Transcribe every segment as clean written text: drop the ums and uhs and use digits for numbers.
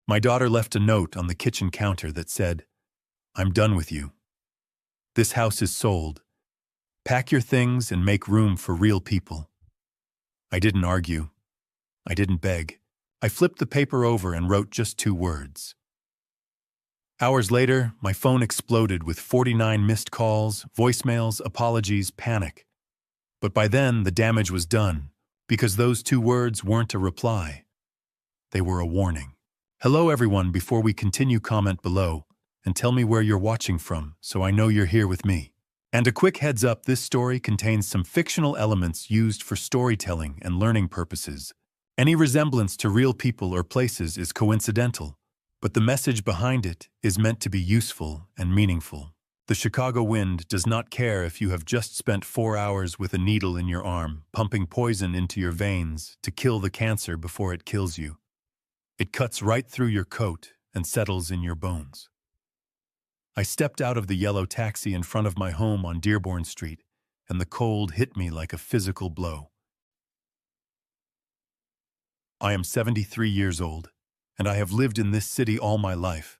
My daughter left a note on the kitchen counter that said, "I'm done with you. This house is sold. Pack your things and make room for real people." I didn't argue. I didn't beg. I flipped the paper over and wrote just 2 words. Hours later, my phone exploded with 49 missed calls, voicemails, apologies, panic. But by then, the damage was done, because those 2 words weren't a reply. They were a warning. Hello everyone, before we continue, comment below and tell me where you're watching from so I know you're here with me. And a quick heads up, this story contains some fictional elements used for storytelling and learning purposes. Any resemblance to real people or places is coincidental, but the message behind it is meant to be useful and meaningful. The Chicago wind does not care if you have just spent 4 hours with a needle in your arm, pumping poison into your veins to kill the cancer before it kills you. It cuts right through your coat and settles in your bones. I stepped out of the yellow taxi in front of my home on Dearborn Street, and the cold hit me like a physical blow. I am 73 years old, and I have lived in this city all my life,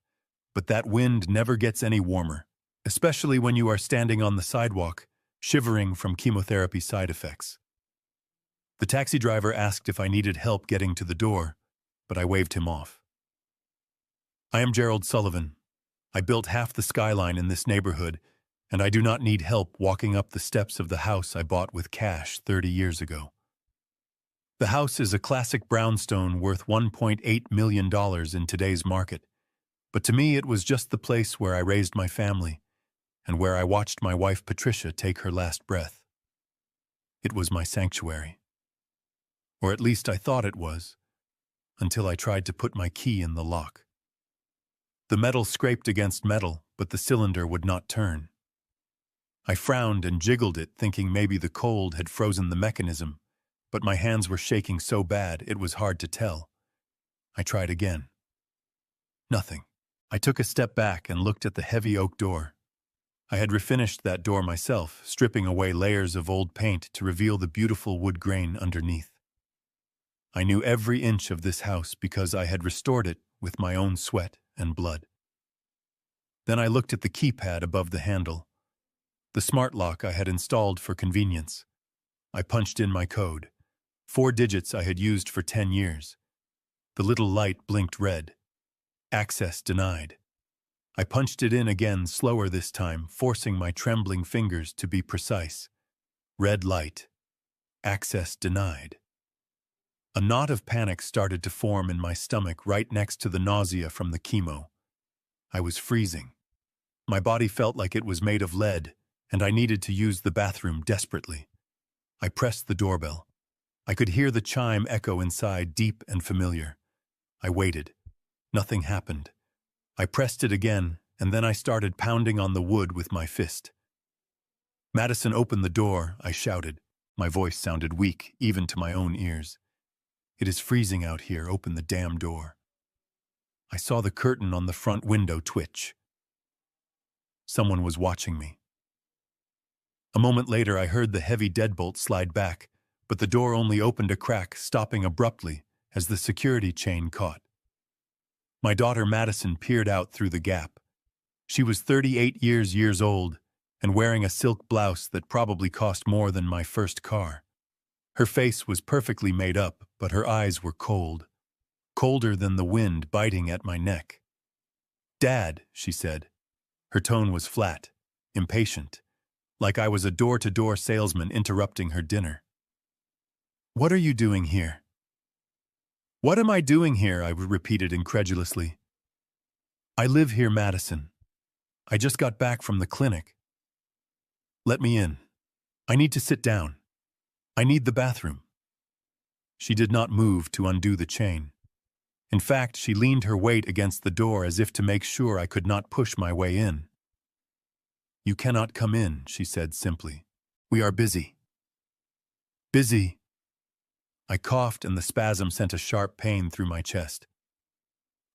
but that wind never gets any warmer, especially when you are standing on the sidewalk, shivering from chemotherapy side effects. The taxi driver asked if I needed help getting to the door, but I waved him off. I am Gerald Sullivan. I built half the skyline in this neighborhood, and I do not need help walking up the steps of the house I bought with cash 30 years ago. The house is a classic brownstone worth $1.8 million in today's market, but to me it was just the place where I raised my family and where I watched my wife Patricia take her last breath. It was my sanctuary. Or at least I thought it was, until I tried to put my key in the lock. The metal scraped against metal, but the cylinder would not turn. I frowned and jiggled it, thinking maybe the cold had frozen the mechanism, but my hands were shaking so bad it was hard to tell. I tried again. Nothing. I took a step back and looked at the heavy oak door. I had refinished that door myself, stripping away layers of old paint to reveal the beautiful wood grain underneath. I knew every inch of this house because I had restored it with my own sweat and blood. Then I looked at the keypad above the handle, the smart lock I had installed for convenience. I punched in my code, 4 digits I had used for 10 years. The little light blinked red. Access denied. I punched it in again, slower this time, forcing my trembling fingers to be precise. Red light. Access denied. A knot of panic started to form in my stomach right next to the nausea from the chemo. I was freezing. My body felt like it was made of lead, and I needed to use the bathroom desperately. I pressed the doorbell. I could hear the chime echo inside, deep and familiar. I waited. Nothing happened. I pressed it again, and then I started pounding on the wood with my fist. "Madison, open the door," I shouted. My voice sounded weak, even to my own ears. "It is freezing out here. Open the damn door." I saw the curtain on the front window twitch. Someone was watching me. A moment later, I heard the heavy deadbolt slide back, but the door only opened a crack, stopping abruptly as the security chain caught. My daughter Madison peered out through the gap. She was 38 years old and wearing a silk blouse that probably cost more than my first car. Her face was perfectly made up, but her eyes were cold, colder than the wind biting at my neck. "Dad," she said. Her tone was flat, impatient, like I was a door-to-door salesman interrupting her dinner. "What are you doing here?" "What am I doing here?" I repeated incredulously. "I live here, Madison. I just got back from the clinic." "Let me in. I need to sit down. I need the bathroom." She did not move to undo the chain. In fact, she leaned her weight against the door as if to make sure I could not push my way in. "You cannot come in," she said simply. "We are busy." "Busy?" I coughed, and the spasm sent a sharp pain through my chest.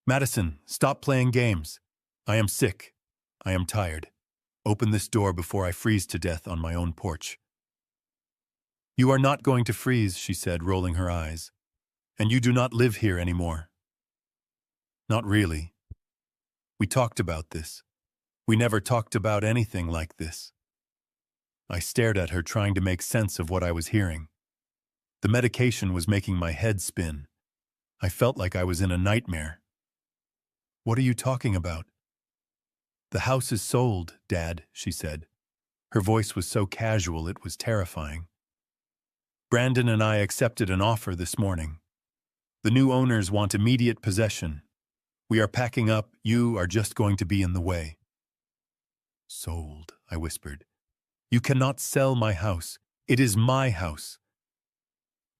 "Madison, stop playing games. I am sick. I am tired. Open this door before I freeze to death on my own porch." "You are not going to freeze," she said, rolling her eyes. "And you do not live here anymore." Not really. We talked about this. We never talked about anything like this. I stared at her, trying to make sense of what I was hearing. The medication was making my head spin. I felt like I was in a nightmare. What are you talking about? The house is sold, Dad, she said. Her voice was so casual it was terrifying. Brandon and I accepted an offer this morning. The new owners want immediate possession. We are packing up. You are just going to be in the way. Sold, I whispered. You cannot sell my house. It is my house.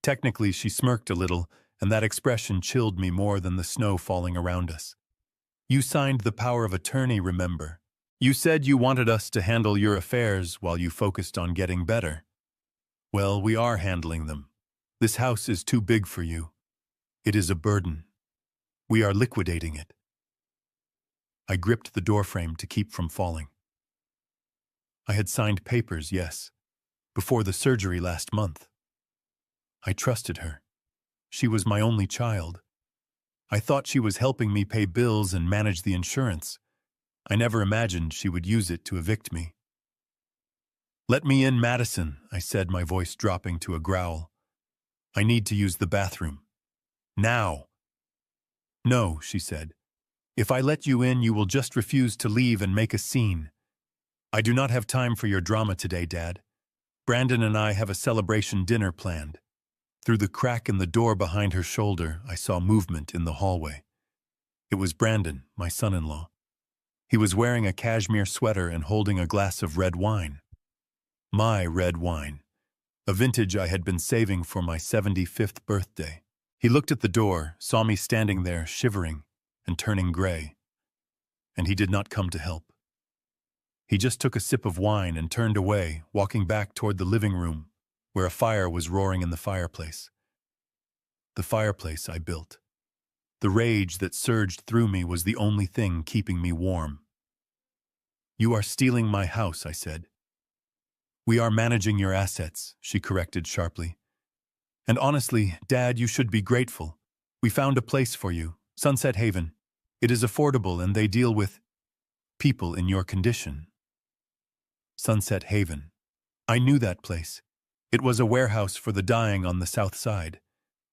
Technically, she smirked a little, and that expression chilled me more than the snow falling around us. You signed the power of attorney, remember? You said you wanted us to handle your affairs while you focused on getting better. Well, we are handling them. This house is too big for you. It is a burden. We are liquidating it. I gripped the doorframe to keep from falling. I had signed papers, yes, before the surgery last month. I trusted her. She was my only child. I thought she was helping me pay bills and manage the insurance. I never imagined she would use it to evict me. Let me in, Madison, I said, my voice dropping to a growl. I need to use the bathroom. Now. No, she said. If I let you in, you will just refuse to leave and make a scene. I do not have time for your drama today, Dad. Brandon and I have a celebration dinner planned. Through the crack in the door behind her shoulder, I saw movement in the hallway. It was Brandon, my son-in-law. He was wearing a cashmere sweater and holding a glass of red wine. My red wine, a vintage I had been saving for my 75th birthday. He looked at the door, saw me standing there, shivering and turning gray. And he did not come to help. He just took a sip of wine and turned away, walking back toward the living room, where a fire was roaring in the fireplace. The fireplace I built. The rage that surged through me was the only thing keeping me warm. You are stealing my house, I said. We are managing your assets, she corrected sharply. And honestly, Dad, you should be grateful. We found a place for you, Sunset Haven. It is affordable and they deal with people in your condition. Sunset Haven. I knew that place. It was a warehouse for the dying on the south side,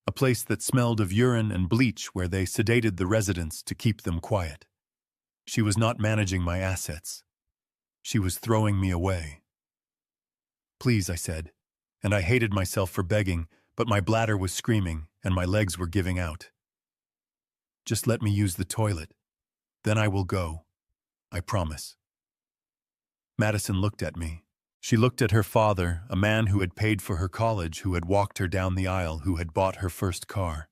a place that smelled of urine and bleach where they sedated the residents to keep them quiet. She was not managing my assets. She was throwing me away. Please, I said, and I hated myself for begging, but my bladder was screaming and my legs were giving out. Just let me use the toilet. Then I will go. I promise. Madison looked at me. She looked at her father, a man who had paid for her college, who had walked her down the aisle, who had bought her first car.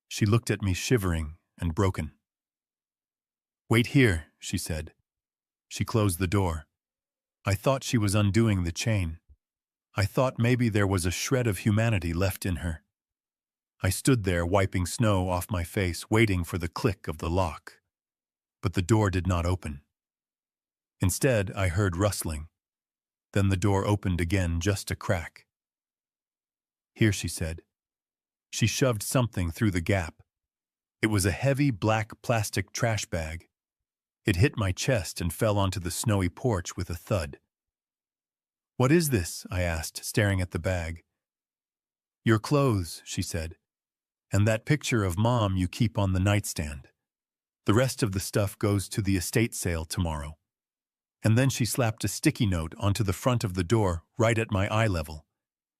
She looked at me shivering and broken. Wait here, she said. She closed the door. I thought she was undoing the chain. I thought maybe there was a shred of humanity left in her. I stood there wiping snow off my face, waiting for the click of the lock. But the door did not open. Instead, I heard rustling. Then the door opened again, just a crack. Here, she said. She shoved something through the gap. It was a heavy black plastic trash bag. It hit my chest and fell onto the snowy porch with a thud. What is this? I asked, staring at the bag. Your clothes, she said, and that picture of Mom you keep on the nightstand. The rest of the stuff goes to the estate sale tomorrow. And then she slapped a sticky note onto the front of the door, right at my eye level.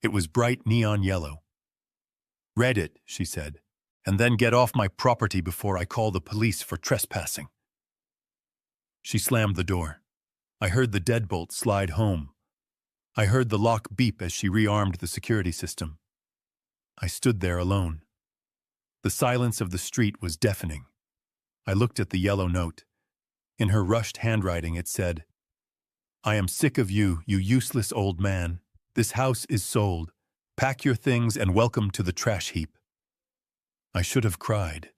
It was bright neon yellow. Read it, she said, and then get off my property before I call the police for trespassing. She slammed the door. I heard the deadbolt slide home. I heard the lock beep as she rearmed the security system. I stood there alone. The silence of the street was deafening. I looked at the yellow note. In her rushed handwriting it said, I am sick of you, you useless old man. This house is sold. Pack your things and welcome to the trash heap. I should have cried.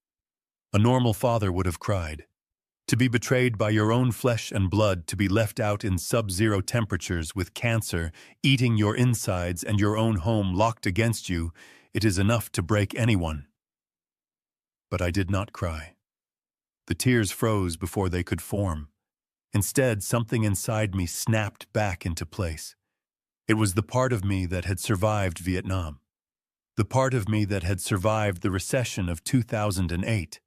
A normal father would have cried. To be betrayed by your own flesh and blood, to be left out in sub-zero temperatures with cancer, eating your insides and your own home locked against you, it is enough to break anyone. But I did not cry. The tears froze before they could form. Instead, something inside me snapped back into place. It was the part of me that had survived Vietnam. The part of me that had survived the recession of 2008.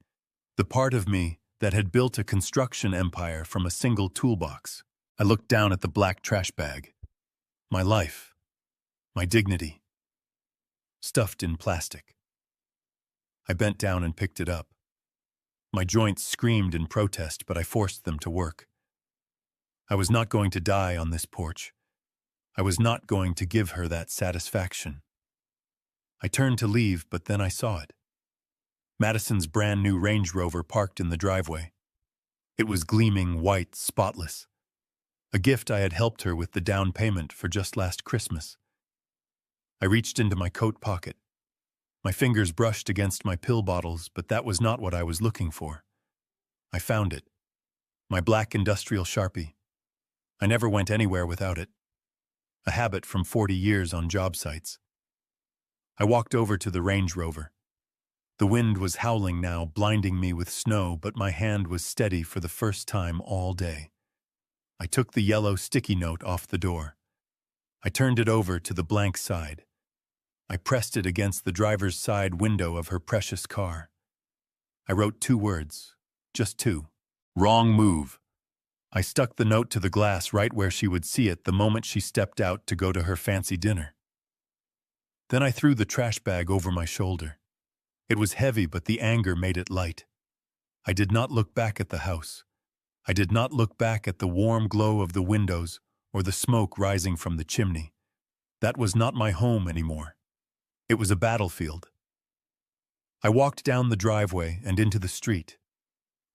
The part of me that had built a construction empire from a single toolbox. I looked down at the black trash bag. My life. My dignity. Stuffed in plastic. I bent down and picked it up. My joints screamed in protest, but I forced them to work. I was not going to die on this porch. I was not going to give her that satisfaction. I turned to leave, but then I saw it. Madison's brand new Range Rover parked in the driveway. It was gleaming white, spotless. A gift I had helped her with the down payment for just last Christmas. I reached into my coat pocket. My fingers brushed against my pill bottles, but that was not what I was looking for. I found it. My black industrial Sharpie. I never went anywhere without it. A habit from 40 years on job sites. I walked over to the Range Rover. The wind was howling now, blinding me with snow, but my hand was steady for the first time all day. I took the yellow sticky note off the door. I turned it over to the blank side. I pressed it against the driver's side window of her precious car. I wrote 2 words, just 2. Wrong move. I stuck the note to the glass right where she would see it the moment she stepped out to go to her fancy dinner. Then I threw the trash bag over my shoulder. It was heavy, but the anger made it light. I did not look back at the house. I did not look back at the warm glow of the windows or the smoke rising from the chimney. That was not my home anymore. It was a battlefield. I walked down the driveway and into the street.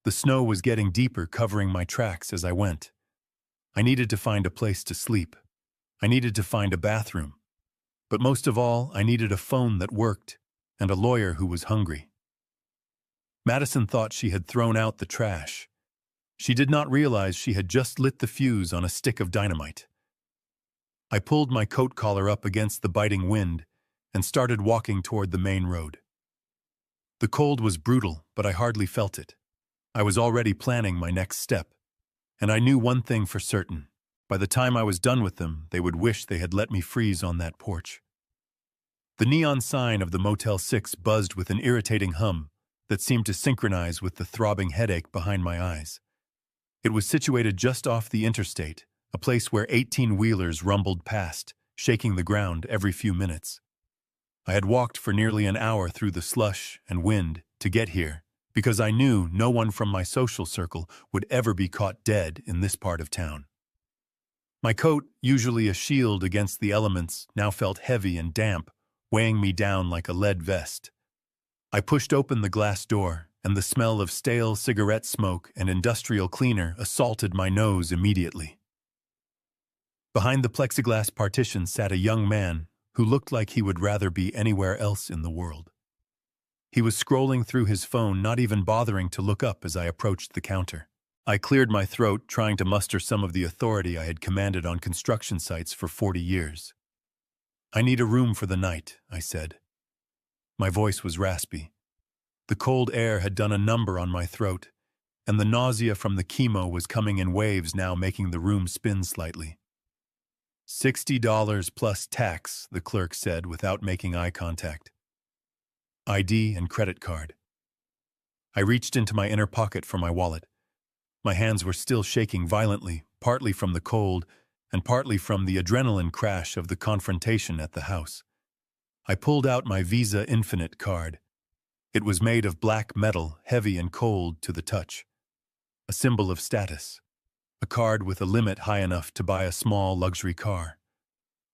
The snow was getting deeper, covering my tracks as I went. I needed to find a place to sleep. I needed to find a bathroom. But most of all, I needed a phone that worked and a lawyer who was hungry. Madison thought she had thrown out the trash. She did not realize she had just lit the fuse on a stick of dynamite. I pulled my coat collar up against the biting wind and started walking toward the main road. The cold was brutal, but I hardly felt it. I was already planning my next step, and I knew one thing for certain. By the time I was done with them, they would wish they had let me freeze on that porch. The neon sign of the Motel 6 buzzed with an irritating hum that seemed to synchronize with the throbbing headache behind my eyes. It was situated just off the interstate, a place where 18-wheelers rumbled past, shaking the ground every few minutes. I had walked for nearly an hour through the slush and wind to get here, because I knew no one from my social circle would ever be caught dead in this part of town. My coat, usually a shield against the elements, now felt heavy and damp, weighing me down like a lead vest. I pushed open the glass door, and the smell of stale cigarette smoke and industrial cleaner assaulted my nose immediately. Behind the plexiglass partition sat a young man who looked like he would rather be anywhere else in the world. He was scrolling through his phone, not even bothering to look up as I approached the counter. I cleared my throat, trying to muster some of the authority I had commanded on construction sites for 40 years. "I need a room for the night," I said. My voice was raspy. The cold air had done a number on my throat, and the nausea from the chemo was coming in waves now, making the room spin slightly. $60 plus tax, the clerk said without making eye contact. ID and credit card. I reached into my inner pocket for my wallet. My hands were still shaking violently, partly from the cold and partly from the adrenaline crash of the confrontation at the house. I pulled out my Visa Infinite card. It was made of black metal, heavy and cold to the touch. A symbol of status. A card with a limit high enough to buy a small luxury car.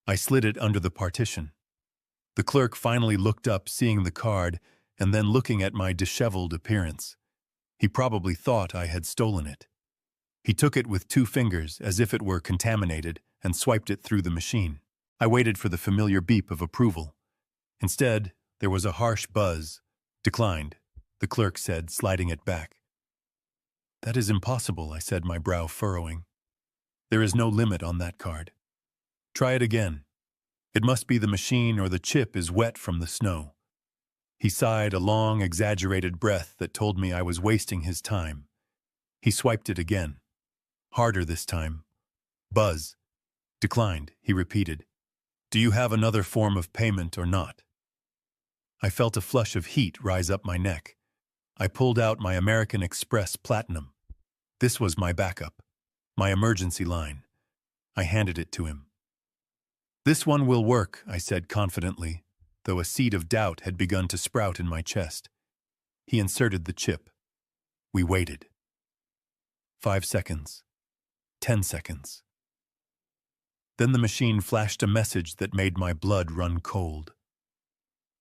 I slid it under the partition. The clerk finally looked up, seeing the card, and then looking at my disheveled appearance. He probably thought I had stolen it. He took it with 2 fingers, as if it were contaminated, and swiped it through the machine. I waited for the familiar beep of approval. Instead, there was a harsh buzz. "Declined," the clerk said, sliding it back. "That is impossible," I said, my brow furrowing. "There is no limit on that card. Try it again. It must be the machine or the chip is wet from the snow." He sighed a long, exaggerated breath that told me I was wasting his time. He swiped it again. Harder this time. Buzz. Declined, he repeated. Do you have another form of payment or not? I felt a flush of heat rise up my neck. I pulled out my American Express Platinum. This was my backup, my emergency line. I handed it to him. This one will work, I said confidently, though a seed of doubt had begun to sprout in my chest. He inserted the chip. We waited. 5 seconds. 10 seconds. Then the machine flashed a message that made my blood run cold.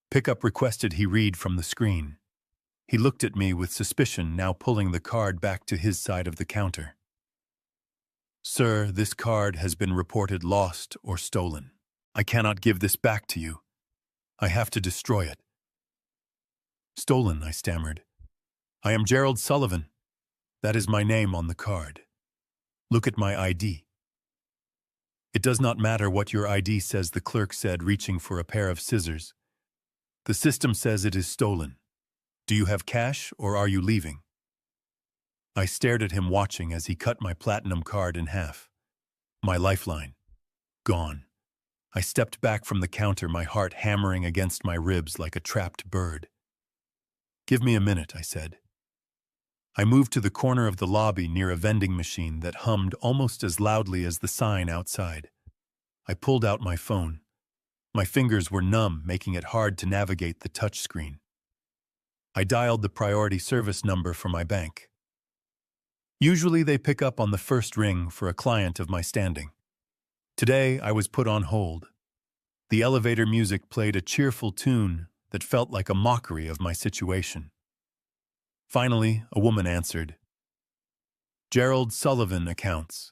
Pickup requested, he read from the screen. He looked at me with suspicion, now pulling the card back to his side of the counter. Sir, this card has been reported lost or stolen. I cannot give this back to you. I have to destroy it. Stolen, I stammered. I am Gerald Sullivan. That is my name on the card. Look at my ID. It does not matter what your ID says, the clerk said, reaching for a pair of scissors. The system says it is stolen. Do you have cash or are you leaving? I stared at him, watching as he cut my platinum card in half. My lifeline. Gone. I stepped back from the counter, my heart hammering against my ribs like a trapped bird. Give me a minute, I said. I moved to the corner of the lobby near a vending machine that hummed almost as loudly as the sign outside. I pulled out my phone. My fingers were numb, making it hard to navigate the touchscreen. I dialed the priority service number for my bank. Usually they pick up on the first ring for a client of my standing. Today I was put on hold. The elevator music played a cheerful tune that felt like a mockery of my situation. Finally, a woman answered. Gerald Sullivan accounts.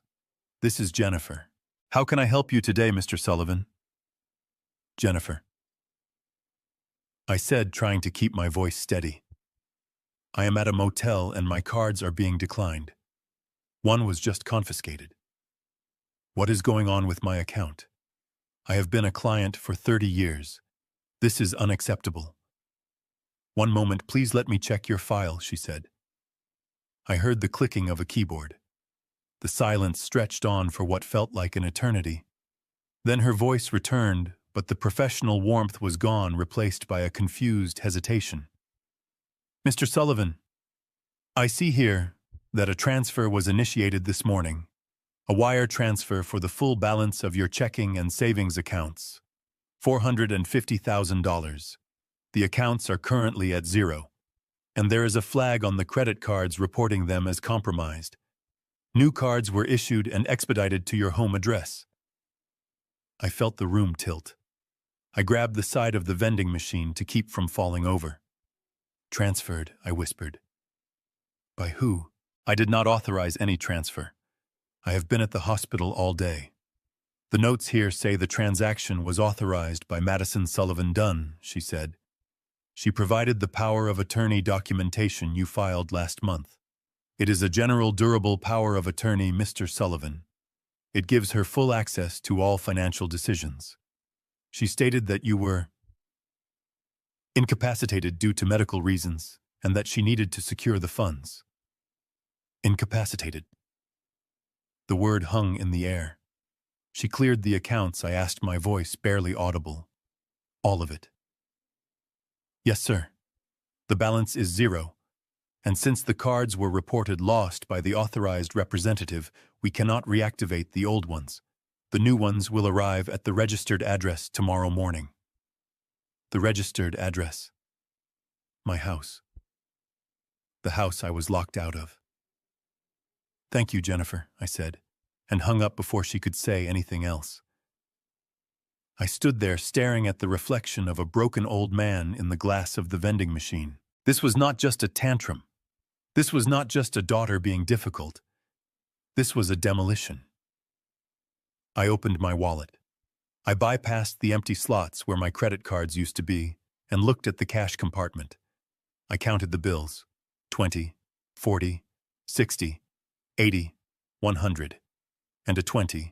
This is Jennifer. How can I help you today, Mr. Sullivan? Jennifer. I said, trying to keep my voice steady. I am at a motel and my cards are being declined. One was just confiscated. What is going on with my account? I have been a client for 30 years. This is unacceptable. One moment, please let me check your file, she said. I heard the clicking of a keyboard. The silence stretched on for what felt like an eternity. Then her voice returned, but the professional warmth was gone, replaced by a confused hesitation. Mr. Sullivan, I see here that a transfer was initiated this morning. A wire transfer for the full balance of your checking and savings accounts. $450,000. The accounts are currently at zero, and there is a flag on the credit cards reporting them as compromised. New cards were issued and expedited to your home address. I felt the room tilt. I grabbed the side of the vending machine to keep from falling over. Transferred, I whispered. By who? I did not authorize any transfer. I have been at the hospital all day. The notes here say the transaction was authorized by Madison Sullivan Dunn, she said. She provided the power of attorney documentation you filed last month. It is a general durable power of attorney, Mr. Sullivan. It gives her full access to all financial decisions. She stated that you were incapacitated due to medical reasons and that she needed to secure the funds. Incapacitated. The word hung in the air. She cleared the accounts, I asked, my voice barely audible. All of it. Yes, sir. The balance is zero. And since the cards were reported lost by the authorized representative, we cannot reactivate the old ones. The new ones will arrive at the registered address tomorrow morning. The registered address. My house. The house I was locked out of. Thank you, Jennifer, I said, and hung up before she could say anything else. I stood there staring at the reflection of a broken old man in the glass of the vending machine. This was not just a tantrum. This was not just a daughter being difficult. This was a demolition. I opened my wallet. I bypassed the empty slots where my credit cards used to be and looked at the cash compartment. I counted the bills. 20, 40, 60, 80, 100, and a $20,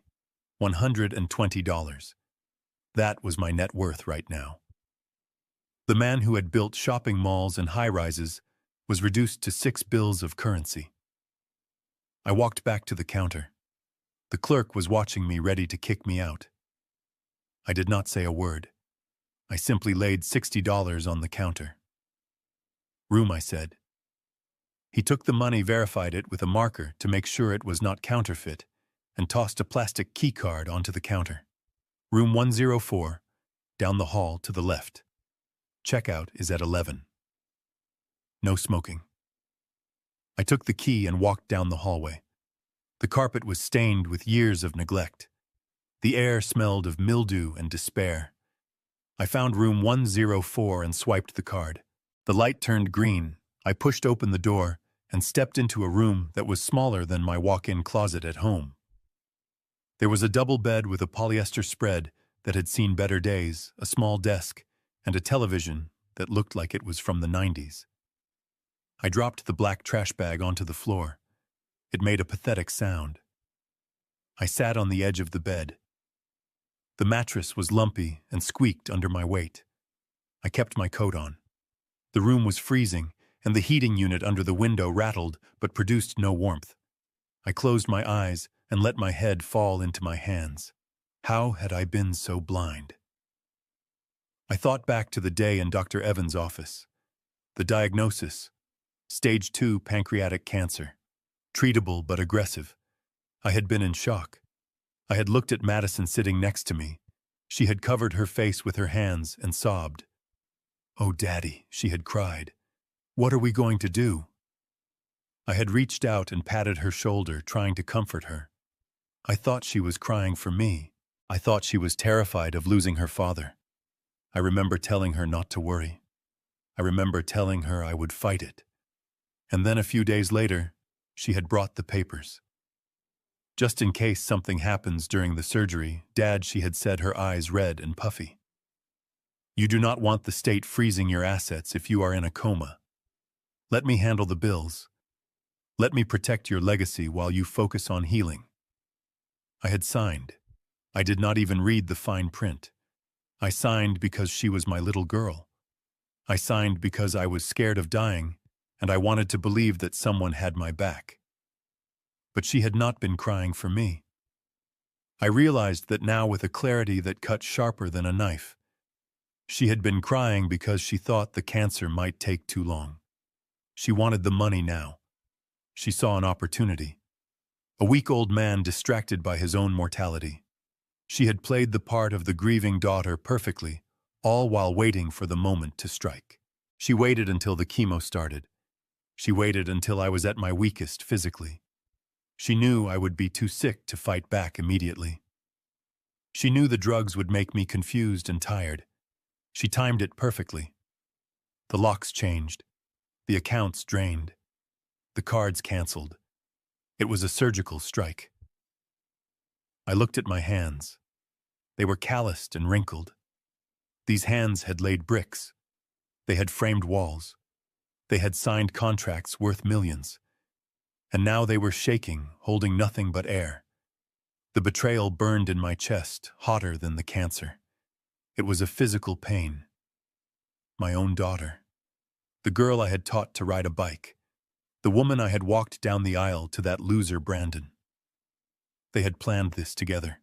$120. That was my net worth right now. The man who had built shopping malls and high-rises was reduced to 6 bills of currency. I walked back to the counter. The clerk was watching me, ready to kick me out. I did not say a word. I simply laid $60 on the counter. "Room," I said. He took the money, verified it with a marker to make sure it was not counterfeit, and tossed a plastic key card onto the counter. "Room 104, down the hall to the left. Checkout is at 11. No smoking." I took the key and walked down the hallway. The carpet was stained with years of neglect. The air smelled of mildew and despair. I found room 104 and swiped the card. The light turned green. I pushed open the door and stepped into a room that was smaller than my walk-in closet at home. There was a double bed with a polyester spread that had seen better days, a small desk, and a television that looked like it was from the 90s. I dropped the black trash bag onto the floor. It made a pathetic sound. I sat on the edge of the bed. The mattress was lumpy and squeaked under my weight. I kept my coat on. The room was freezing, and the heating unit under the window rattled but produced no warmth. I closed my eyes and let my head fall into my hands. How had I been so blind? I thought back to the day in Dr. Evans' office. The diagnosis: stage 2 pancreatic cancer. Treatable but aggressive. I had been in shock. I had looked at Madison sitting next to me. She had covered her face with her hands and sobbed. "Oh, Daddy," she had cried. "What are we going to do?" I had reached out and patted her shoulder, trying to comfort her. I thought she was crying for me. I thought she was terrified of losing her father. I remember telling her not to worry. I remember telling her I would fight it. And then a few days later, she had brought the papers. "Just in case something happens during the surgery, Dad," she had said, her eyes red and puffy. "You do not want the state freezing your assets if you are in a coma. Let me handle the bills. Let me protect your legacy while you focus on healing." I had signed. I did not even read the fine print. I signed because she was my little girl. I signed because I was scared of dying, and I wanted to believe that someone had my back. But she had not been crying for me. I realized that now with a clarity that cut sharper than a knife. She had been crying because she thought the cancer might take too long. She wanted the money now. She saw an opportunity. A weak old man distracted by his own mortality. She had played the part of the grieving daughter perfectly, all while waiting for the moment to strike. She waited until the chemo started. She waited until I was at my weakest physically. She knew I would be too sick to fight back immediately. She knew the drugs would make me confused and tired. She timed it perfectly. The locks changed. The accounts drained. The cards canceled. It was a surgical strike. I looked at my hands. They were calloused and wrinkled. These hands had laid bricks. They had framed walls. They had signed contracts worth millions. And now they were shaking, holding nothing but air. The betrayal burned in my chest, hotter than the cancer. It was a physical pain. My own daughter. The girl I had taught to ride a bike. The woman I had walked down the aisle to that loser Brandon. They had planned this together.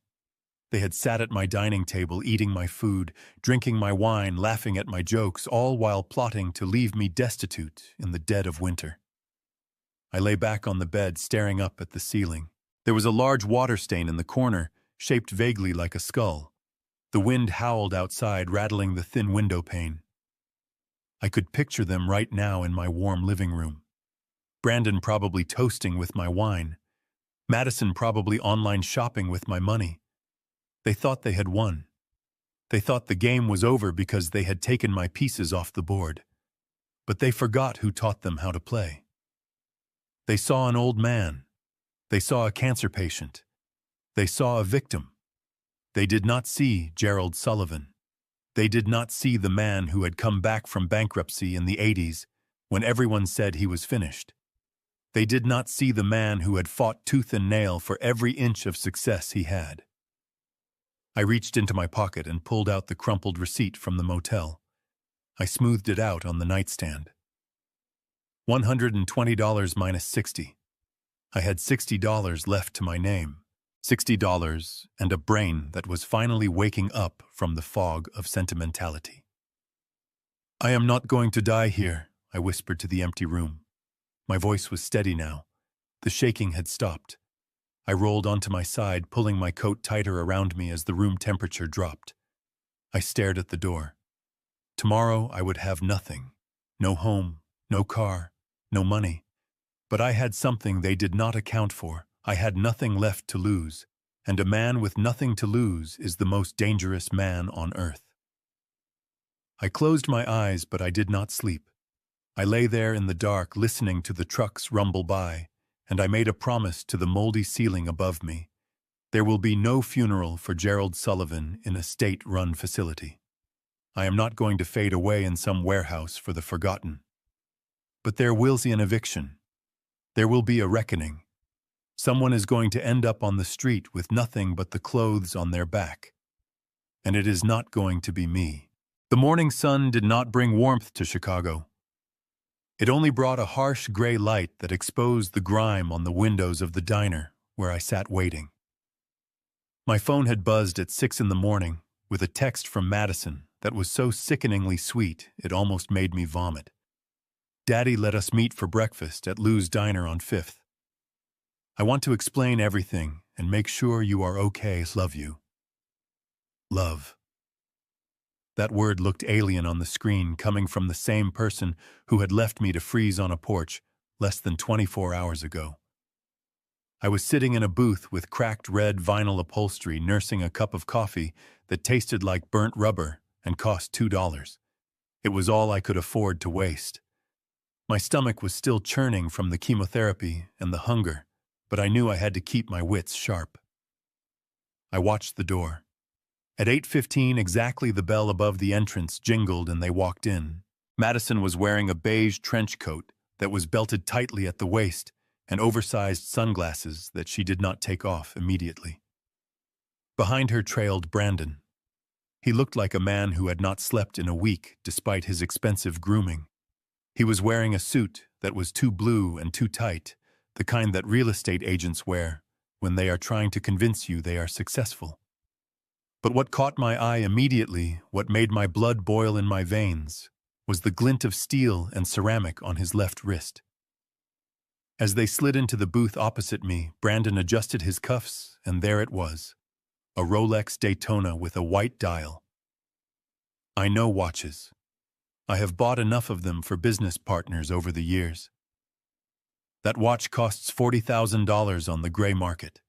They had sat at my dining table, eating my food, drinking my wine, laughing at my jokes, all while plotting to leave me destitute in the dead of winter. I lay back on the bed, staring up at the ceiling. There was a large water stain in the corner, shaped vaguely like a skull. The wind howled outside, rattling the thin window pane. I could picture them right now in my warm living room. Brandon probably toasting with my wine. Madison probably online shopping with my money. They thought they had won. They thought the game was over because they had taken my pieces off the board. But they forgot who taught them how to play. They saw an old man. They saw a cancer patient. They saw a victim. They did not see Gerald Sullivan. They did not see the man who had come back from bankruptcy in the 80s when everyone said he was finished. They did not see the man who had fought tooth and nail for every inch of success he had. I reached into my pocket and pulled out the crumpled receipt from the motel. I smoothed it out on the nightstand. $120 minus 60. I had $60 left to my name. $60 and a brain that was finally waking up from the fog of sentimentality. I am not going to die here, I whispered to the empty room. My voice was steady now. The shaking had stopped. I rolled onto my side, pulling my coat tighter around me as the room temperature dropped. I stared at the door. Tomorrow I would have nothing. No home, no car, no money. But I had something they did not account for. I had nothing left to lose, and a man with nothing to lose is the most dangerous man on earth. I closed my eyes, but I did not sleep. I lay there in the dark, listening to the trucks rumble by, and I made a promise to the moldy ceiling above me. There will be no funeral for Gerald Sullivan in a state-run facility. I am not going to fade away in some warehouse for the forgotten. But there will be an eviction. There will be a reckoning. Someone is going to end up on the street with nothing but the clothes on their back. And it is not going to be me. The morning sun did not bring warmth to Chicago. It only brought a harsh gray light that exposed the grime on the windows of the diner where I sat waiting. My phone had buzzed at 6 in the morning with a text from Madison that was so sickeningly sweet it almost made me vomit. Daddy let us meet for breakfast at Lou's Diner on 5th. I want to explain everything and make sure you are okay. Love you. Love. That word looked alien on the screen, coming from the same person who had left me to freeze on a porch less than 24 hours ago. I was sitting in a booth with cracked red vinyl upholstery, nursing a cup of coffee that tasted like burnt rubber and cost $2. It was all I could afford to waste. My stomach was still churning from the chemotherapy and the hunger, but I knew I had to keep my wits sharp. I watched the door. At 8:15, exactly, the bell above the entrance jingled and they walked in. Madison was wearing a beige trench coat that was belted tightly at the waist and oversized sunglasses that she did not take off immediately. Behind her trailed Brandon. He looked like a man who had not slept in a week despite his expensive grooming. He was wearing a suit that was too blue and too tight, the kind that real estate agents wear when they are trying to convince you they are successful. But what caught my eye immediately, what made my blood boil in my veins, was the glint of steel and ceramic on his left wrist. As they slid into the booth opposite me, Brandon adjusted his cuffs, and there it was, a Rolex Daytona with a white dial. I know watches. I have bought enough of them for business partners over the years. That watch costs $40,000 on the gray market.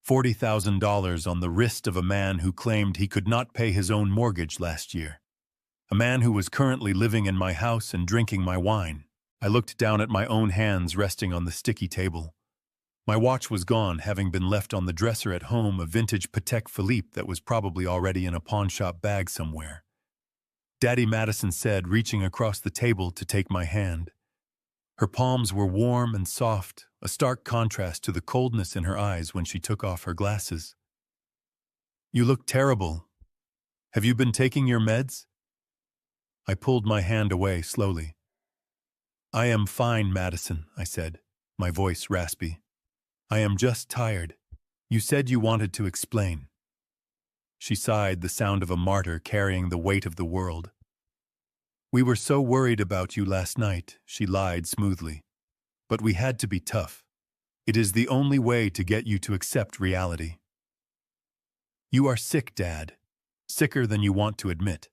$40,000 on the wrist of a man who claimed he could not pay his own mortgage last year. A man who was currently living in my house and drinking my wine. I looked down at my own hands resting on the sticky table. My watch was gone, having been left on the dresser at home, a vintage Patek Philippe that was probably already in a pawnshop bag somewhere. Daddy, Madison said, reaching across the table to take my hand. Her palms were warm and soft, a stark contrast to the coldness in her eyes when she took off her glasses. You look terrible. Have you been taking your meds? I pulled my hand away slowly. I am fine, Madison, I said, my voice raspy. I am just tired. You said you wanted to explain. She sighed, the sound of a martyr carrying the weight of the world. We were so worried about you last night, she lied smoothly. But we had to be tough. It is the only way to get you to accept reality. You are sick, Dad. Sicker than you want to admit.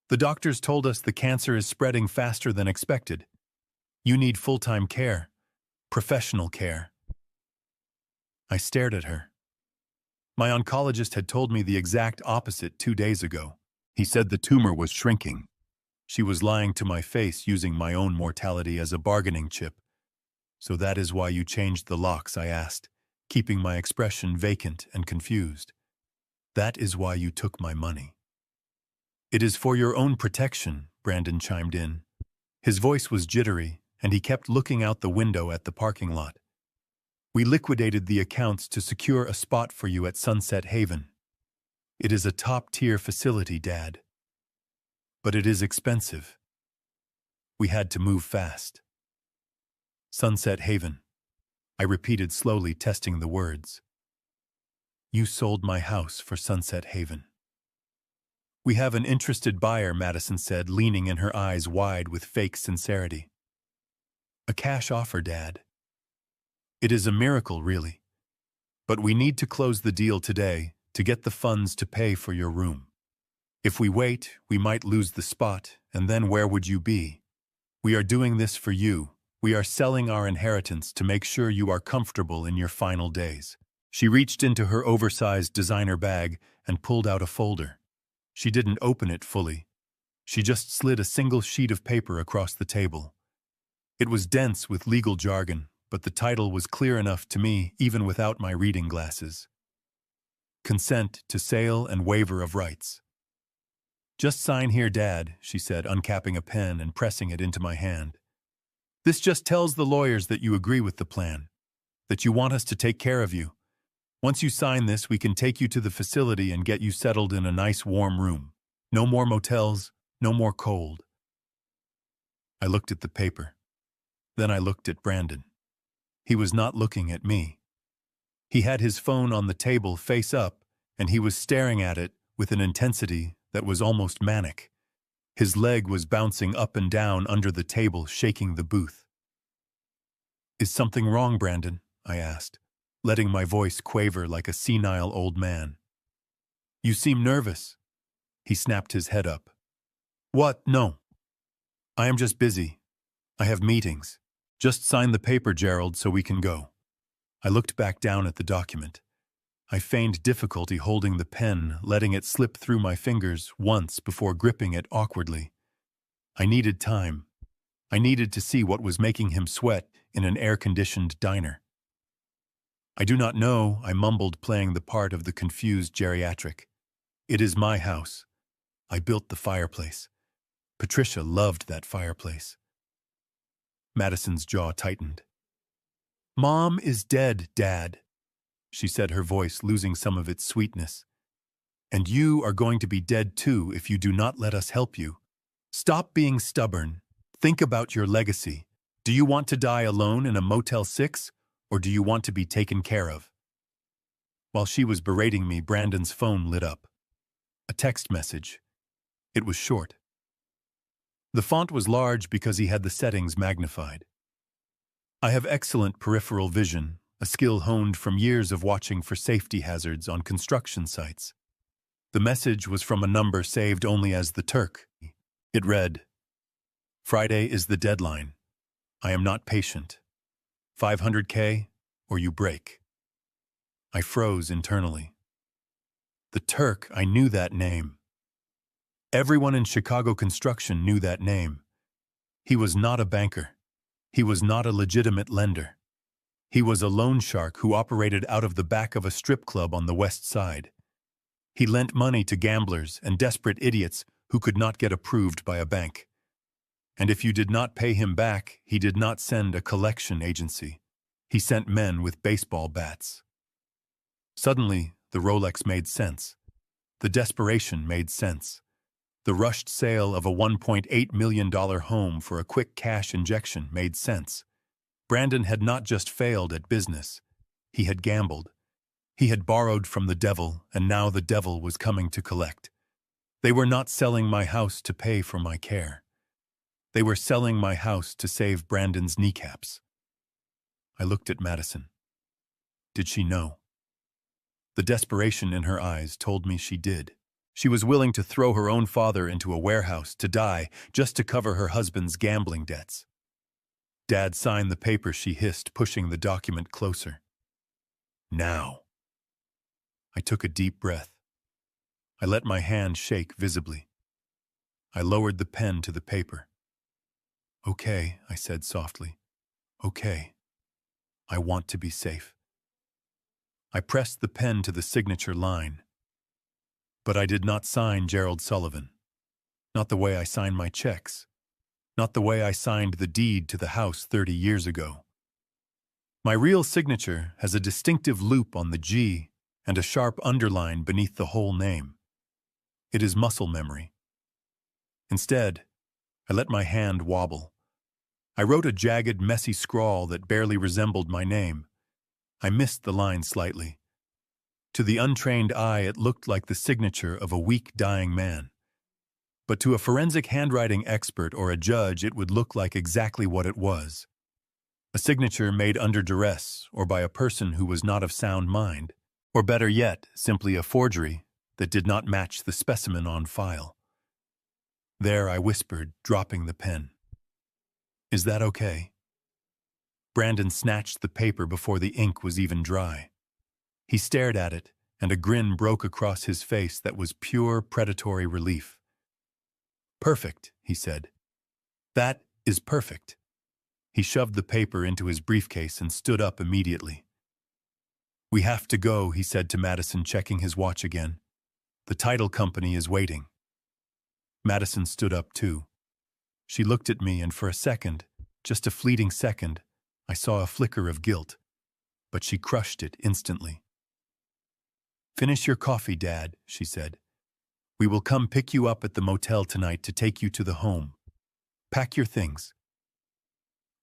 The doctors told us the cancer is spreading faster than expected. You need full-time care. Professional care. I stared at her. My oncologist had told me the exact opposite 2 days ago. He said the tumor was shrinking. She was lying to my face, using my own mortality as a bargaining chip. So that is why you changed the locks, I asked, keeping my expression vacant and confused. That is why you took my money. It is for your own protection, Brandon chimed in. His voice was jittery, and he kept looking out the window at the parking lot. We liquidated the accounts to secure a spot for you at Sunset Haven. It is a top-tier facility, Dad. but it is expensive. We had to move fast. Sunset Haven. I repeated slowly, testing the words. You sold my house for Sunset Haven. We have an interested buyer, Madison said, leaning in her eyes wide with fake sincerity. A cash offer, Dad. It is a miracle, really. But we need to close the deal today to get the funds to pay for your room. If we wait, we might lose the spot, and then where would you be? We are doing this for you. We are selling our inheritance to make sure you are comfortable in your final days. She reached into her oversized designer bag and pulled out a folder. She didn't open it fully. She just slid a single sheet of paper across the table. It was dense with legal jargon, but the title was clear enough to me even without my reading glasses. Consent to Sale and Waiver of Rights. Just sign here, Dad, she said, uncapping a pen and pressing it into my hand. This just tells the lawyers that you agree with the plan, that you want us to take care of you. Once you sign this, we can take you to the facility and get you settled in a nice warm room. No more motels, no more cold. I looked at the paper. Then I looked at Brandon. He was not looking at me. He had his phone on the table face up, and he was staring at it with an intensity that was almost manic. His leg was bouncing up and down under the table, shaking the booth. Is something wrong, Brandon? I asked, letting my voice quaver like a senile old man. You seem nervous. He snapped his head up. What? No. I am just busy. I have meetings. Just sign the paper, Gerald, so we can go. I looked back down at the document. I feigned difficulty holding the pen, letting it slip through my fingers once before gripping it awkwardly. I needed time. I needed to see what was making him sweat in an air-conditioned diner. I do not know, I mumbled, playing the part of the confused geriatric. It is my house. I built the fireplace. Patricia loved that fireplace. Madison's jaw tightened. Mom is dead, Dad, she said, her voice losing some of its sweetness. And you are going to be dead too if you do not let us help you. Stop being stubborn. Think about your legacy. Do you want to die alone in a Motel 6, or do you want to be taken care of? While she was berating me, Brandon's phone lit up. A text message. It was short. The font was large because he had the settings magnified. I have excellent peripheral vision, a skill honed from years of watching for safety hazards on construction sites. The message was from a number saved only as the Turk. It read, Friday is the deadline. I am not patient. 500K or you break. I froze internally. The Turk, I knew that name. Everyone in Chicago construction knew that name. He was not a banker. He was not a legitimate lender. He was a loan shark who operated out of the back of a strip club on the West Side. He lent money to gamblers and desperate idiots who could not get approved by a bank. And if you did not pay him back, he did not send a collection agency. He sent men with baseball bats. Suddenly, the Rolex made sense. The desperation made sense. The rushed sale of a $1.8 million home for a quick cash injection made sense. Brandon had not just failed at business. He had gambled. He had borrowed from the devil, and now the devil was coming to collect. They were not selling my house to pay for my care. They were selling my house to save Brandon's kneecaps. I looked at Madison. Did she know? The desperation in her eyes told me she did. She was willing to throw her own father into a warehouse to die just to cover her husband's gambling debts. Dad signed the paper, she hissed, pushing the document closer. Now. I took a deep breath. I let my hand shake visibly. I lowered the pen to the paper. Okay, I said softly. Okay. I want to be safe. I pressed the pen to the signature line. But I did not sign Gerald Sullivan. Not the way I signed my checks. Not the way I signed the deed to the house 30 years ago. My real signature has a distinctive loop on the G and a sharp underline beneath the whole name. It is muscle memory. Instead, I let my hand wobble. I wrote a jagged, messy scrawl that barely resembled my name. I missed the line slightly. To the untrained eye, it looked like the signature of a weak, dying man. But to a forensic handwriting expert or a judge, it would look like exactly what it was. A signature made under duress or by a person who was not of sound mind. Or better yet, simply a forgery that did not match the specimen on file. There I whispered, dropping the pen. "Is that okay?" Brandon snatched the paper before the ink was even dry. He stared at it, and a grin broke across his face that was pure predatory relief. "Perfect," he said. "That is perfect." He shoved the paper into his briefcase and stood up immediately. "We have to go," he said to Madison, checking his watch again. "The title company is waiting." Madison stood up too. She looked at me, and for a second, just a fleeting second, I saw a flicker of guilt. But she crushed it instantly. "Finish your coffee, Dad," she said. "We will come pick you up at the motel tonight to take you to the home. Pack your things."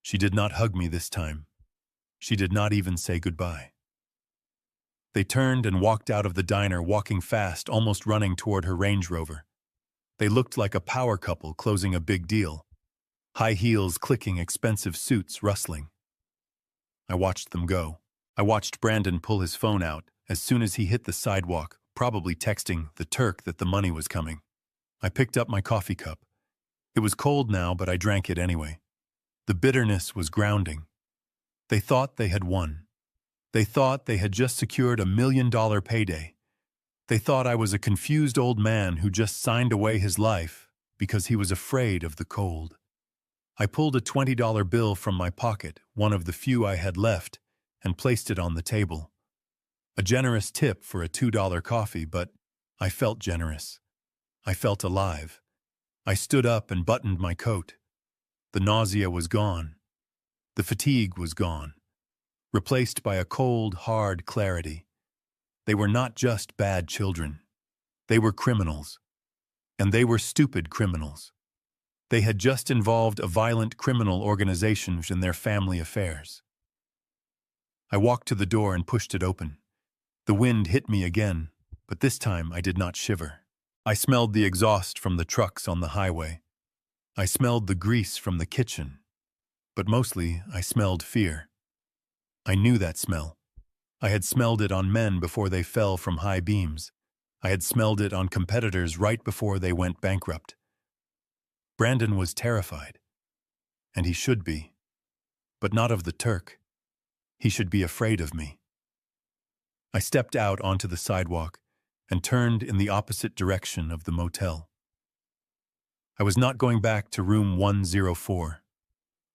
She did not hug me this time. She did not even say goodbye. They turned and walked out of the diner, walking fast, almost running toward her Range Rover. They looked like a power couple closing a big deal. High heels clicking, expensive suits rustling. I watched them go. I watched Brandon pull his phone out as soon as he hit the sidewalk, probably texting the Turk that the money was coming. I picked up my coffee cup. It was cold now, but I drank it anyway. The bitterness was grounding. They thought they had won. They thought they had just secured $1 million payday. They thought I was a confused old man who just signed away his life because he was afraid of the cold. I pulled a $20 bill from my pocket, one of the few I had left, and placed it on the table. A generous tip for a $2 coffee, but I felt generous. I felt alive. I stood up and buttoned my coat. The nausea was gone. The fatigue was gone, replaced by a cold, hard clarity. They were not just bad children. They were criminals. And they were stupid criminals. They had just involved a violent criminal organization in their family affairs. I walked to the door and pushed it open. The wind hit me again, but this time I did not shiver. I smelled the exhaust from the trucks on the highway. I smelled the grease from the kitchen. But mostly, I smelled fear. I knew that smell. I had smelled it on men before they fell from high beams. I had smelled it on competitors right before they went bankrupt. Brandon was terrified. And he should be. But not of the Turk. He should be afraid of me. I stepped out onto the sidewalk and turned in the opposite direction of the motel. I was not going back to room 104.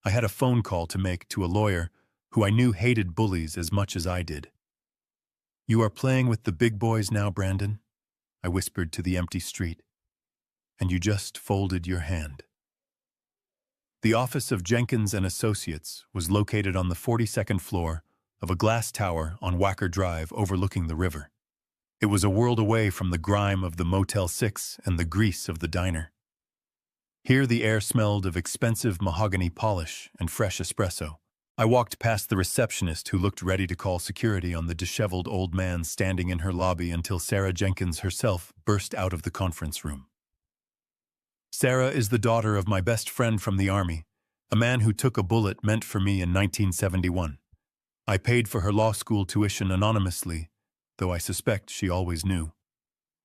I had a phone call to make to a lawyer who I knew hated bullies as much as I did. "You are playing with the big boys now, Brandon," I whispered to the empty street. "And you just folded your hand." The office of Jenkins and Associates was located on the 42nd floor of a glass tower on Wacker Drive overlooking the river. It was a world away from the grime of the Motel 6 and the grease of the diner. Here the air smelled of expensive mahogany polish and fresh espresso. I walked past the receptionist who looked ready to call security on the disheveled old man standing in her lobby until Sarah Jenkins herself burst out of the conference room. Sarah is the daughter of my best friend from the Army, a man who took a bullet meant for me in 1971. I paid for her law school tuition anonymously, though I suspect she always knew.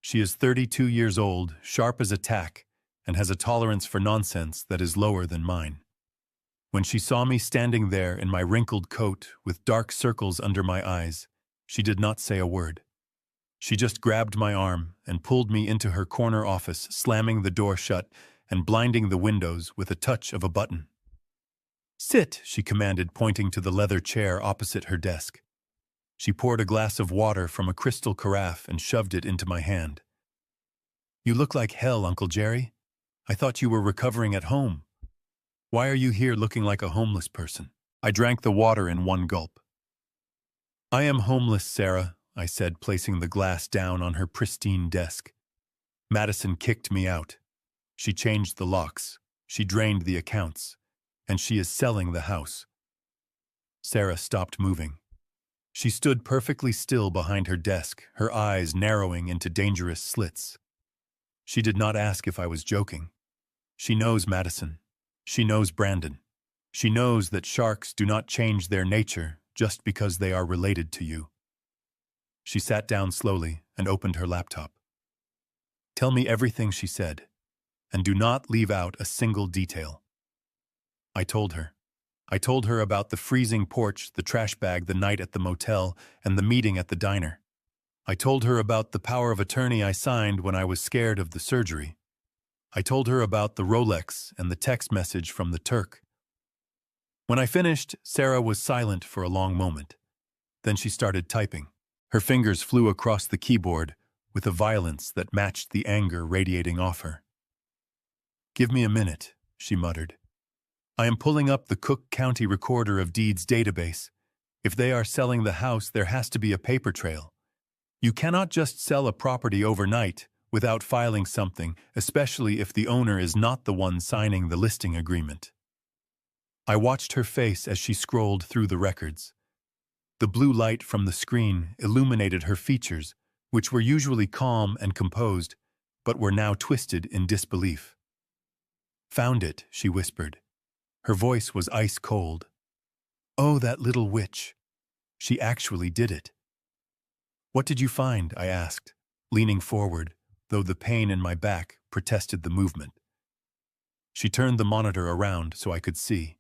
She is 32 years old, sharp as a tack, and has a tolerance for nonsense that is lower than mine. When she saw me standing there in my wrinkled coat with dark circles under my eyes, she did not say a word. She just grabbed my arm and pulled me into her corner office, slamming the door shut and blinding the windows with a touch of a button. "Sit," she commanded, pointing to the leather chair opposite her desk. She poured a glass of water from a crystal carafe and shoved it into my hand. "You look like hell, Uncle Jerry. I thought you were recovering at home. Why are you here looking like a homeless person?" I drank the water in one gulp. "I am homeless, Sarah," I said, placing the glass down on her pristine desk. Madison kicked me out. She changed the locks, she drained the accounts, and she is selling the house. Sarah stopped moving. She stood perfectly still behind her desk, her eyes narrowing into dangerous slits. She did not ask if I was joking. She knows Madison. She knows Brandon. She knows that sharks do not change their nature just because they are related to you. She sat down slowly and opened her laptop. Tell me everything, she said, and do not leave out a single detail. I told her. I told her about the freezing porch, the trash bag the night at the motel, and the meeting at the diner. I told her about the power of attorney I signed when I was scared of the surgery. I told her about the Rolex and the text message from the Turk. When I finished, Sarah was silent for a long moment. Then she started typing. Her fingers flew across the keyboard with a violence that matched the anger radiating off her. "Give me a minute," she muttered. "I am pulling up the Cook County Recorder of Deeds database. If they are selling the house, there has to be a paper trail. You cannot just sell a property overnight without filing something, especially if the owner is not the one signing the listing agreement." I watched her face as she scrolled through the records. The blue light from the screen illuminated her features, which were usually calm and composed, but were now twisted in disbelief. "Found it," she whispered. Her voice was ice cold. "Oh, that little witch. She actually did it." "What did you find?" I asked, leaning forward, though the pain in my back protested the movement. She turned the monitor around so I could see.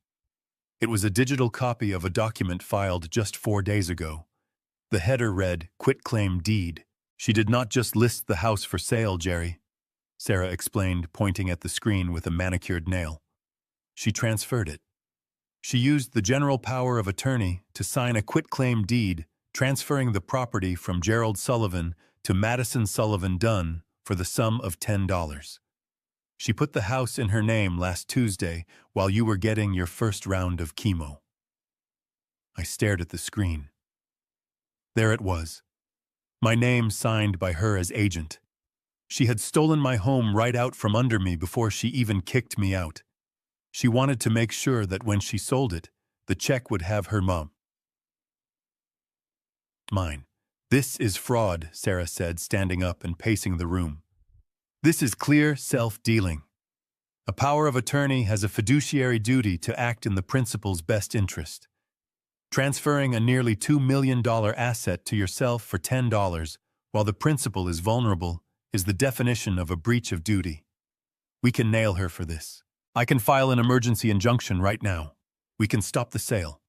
It was a digital copy of a document filed just 4 days ago. The header read, "Quitclaim deed." "She did not just list the house for sale, Jerry," Sarah explained, pointing at the screen with a manicured nail. "She transferred it. She used the general power of attorney to sign a quitclaim deed, transferring the property from Gerald Sullivan to Madison Sullivan Dunn for the sum of $10. She put the house in her name last Tuesday while you were getting your first round of chemo." I stared at the screen. There it was. My name signed by her as agent. She had stolen my home right out from under me before she even kicked me out. She wanted to make sure that when she sold it, the check would have her mine. "This is fraud," Sarah said, standing up and pacing the room. "This is clear self-dealing. A power of attorney has a fiduciary duty to act in the principal's best interest. Transferring a nearly $2 million asset to yourself for $10 while the principal is vulnerable is the definition of a breach of duty. We can nail her for this. I can file an emergency injunction right now. We can stop the sale."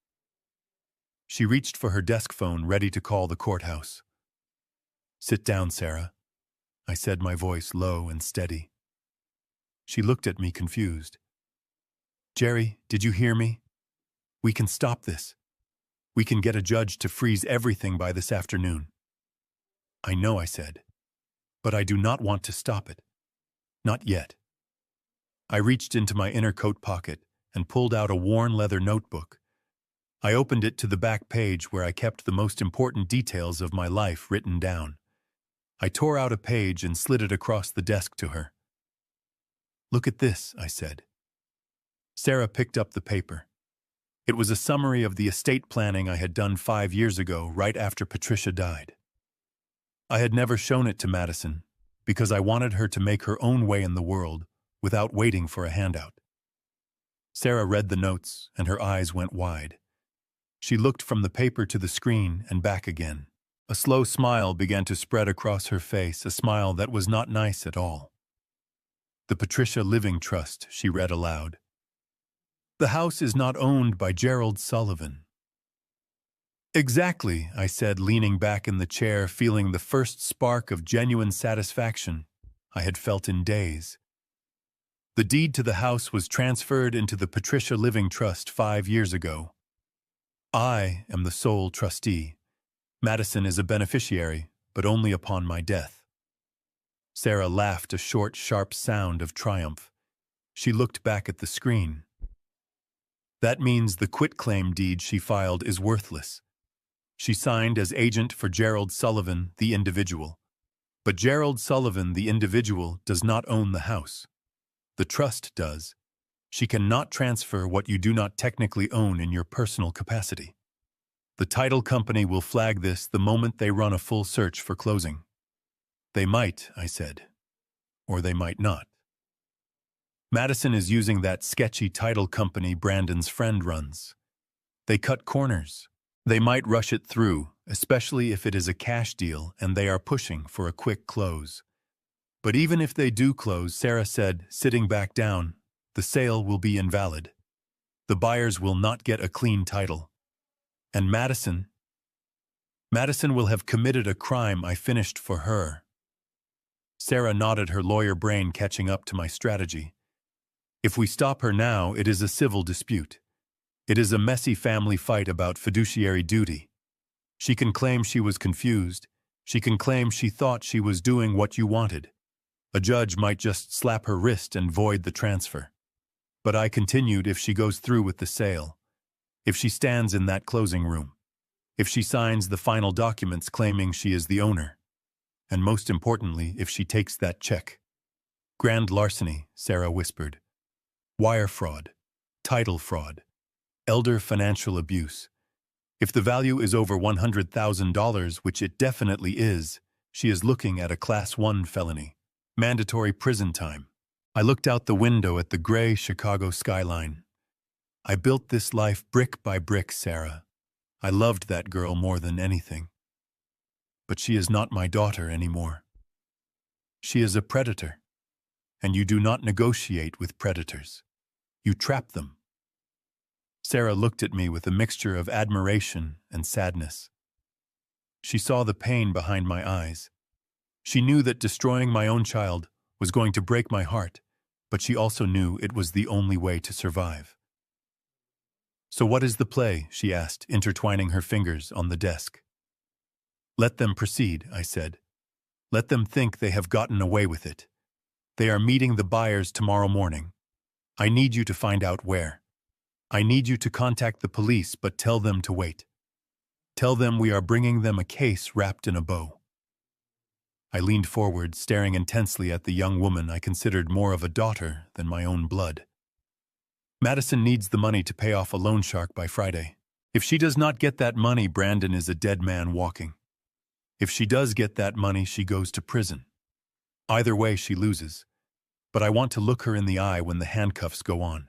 She reached for her desk phone, ready to call the courthouse. "Sit down, Sarah," I said, my voice low and steady. She looked at me confused. "Jerry, did you hear me? We can stop this. We can get a judge to freeze everything by this afternoon." "I know," I said, "but I do not want to stop it. Not yet." I reached into my inner coat pocket and pulled out a worn leather notebook. I opened it to the back page where I kept the most important details of my life written down. I tore out a page and slid it across the desk to her. "Look at this," I said. Sarah picked up the paper. It was a summary of the estate planning I had done 5 years ago, right after Patricia died. I had never shown it to Madison because I wanted her to make her own way in the world without waiting for a handout. Sarah read the notes, and her eyes went wide. She looked from the paper to the screen and back again. A slow smile began to spread across her face, a smile that was not nice at all. "The Patricia Living Trust," she read aloud. "The house is not owned by Gerald Sullivan." "Exactly," I said, leaning back in the chair, feeling the first spark of genuine satisfaction I had felt in days. "The deed to the house was transferred into the Patricia Living Trust 5 years ago. I am the sole trustee. Madison is a beneficiary, but only upon my death." Sarah laughed a short, sharp sound of triumph. She looked back at the screen. "That means the quitclaim deed she filed is worthless. She signed as agent for Gerald Sullivan, the individual. But Gerald Sullivan, the individual, does not own the house. The trust does. She cannot transfer what you do not technically own in your personal capacity. The title company will flag this the moment they run a full search for closing. They might, I said, or they might not. Madison is using that sketchy title company Brandon's friend runs. They cut corners. They might rush it through, especially if it is a cash deal and they are pushing for a quick close. But even if they do close, Sarah said, sitting back down, the sale will be invalid. The buyers will not get a clean title. And Madison will have committed a crime I finished for her. Sarah nodded, her lawyer brain catching up to my strategy. If we stop her now, it is a civil dispute. It is a messy family fight about fiduciary duty. She can claim she was confused. She can claim she thought she was doing what you wanted. A judge might just slap her wrist and void the transfer. But I continued, if she goes through with the sale, if she stands in that closing room, if she signs the final documents claiming she is the owner, and most importantly, if she takes that check. Grand larceny, Sarah whispered. Wire fraud, title fraud, elder financial abuse. If the value is over $100,000, which it definitely is, she is looking at a Class 1 felony. Mandatory prison time. I looked out the window at the gray Chicago skyline. I built this life brick by brick, Sarah. I loved that girl more than anything. But she is not my daughter anymore. She is a predator. And you do not negotiate with predators. You trap them. Sarah looked at me with a mixture of admiration and sadness. She saw the pain behind my eyes. She knew that destroying my own child was going to break my heart, but she also knew it was the only way to survive. So what is the play? She asked, intertwining her fingers on the desk. Let them proceed, I said. Let them think they have gotten away with it. They are meeting the buyers tomorrow morning. I need you to find out where. I need you to contact the police, but tell them to wait. Tell them we are bringing them a case wrapped in a bow. I leaned forward, staring intensely at the young woman I considered more of a daughter than my own blood. Madison needs the money to pay off a loan shark by Friday. If she does not get that money, Brandon is a dead man walking. If she does get that money, she goes to prison. Either way, she loses. But I want to look her in the eye when the handcuffs go on.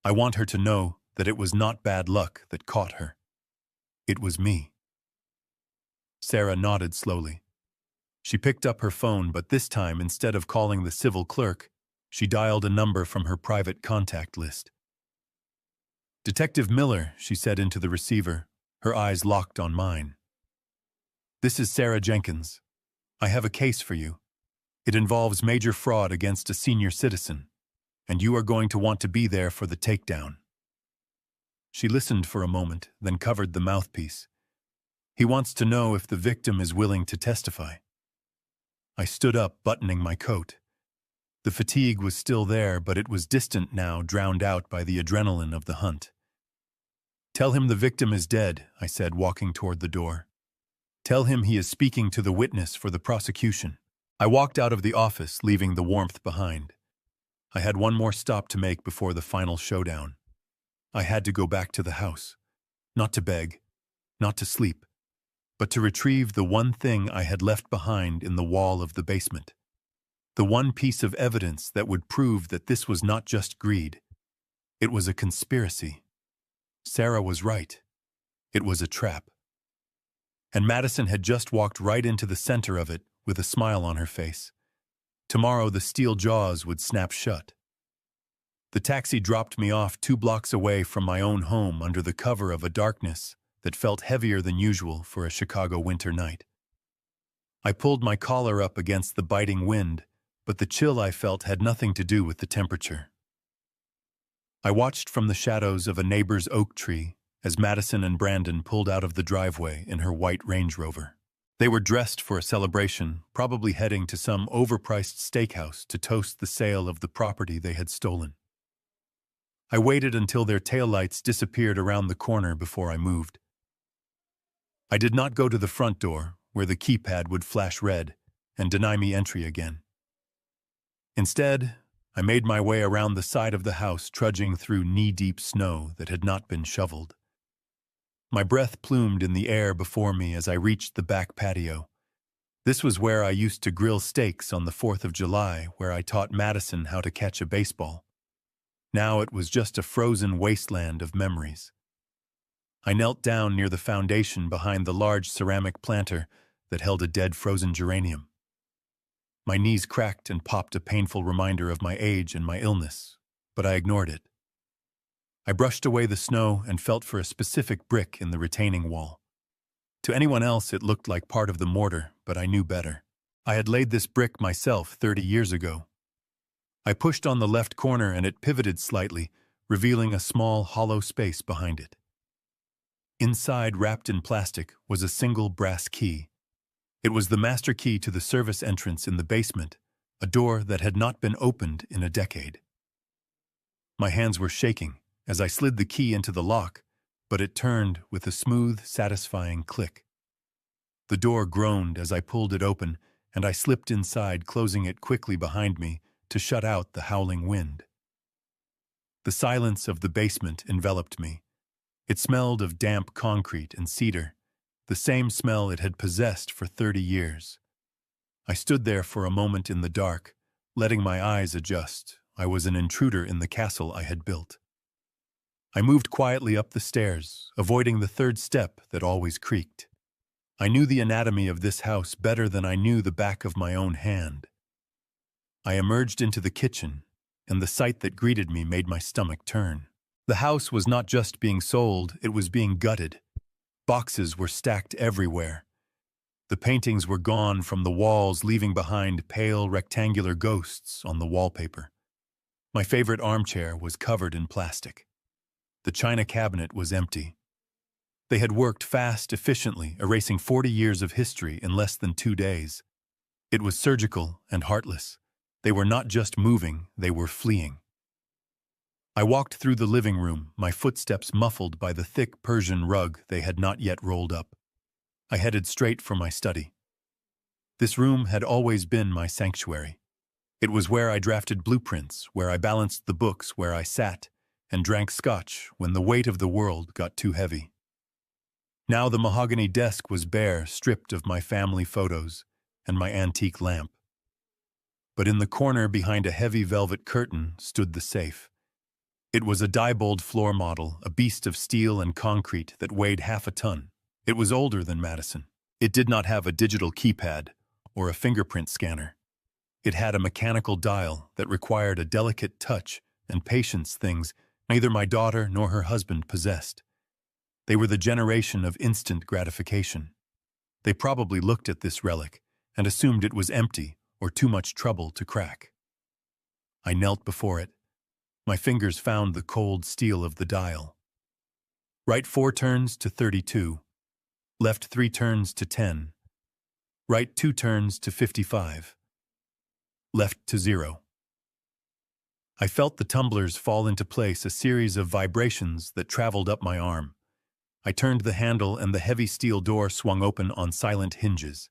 I want her to know that it was not bad luck that caught her. It was me. Sarah nodded slowly. She picked up her phone, but this time, instead of calling the civil clerk, she dialed a number from her private contact list. Detective Miller, she said into the receiver, her eyes locked on mine. This is Sarah Jenkins. I have a case for you. It involves major fraud against a senior citizen, and you are going to want to be there for the takedown. She listened for a moment, then covered the mouthpiece. He wants to know if the victim is willing to testify. I stood up, buttoning my coat. The fatigue was still there, but it was distant now, drowned out by the adrenaline of the hunt. Tell him the victim is dead, I said, walking toward the door. Tell him he is speaking to the witness for the prosecution. I walked out of the office, leaving the warmth behind. I had one more stop to make before the final showdown. I had to go back to the house. Not to beg, not to sleep, but to retrieve the one thing I had left behind in the wall of the basement. The one piece of evidence that would prove that this was not just greed. It was a conspiracy. Sarah was right. It was a trap. And Madison had just walked right into the center of it with a smile on her face. Tomorrow the steel jaws would snap shut. The taxi dropped me off 2 blocks away from my own home under the cover of a darkness that felt heavier than usual for a Chicago winter night. I pulled my collar up against the biting wind, but the chill I felt had nothing to do with the temperature. I watched from the shadows of a neighbor's oak tree as Madison and Brandon pulled out of the driveway in her white Range Rover. They were dressed for a celebration, probably heading to some overpriced steakhouse to toast the sale of the property they had stolen. I waited until their taillights disappeared around the corner before I moved. I did not go to the front door, where the keypad would flash red and deny me entry again. Instead, I made my way around the side of the house, trudging through knee-deep snow that had not been shoveled. My breath plumed in the air before me as I reached the back patio. This was where I used to grill steaks on the 4th of July, where I taught Madison how to catch a baseball. Now it was just a frozen wasteland of memories. I knelt down near the foundation behind the large ceramic planter that held a dead frozen geranium. My knees cracked and popped, a painful reminder of my age and my illness, but I ignored it. I brushed away the snow and felt for a specific brick in the retaining wall. To anyone else, it looked like part of the mortar, but I knew better. I had laid this brick myself 30 years ago. I pushed on the left corner and it pivoted slightly, revealing a small, hollow space behind it. Inside, wrapped in plastic, was a single brass key. It was the master key to the service entrance in the basement, a door that had not been opened in a decade. My hands were shaking as I slid the key into the lock, but it turned with a smooth, satisfying click. The door groaned as I pulled it open, and I slipped inside, closing it quickly behind me to shut out the howling wind. The silence of the basement enveloped me. It smelled of damp concrete and cedar, the same smell it had possessed for 30 years. I stood there for a moment in the dark, letting my eyes adjust. I was an intruder in the castle I had built. I moved quietly up the stairs, avoiding the third step that always creaked. I knew the anatomy of this house better than I knew the back of my own hand. I emerged into the kitchen, and the sight that greeted me made my stomach turn. The house was not just being sold, it was being gutted. Boxes were stacked everywhere. The paintings were gone from the walls, leaving behind pale, rectangular ghosts on the wallpaper. My favorite armchair was covered in plastic. The china cabinet was empty. They had worked fast, efficiently, erasing 40 years of history in less than 2 days. It was surgical and heartless. They were not just moving, they were fleeing. I walked through the living room, my footsteps muffled by the thick Persian rug they had not yet rolled up. I headed straight for my study. This room had always been my sanctuary. It was where I drafted blueprints, where I balanced the books, where I sat and drank scotch when the weight of the world got too heavy. Now the mahogany desk was bare, stripped of my family photos and my antique lamp. But in the corner behind a heavy velvet curtain stood the safe. It was a Diebold floor model, a beast of steel and concrete that weighed half a ton. It was older than Madison. It did not have a digital keypad or a fingerprint scanner. It had a mechanical dial that required a delicate touch and patience, things neither my daughter nor her husband possessed. They were the generation of instant gratification. They probably looked at this relic and assumed it was empty or too much trouble to crack. I knelt before it. My fingers found the cold steel of the dial. Right 4 turns to 32. Left 3 turns to 10. Right 2 turns to 55. Left to 0. I felt the tumblers fall into place, a series of vibrations that traveled up my arm. I turned the handle and the heavy steel door swung open on silent hinges.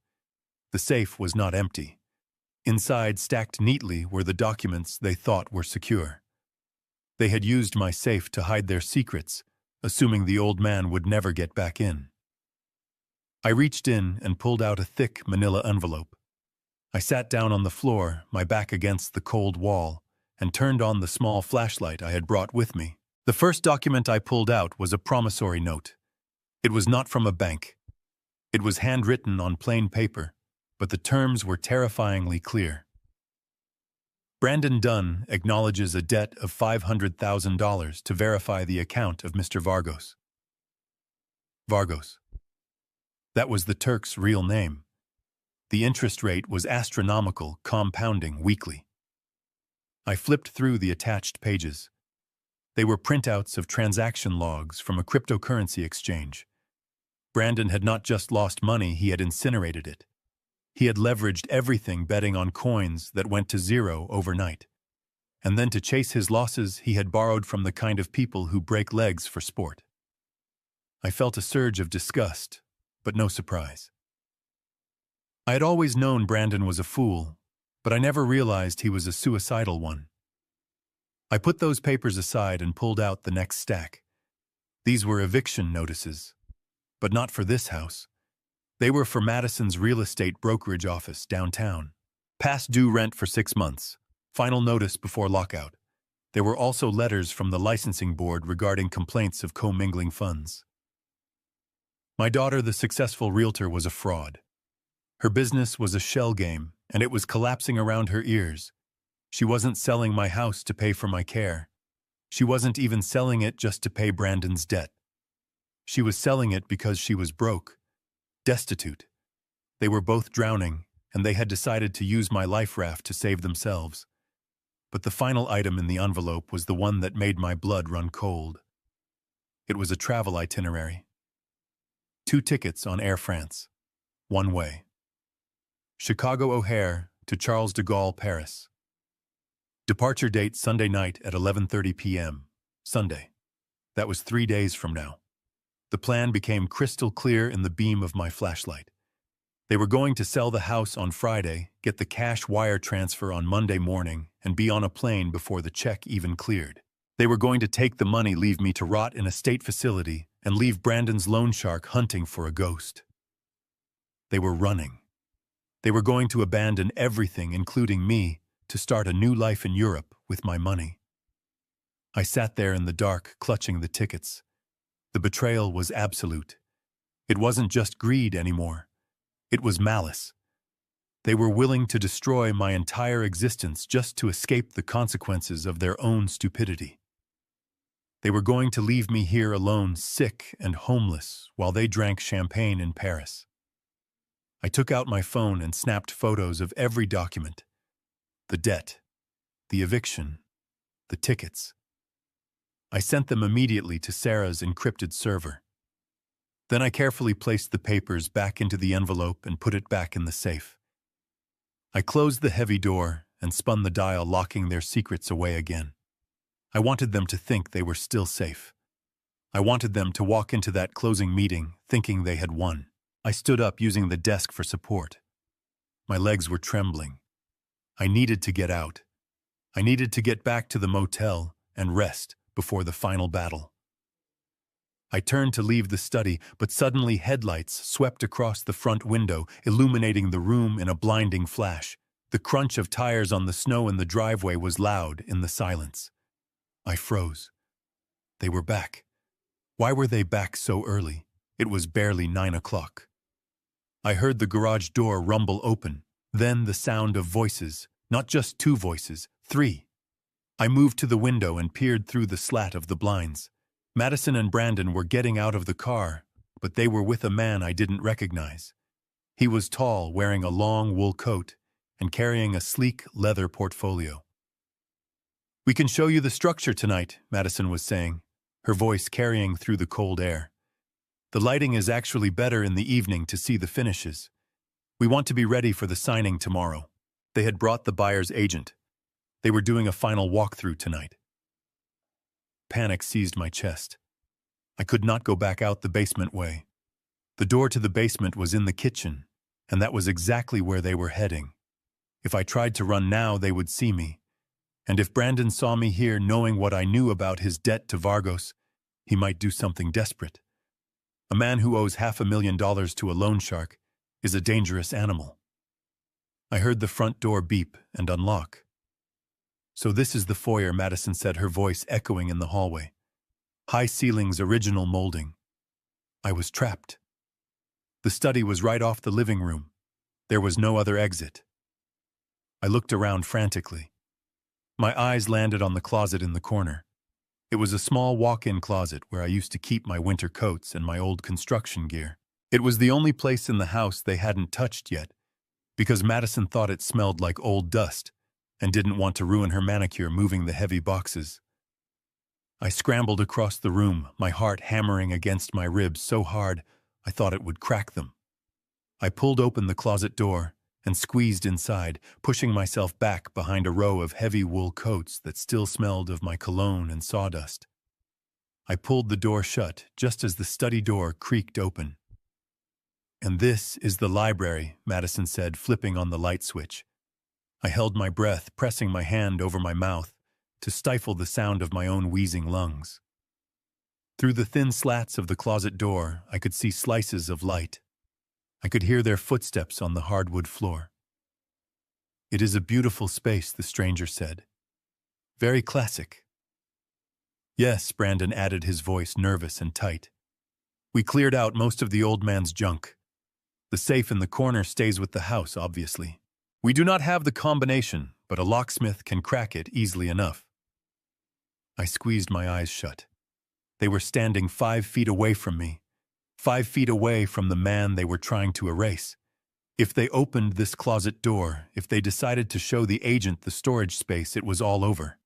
The safe was not empty. Inside, stacked neatly, were the documents they thought were secure. They had used my safe to hide their secrets, assuming the old man would never get back in. I reached in and pulled out a thick manila envelope. I sat down on the floor, my back against the cold wall, and turned on the small flashlight I had brought with me. The first document I pulled out was a promissory note. It was not from a bank. It was handwritten on plain paper, but the terms were terrifyingly clear. Brandon Dunn acknowledges a debt of $500,000 to verify the account of Mr. Vargos. Vargos. That was the Turk's real name. The interest rate was astronomical, compounding weekly. I flipped through the attached pages. They were printouts of transaction logs from a cryptocurrency exchange. Brandon had not just lost money, he had incinerated it. He had leveraged everything betting on coins that went to zero overnight. And then to chase his losses, he had borrowed from the kind of people who break legs for sport. I felt a surge of disgust, but no surprise. I had always known Brandon was a fool, but I never realized he was a suicidal one. I put those papers aside and pulled out the next stack. These were eviction notices, but not for this house. They were for Madison's real estate brokerage office downtown. Past due rent for 6 months. Final notice before lockout. There were also letters from the licensing board regarding complaints of commingling funds. My daughter, the successful realtor, was a fraud. Her business was a shell game, and it was collapsing around her ears. She wasn't selling my house to pay for my care. She wasn't even selling it just to pay Brandon's debt. She was selling it because she was broke, destitute. They were both drowning, and they had decided to use my life raft to save themselves. But the final item in the envelope was the one that made my blood run cold. It was a travel itinerary. 2 tickets on Air France, one way. Chicago O'Hare to Charles de Gaulle, Paris. Departure date Sunday night at 11:30 p.m. Sunday. That was 3 days from now. The plan became crystal clear in the beam of my flashlight. They were going to sell the house on Friday, get the cash wire transfer on Monday morning, and be on a plane before the check even cleared. They were going to take the money, leave me to rot in a state facility, and leave Brandon's loan shark hunting for a ghost. They were running. They were going to abandon everything, including me, to start a new life in Europe with my money. I sat there in the dark, clutching the tickets. The betrayal was absolute. It wasn't just greed anymore. It was malice. They were willing to destroy my entire existence just to escape the consequences of their own stupidity. They were going to leave me here alone, sick and homeless, while they drank champagne in Paris. I took out my phone and snapped photos of every document. The debt, the eviction, the tickets. I sent them immediately to Sarah's encrypted server. Then I carefully placed the papers back into the envelope and put it back in the safe. I closed the heavy door and spun the dial, locking their secrets away again. I wanted them to think they were still safe. I wanted them to walk into that closing meeting thinking they had won. I stood up, using the desk for support. My legs were trembling. I needed to get out. I needed to get back to the motel and rest before the final battle. I turned to leave the study, but suddenly headlights swept across the front window, illuminating the room in a blinding flash. The crunch of tires on the snow in the driveway was loud in the silence. I froze. They were back. Why were they back so early? It was barely 9 o'clock. I heard the garage door rumble open, then the sound of voices, not just 2 voices, 3. I moved to the window and peered through the slat of the blinds. Madison and Brandon were getting out of the car, but they were with a man I didn't recognize. He was tall, wearing a long wool coat, and carrying a sleek leather portfolio. "We can show you the structure tonight," Madison was saying, her voice carrying through the cold air. "The lighting is actually better in the evening to see the finishes. We want to be ready for the signing tomorrow." They had brought the buyer's agent. They were doing a final walkthrough tonight. Panic seized my chest. I could not go back out the basement way. The door to the basement was in the kitchen, and that was exactly where they were heading. If I tried to run now, they would see me. And if Brandon saw me here, knowing what I knew about his debt to Vargos, he might do something desperate. A man who owes $500,000 to a loan shark is a dangerous animal. I heard the front door beep and unlock. "So this is the foyer," Madison said, her voice echoing in the hallway. High ceilings, original molding. I was trapped. The study was right off the living room. There was no other exit. I looked around frantically. My eyes landed on the closet in the corner. It was a small walk-in closet where I used to keep my winter coats and my old construction gear. It was the only place in the house they hadn't touched yet, because Madison thought it smelled like old dust and didn't want to ruin her manicure moving the heavy boxes. I scrambled across the room, my heart hammering against my ribs so hard I thought it would crack them. I pulled open the closet door and squeezed inside, pushing myself back behind a row of heavy wool coats that still smelled of my cologne and sawdust. I pulled the door shut just as the study door creaked open. "And this is the library," Madison said, flipping on the light switch. I held my breath, pressing my hand over my mouth, to stifle the sound of my own wheezing lungs. Through the thin slats of the closet door, I could see slices of light. I could hear their footsteps on the hardwood floor. "It is a beautiful space," the stranger said. "Very classic." "Yes," Brandon added, his voice nervous and tight. "We cleared out most of the old man's junk. The safe in the corner stays with the house, obviously. We do not have the combination, but a locksmith can crack it easily enough." I squeezed my eyes shut. They were standing 5 feet away from me, 5 feet away from the man they were trying to erase. If they opened this closet door, if they decided to show the agent the storage space, it was all over.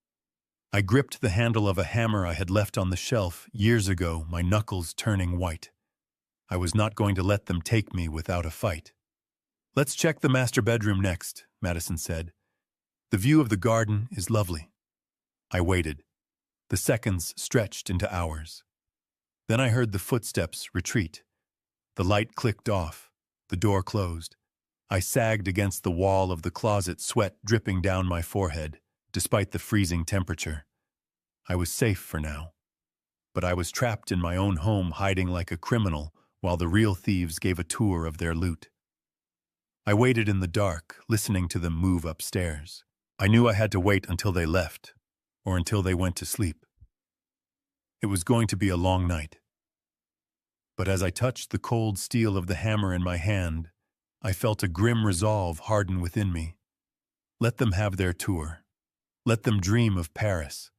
I gripped the handle of a hammer I had left on the shelf years ago, my knuckles turning white. I was not going to let them take me without a fight. "Let's check the master bedroom next," Madison said. "The view of the garden is lovely." I waited. The seconds stretched into hours. Then I heard the footsteps retreat. The light clicked off. The door closed. I sagged against the wall of the closet, sweat dripping down my forehead, despite the freezing temperature. I was safe for now. But I was trapped in my own home, hiding like a criminal, while the real thieves gave a tour of their loot. I waited in the dark, listening to them move upstairs. I knew I had to wait until they left, or until they went to sleep. It was going to be a long night. But as I touched the cold steel of the hammer in my hand, I felt a grim resolve harden within me. Let them have their tour. Let them dream of Paris.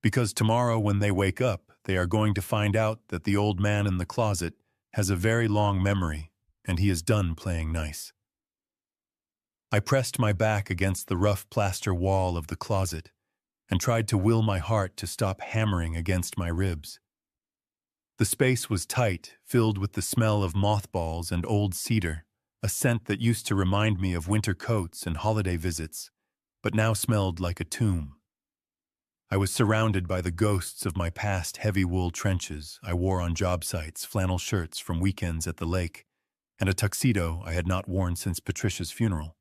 Because tomorrow when they wake up, they are going to find out that the old man in the closet has a very long memory, and he is done playing nice. I pressed my back against the rough plaster wall of the closet and tried to will my heart to stop hammering against my ribs. The space was tight, filled with the smell of mothballs and old cedar, a scent that used to remind me of winter coats and holiday visits, but now smelled like a tomb. I was surrounded by the ghosts of my past heavy wool trenches I wore on job sites, flannel shirts from weekends at the lake, and a tuxedo I had not worn since Patricia's funeral.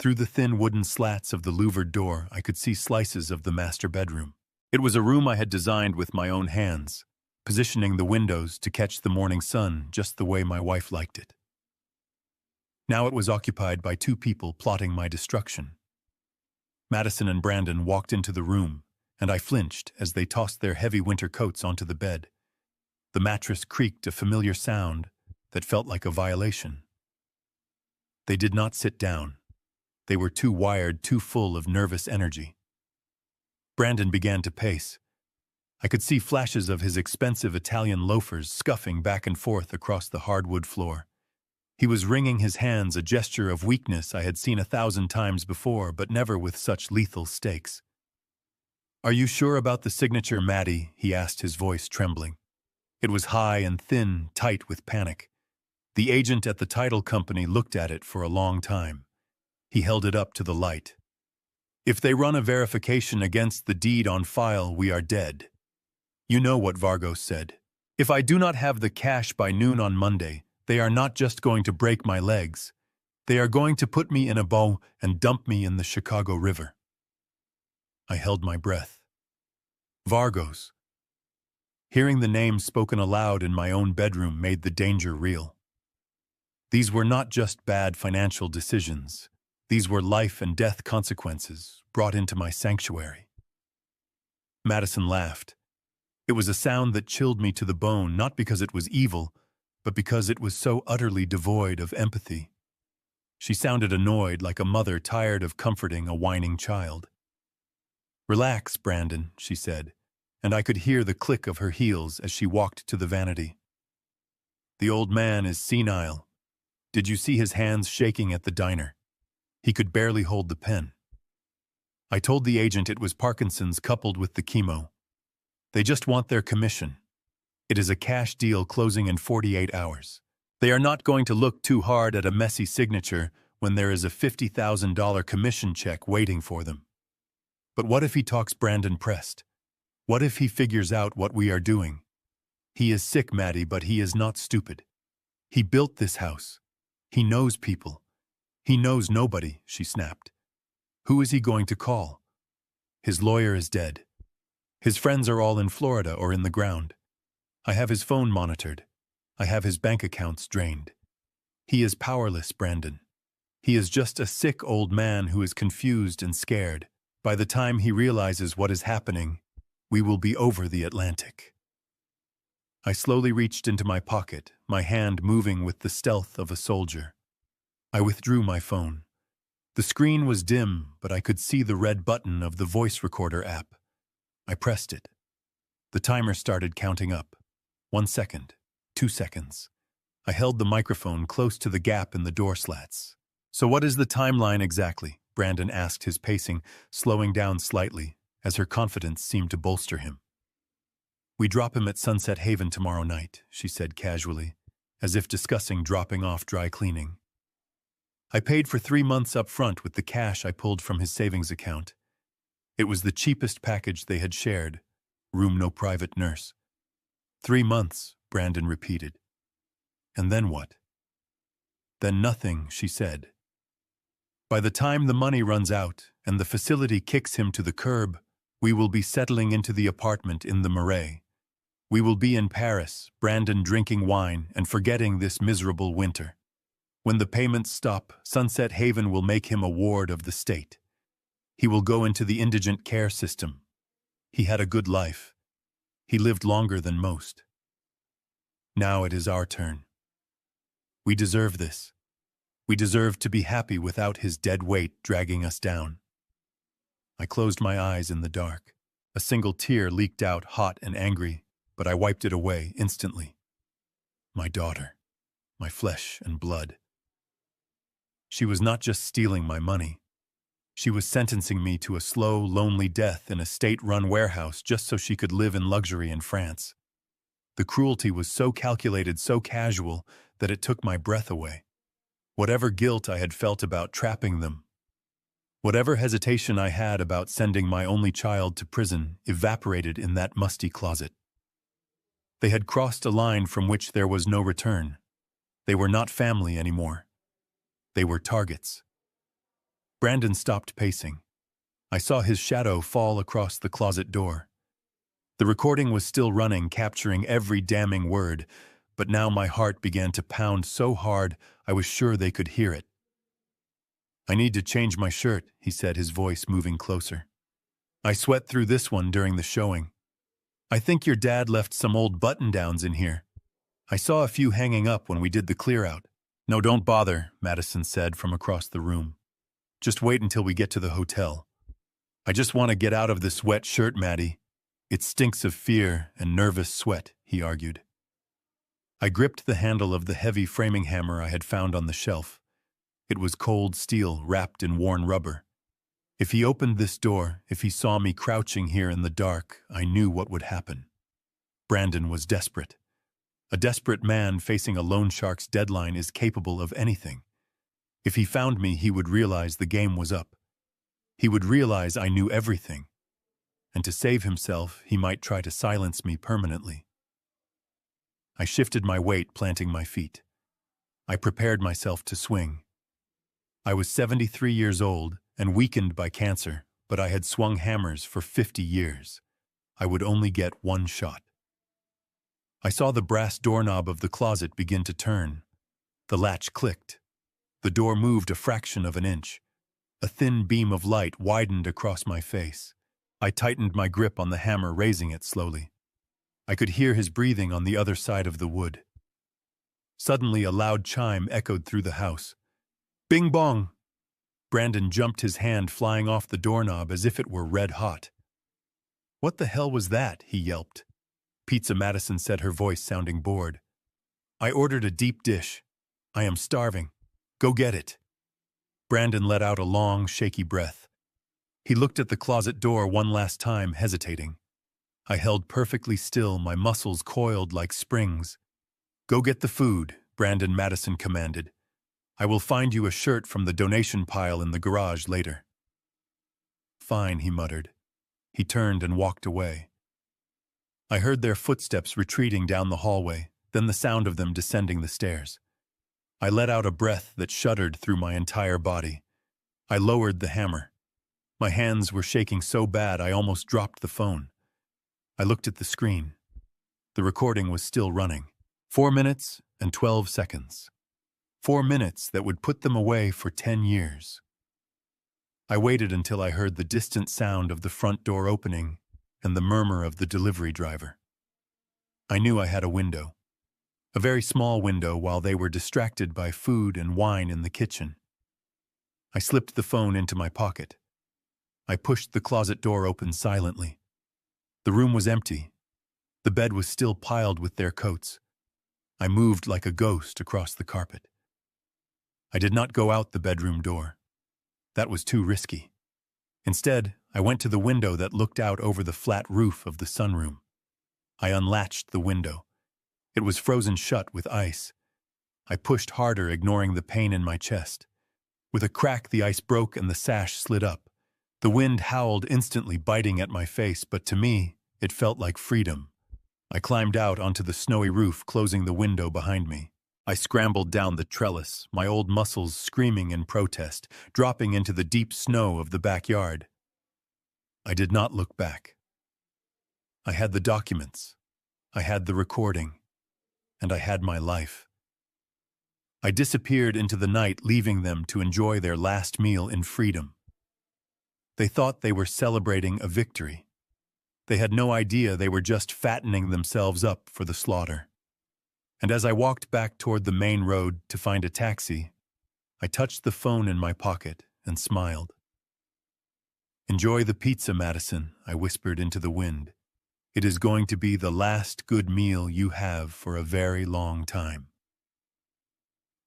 Through the thin wooden slats of the louvered door, I could see slices of the master bedroom. It was a room I had designed with my own hands, positioning the windows to catch the morning sun just the way my wife liked it. Now it was occupied by 2 people plotting my destruction. Madison and Brandon walked into the room, and I flinched as they tossed their heavy winter coats onto the bed. The mattress creaked, a familiar sound that felt like a violation. They did not sit down. They were too wired, too full of nervous energy. Brandon began to pace. I could see flashes of his expensive Italian loafers scuffing back and forth across the hardwood floor. He was wringing his hands, a gesture of weakness I had seen 1,000 times before, but never with such lethal stakes. "Are you sure about the signature, Maddie?" he asked, his voice trembling. It was high and thin, tight with panic. The agent at the title company looked at it for a long time. He held it up to the light. "If they run a verification against the deed on file, we are dead. You know what Vargos said. If I do not have the cash by noon on Monday, they are not just going to break my legs. They are going to put me in a boat and dump me in the Chicago River." I held my breath. Vargos. Hearing the name spoken aloud in my own bedroom made the danger real. These were not just bad financial decisions. These were life and death consequences brought into my sanctuary. Madison laughed. It was a sound that chilled me to the bone, not because it was evil, but because it was so utterly devoid of empathy. She sounded annoyed, like a mother tired of comforting a whining child. "Relax, Brandon," she said, and I could hear the click of her heels as she walked to the vanity. "The old man is senile. Did you see his hands shaking at the diner? He could barely hold the pen." I told the agent it was Parkinson's coupled with the chemo. They just want their commission. It is a cash deal closing in 48 hours. They are not going to look too hard at a messy signature when there is a $50,000 commission check waiting for them. But what if he talks Brandon Prest? What if he figures out what we are doing? He is sick, Maddie, but he is not stupid. He built this house. He knows people. He knows nobody, she snapped. Who is he going to call? His lawyer is dead. His friends are all in Florida or in the ground. I have his phone monitored. I have his bank accounts drained. He is powerless, Brandon. He is just a sick old man who is confused and scared. By the time he realizes what is happening, we will be over the Atlantic. I slowly reached into my pocket, my hand moving with the stealth of a soldier. I withdrew my phone. The screen was dim, but I could see the red button of the voice recorder app. I pressed it. The timer started counting up. 1 second, 2 seconds. I held the microphone close to the gap in the door slats. So what is the timeline exactly? Brandon asked, his pacing slowing down slightly as her confidence seemed to bolster him. We drop him at Sunset Haven tomorrow night, she said casually, as if discussing dropping off dry cleaning. I paid for 3 months up front with the cash I pulled from his savings account. It was the cheapest package they had shared. Room no private nurse. 3 months, Brandon repeated. And then what? Then nothing, she said. By the time the money runs out and the facility kicks him to the curb, we will be settling into the apartment in the Marais. We will be in Paris, Brandon drinking wine and forgetting this miserable winter. When the payments stop, Sunset Haven will make him a ward of the state. He will go into the indigent care system. He had a good life. He lived longer than most. Now it is our turn. We deserve this. We deserve to be happy without his dead weight dragging us down. I closed my eyes in the dark. A single tear leaked out, hot and angry, but I wiped it away instantly. My daughter, my flesh and blood. She was not just stealing my money. She was sentencing me to a slow, lonely death in a state-run warehouse just so she could live in luxury in France. The cruelty was so calculated, so casual, that it took my breath away. Whatever guilt I had felt about trapping them, whatever hesitation I had about sending my only child to prison, evaporated in that musty closet. They had crossed a line from which there was no return. They were not family anymore. They were targets. Brandon stopped pacing. I saw his shadow fall across the closet door. The recording was still running, capturing every damning word, but now my heart began to pound so hard I was sure they could hear it. I need to change my shirt, he said, his voice moving closer. I sweat through this one during the showing. I think your dad left some old button-downs in here. I saw a few hanging up when we did the clear-out. No, don't bother, Madison said from across the room. Just wait until we get to the hotel. I just want to get out of this wet shirt, Maddie. It stinks of fear and nervous sweat, he argued. I gripped the handle of the heavy framing hammer I had found on the shelf. It was cold steel wrapped in worn rubber. If he opened this door, if he saw me crouching here in the dark, I knew what would happen. Brandon was desperate. A desperate man facing a loan shark's deadline is capable of anything. If he found me, he would realize the game was up. He would realize I knew everything. And to save himself, he might try to silence me permanently. I shifted my weight, planting my feet. I prepared myself to swing. I was 73 years old and weakened by cancer, but I had swung hammers for 50 years. I would only get one shot. I saw the brass doorknob of the closet begin to turn. The latch clicked. The door moved a fraction of an inch. A thin beam of light widened across my face. I tightened my grip on the hammer, raising it slowly. I could hear his breathing on the other side of the wood. Suddenly, a loud chime echoed through the house. Bing bong! Brandon jumped, his hand flying off the doorknob as if it were red hot. What the hell was that? He yelped. Pizza, Madison said, her voice sounding bored. I ordered a deep dish. I am starving. Go get it. Brandon let out a long, shaky breath. He looked at the closet door one last time, hesitating. I held perfectly still, my muscles coiled like springs. Go get the food, Brandon, Madison commanded. I will find you a shirt from the donation pile in the garage later. Fine, he muttered. He turned and walked away. I heard their footsteps retreating down the hallway, then the sound of them descending the stairs. I let out a breath that shuddered through my entire body. I lowered the hammer. My hands were shaking so bad I almost dropped the phone. I looked at the screen. The recording was still running. 4 minutes and 12 seconds. 4 minutes that would put them away for 10 years. I waited until I heard the distant sound of the front door opening and the murmur of the delivery driver. I knew I had a window. A very small window while they were distracted by food and wine in the kitchen. I slipped the phone into my pocket. I pushed the closet door open silently. The room was empty. The bed was still piled with their coats. I moved like a ghost across the carpet. I did not go out the bedroom door. That was too risky. Instead, I went to the window that looked out over the flat roof of the sunroom. I unlatched the window. It was frozen shut with ice. I pushed harder, ignoring the pain in my chest. With a crack, the ice broke and the sash slid up. The wind howled instantly, biting at my face, but to me, it felt like freedom. I climbed out onto the snowy roof, closing the window behind me. I scrambled down the trellis, my old muscles screaming in protest, dropping into the deep snow of the backyard. I did not look back. I had the documents. I had the recording. And I had my life. I disappeared into the night, leaving them to enjoy their last meal in freedom. They thought they were celebrating a victory. They had no idea they were just fattening themselves up for the slaughter. And as I walked back toward the main road to find a taxi, I touched the phone in my pocket and smiled. "Enjoy the pizza, Madison," I whispered into the wind. "It is going to be the last good meal you have for a very long time."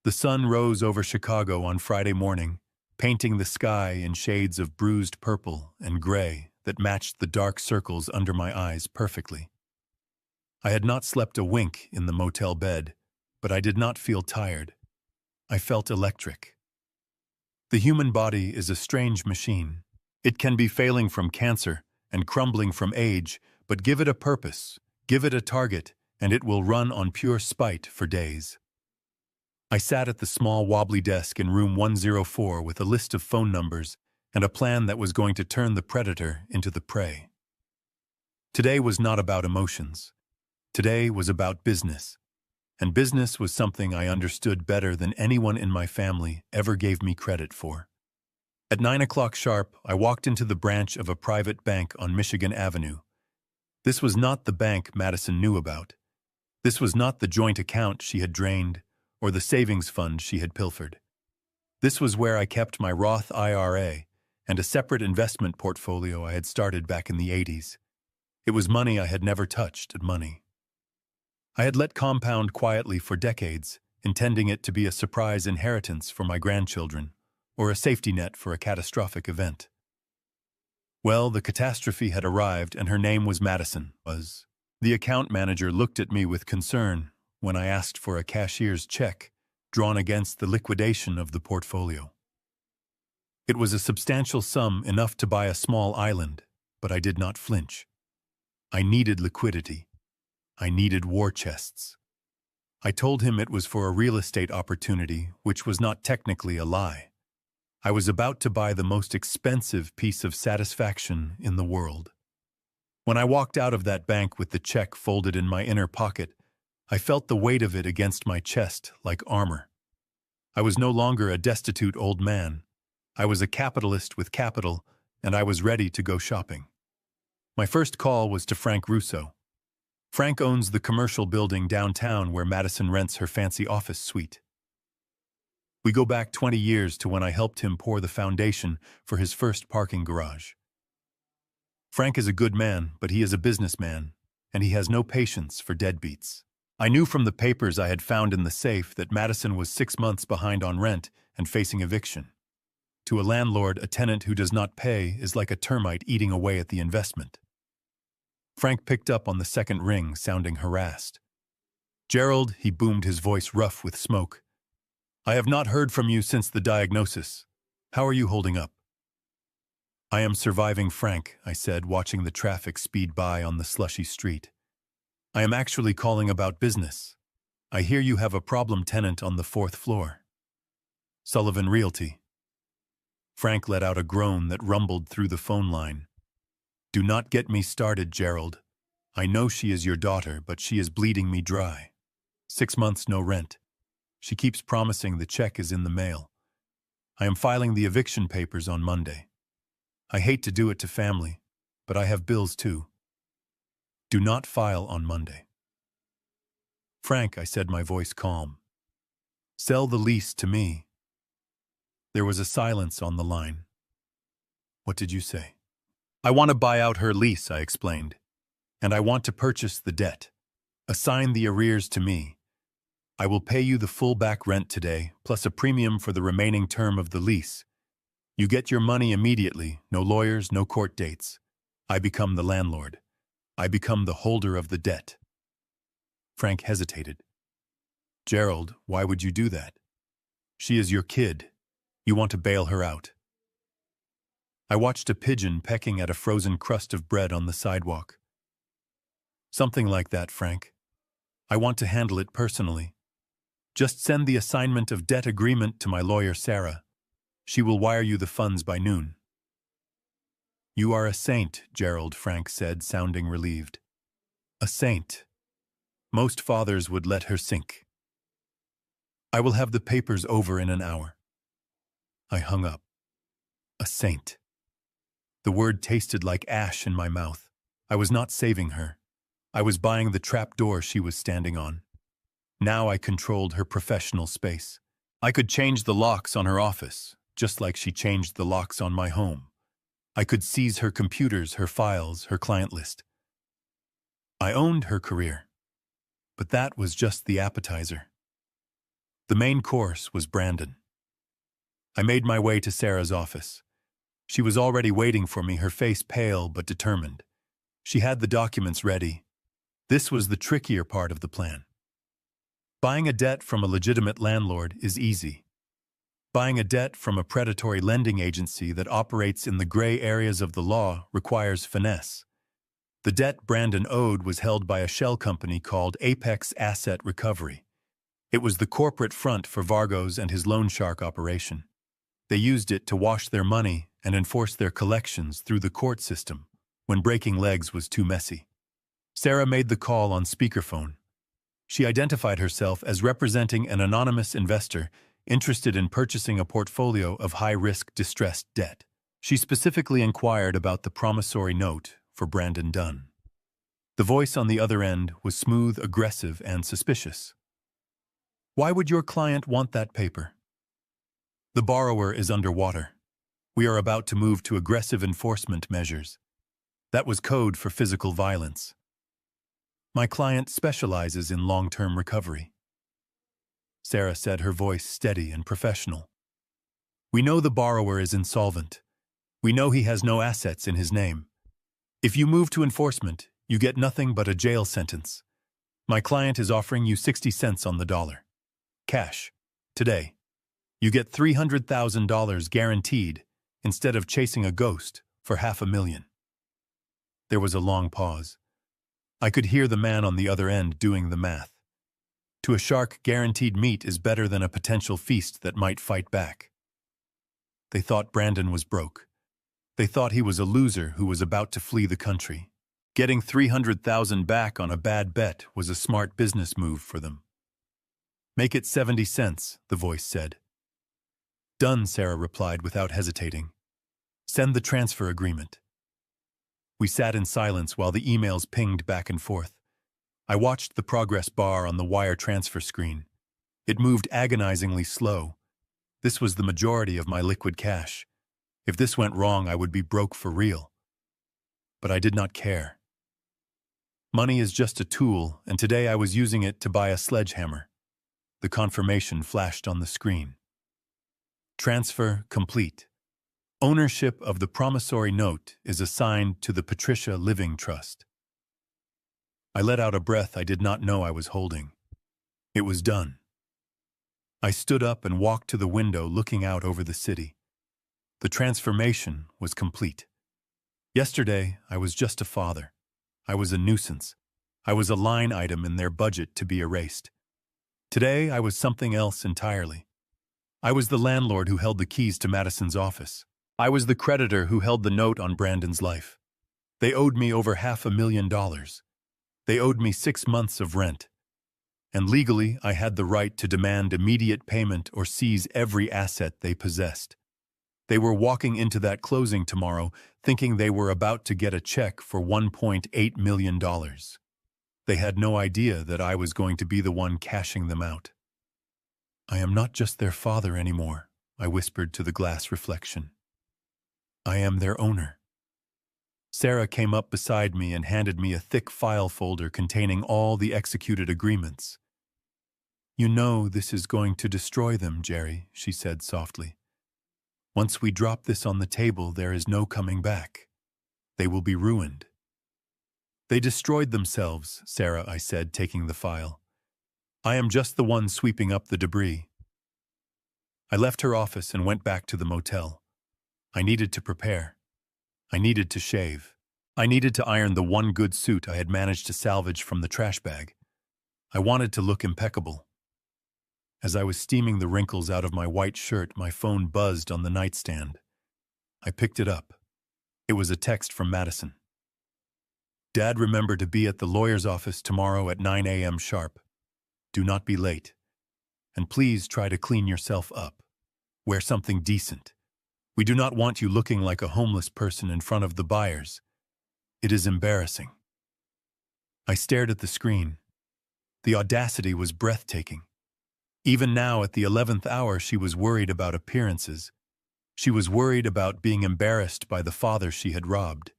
The sun rose over Chicago on Friday morning, painting the sky in shades of bruised purple and gray that matched the dark circles under my eyes perfectly. I had not slept a wink in the motel bed, but I did not feel tired. I felt electric. The human body is a strange machine. It can be failing from cancer and crumbling from age, but give it a purpose, give it a target, and it will run on pure spite for days. I sat at the small wobbly desk in room 104 with a list of phone numbers and a plan that was going to turn the predator into the prey. Today was not about emotions. Today was about business. And business was something I understood better than anyone in my family ever gave me credit for. At 9 o'clock sharp, I walked into the branch of a private bank on Michigan Avenue. This was not the bank Madison knew about. This was not the joint account she had drained or the savings fund she had pilfered. This was where I kept my Roth IRA and a separate investment portfolio I had started back in the 80s. It was money I had never touched at money. I had let compound quietly for decades, intending it to be a surprise inheritance for my grandchildren, or a safety net for a catastrophic event. Well, the catastrophe had arrived, and her name was Madison. The account manager looked at me with concern when I asked for a cashier's check drawn against the liquidation of the portfolio. It was a substantial sum, enough to buy a small island, but I did not flinch. I needed liquidity. I needed war chests. I told him it was for a real estate opportunity, which was not technically a lie. I was about to buy the most expensive piece of satisfaction in the world. When I walked out of that bank with the check folded in my inner pocket, I felt the weight of it against my chest like armor. I was no longer a destitute old man. I was a capitalist with capital, and I was ready to go shopping. My first call was to Frank Russo. Frank owns the commercial building downtown where Madison rents her fancy office suite. We go back 20 years to when I helped him pour the foundation for his first parking garage. Frank is a good man, but he is a businessman, and he has no patience for deadbeats. I knew from the papers I had found in the safe that Madison was 6 months behind on rent and facing eviction. To a landlord, a tenant who does not pay is like a termite eating away at the investment. Frank picked up on the second ring, sounding harassed. "Gerald," he boomed, his voice rough with smoke. "I have not heard from you since the diagnosis. How are you holding up?" "I am surviving, Frank," I said, watching the traffic speed by on the slushy street. "I am actually calling about business. I hear you have a problem tenant on the 4th floor. Sullivan Realty." Frank let out a groan that rumbled through the phone line. Do not get me started, Gerald. I know she is your daughter, but she is bleeding me dry. 6 months no rent. She keeps promising the check is in the mail. I am filing the eviction papers on Monday. I hate to do it to family, but I have bills too. Do not file on Monday. Frank, I said, my voice calm. Sell the lease to me. There was a silence on the line. What did you say? I want to buy out her lease, I explained. And I want to purchase the debt. Assign the arrears to me. I will pay you the full back rent today, plus a premium for the remaining term of the lease. You get your money immediately, no lawyers, no court dates. I become the landlord. I become the holder of the debt. Frank hesitated. Gerald, why would you do that? She is your kid. You want to bail her out. I watched a pigeon pecking at a frozen crust of bread on the sidewalk. Something like that, Frank. I want to handle it personally. Just send the assignment of debt agreement to my lawyer, Sarah. She will wire you the funds by noon. You are a saint, Gerald, Frank said, sounding relieved. A saint. Most fathers would let her sink. I will have the papers over in an hour. I hung up. A saint. The word tasted like ash in my mouth. I was not saving her. I was buying the trap door she was standing on. Now I controlled her professional space. I could change the locks on her office, just like she changed the locks on my home. I could seize her computers, her files, her client list. I owned her career. But that was just the appetizer. The main course was Brandon. I made my way to Sarah's office. She was already waiting for me, her face pale but determined. She had the documents ready. This was the trickier part of the plan. Buying a debt from a legitimate landlord is easy. Buying a debt from a predatory lending agency that operates in the gray areas of the law requires finesse. The debt Brandon owed was held by a shell company called Apex Asset Recovery. It was the corporate front for Vargo's and his loan shark operation. They used it to wash their money and enforce their collections through the court system when breaking legs was too messy. Sarah made the call on speakerphone. She identified herself as representing an anonymous investor interested in purchasing a portfolio of high-risk distressed debt. She specifically inquired about the promissory note for Brandon Dunn. The voice on the other end was smooth, aggressive, and suspicious. Why would your client want that paper? The borrower is underwater. We are about to move to aggressive enforcement measures. That was code for physical violence. My client specializes in long-term recovery. Sarah said, her voice steady and professional. We know the borrower is insolvent. We know he has no assets in his name. If you move to enforcement, you get nothing but a jail sentence. My client is offering you 60 cents on the dollar. Cash. Today. You get $300,000 guaranteed instead of chasing a ghost for $500,000. There was a long pause. I could hear the man on the other end doing the math. To a shark, guaranteed meat is better than a potential feast that might fight back. They thought Brandon was broke. They thought he was a loser who was about to flee the country. Getting $300,000 back on a bad bet was a smart business move for them. Make it 70 cents, the voice said. Done, Sarah replied without hesitating. Send the transfer agreement. We sat in silence while the emails pinged back and forth. I watched the progress bar on the wire transfer screen. It moved agonizingly slow. This was the majority of my liquid cash. If this went wrong, I would be broke for real. But I did not care. Money is just a tool, and today I was using it to buy a sledgehammer. The confirmation flashed on the screen. Transfer complete. Ownership of the promissory note is assigned to the Patricia Living Trust. I let out a breath I did not know I was holding. It was done. I stood up and walked to the window looking out over the city. The transformation was complete. Yesterday, I was just a father. I was a nuisance. I was a line item in their budget to be erased. Today, I was something else entirely. I was the landlord who held the keys to Madison's office. I was the creditor who held the note on Brandon's life. They owed me over $500,000. They owed me 6 months of rent. And legally, I had the right to demand immediate payment or seize every asset they possessed. They were walking into that closing tomorrow thinking they were about to get a check for $1.8 million. They had no idea that I was going to be the one cashing them out. I am not just their father anymore, I whispered to the glass reflection. I am their owner. Sarah came up beside me and handed me a thick file folder containing all the executed agreements. You know this is going to destroy them, Jerry, she said softly. Once we drop this on the table, there is no coming back. They will be ruined. They destroyed themselves, Sarah, I said, taking the file. I am just the one sweeping up the debris. I left her office and went back to the motel. I needed to prepare. I needed to shave. I needed to iron the one good suit I had managed to salvage from the trash bag. I wanted to look impeccable. As I was steaming the wrinkles out of my white shirt, my phone buzzed on the nightstand. I picked it up. It was a text from Madison. Dad, remember to be at the lawyer's office tomorrow at 9 a.m. sharp. Do not be late. And please try to clean yourself up. Wear something decent. We do not want you looking like a homeless person in front of the buyers. It is embarrassing. I stared at the screen. The audacity was breathtaking. Even now, at the 11th hour, she was worried about appearances. She was worried about being embarrassed by the father she had robbed.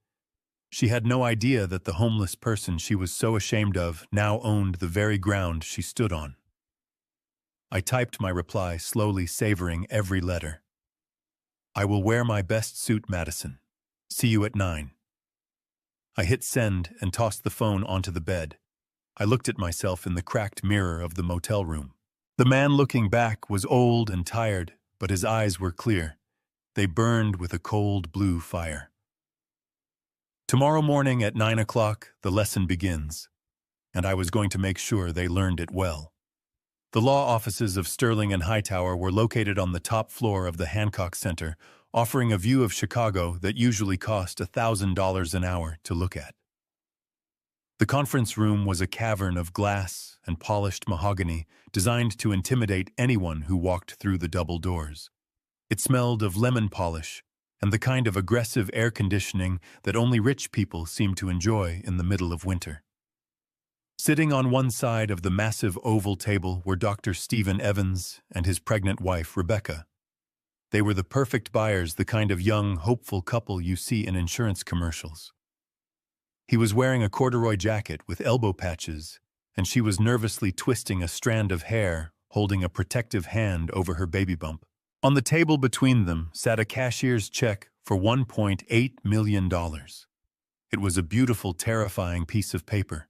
She had no idea that the homeless person she was so ashamed of now owned the very ground she stood on. I typed my reply, slowly savoring every letter. I will wear my best suit, Madison. See you at 9. I hit send and tossed the phone onto the bed. I looked at myself in the cracked mirror of the motel room. The man looking back was old and tired, but his eyes were clear. They burned with a cold blue fire. Tomorrow morning at 9 o'clock, the lesson begins, and I was going to make sure they learned it well. The law offices of Sterling and Hightower were located on the top floor of the Handcuffs Center, offering a view of Chicago that usually cost $1,000 an hour to look at. The conference room was a cavern of glass and polished mahogany designed to intimidate anyone who walked through the double doors. It smelled of lemon polish and the kind of aggressive air conditioning that only rich people seem to enjoy in the middle of winter. Sitting on one side of the massive oval table were Dr. Stephen Evans and his pregnant wife, Rebecca. They were the perfect buyers, the kind of young, hopeful couple you see in insurance commercials. He was wearing a corduroy jacket with elbow patches, and she was nervously twisting a strand of hair, holding a protective hand over her baby bump. On the table between them sat a cashier's check for $1.8 million. It was a beautiful, terrifying piece of paper.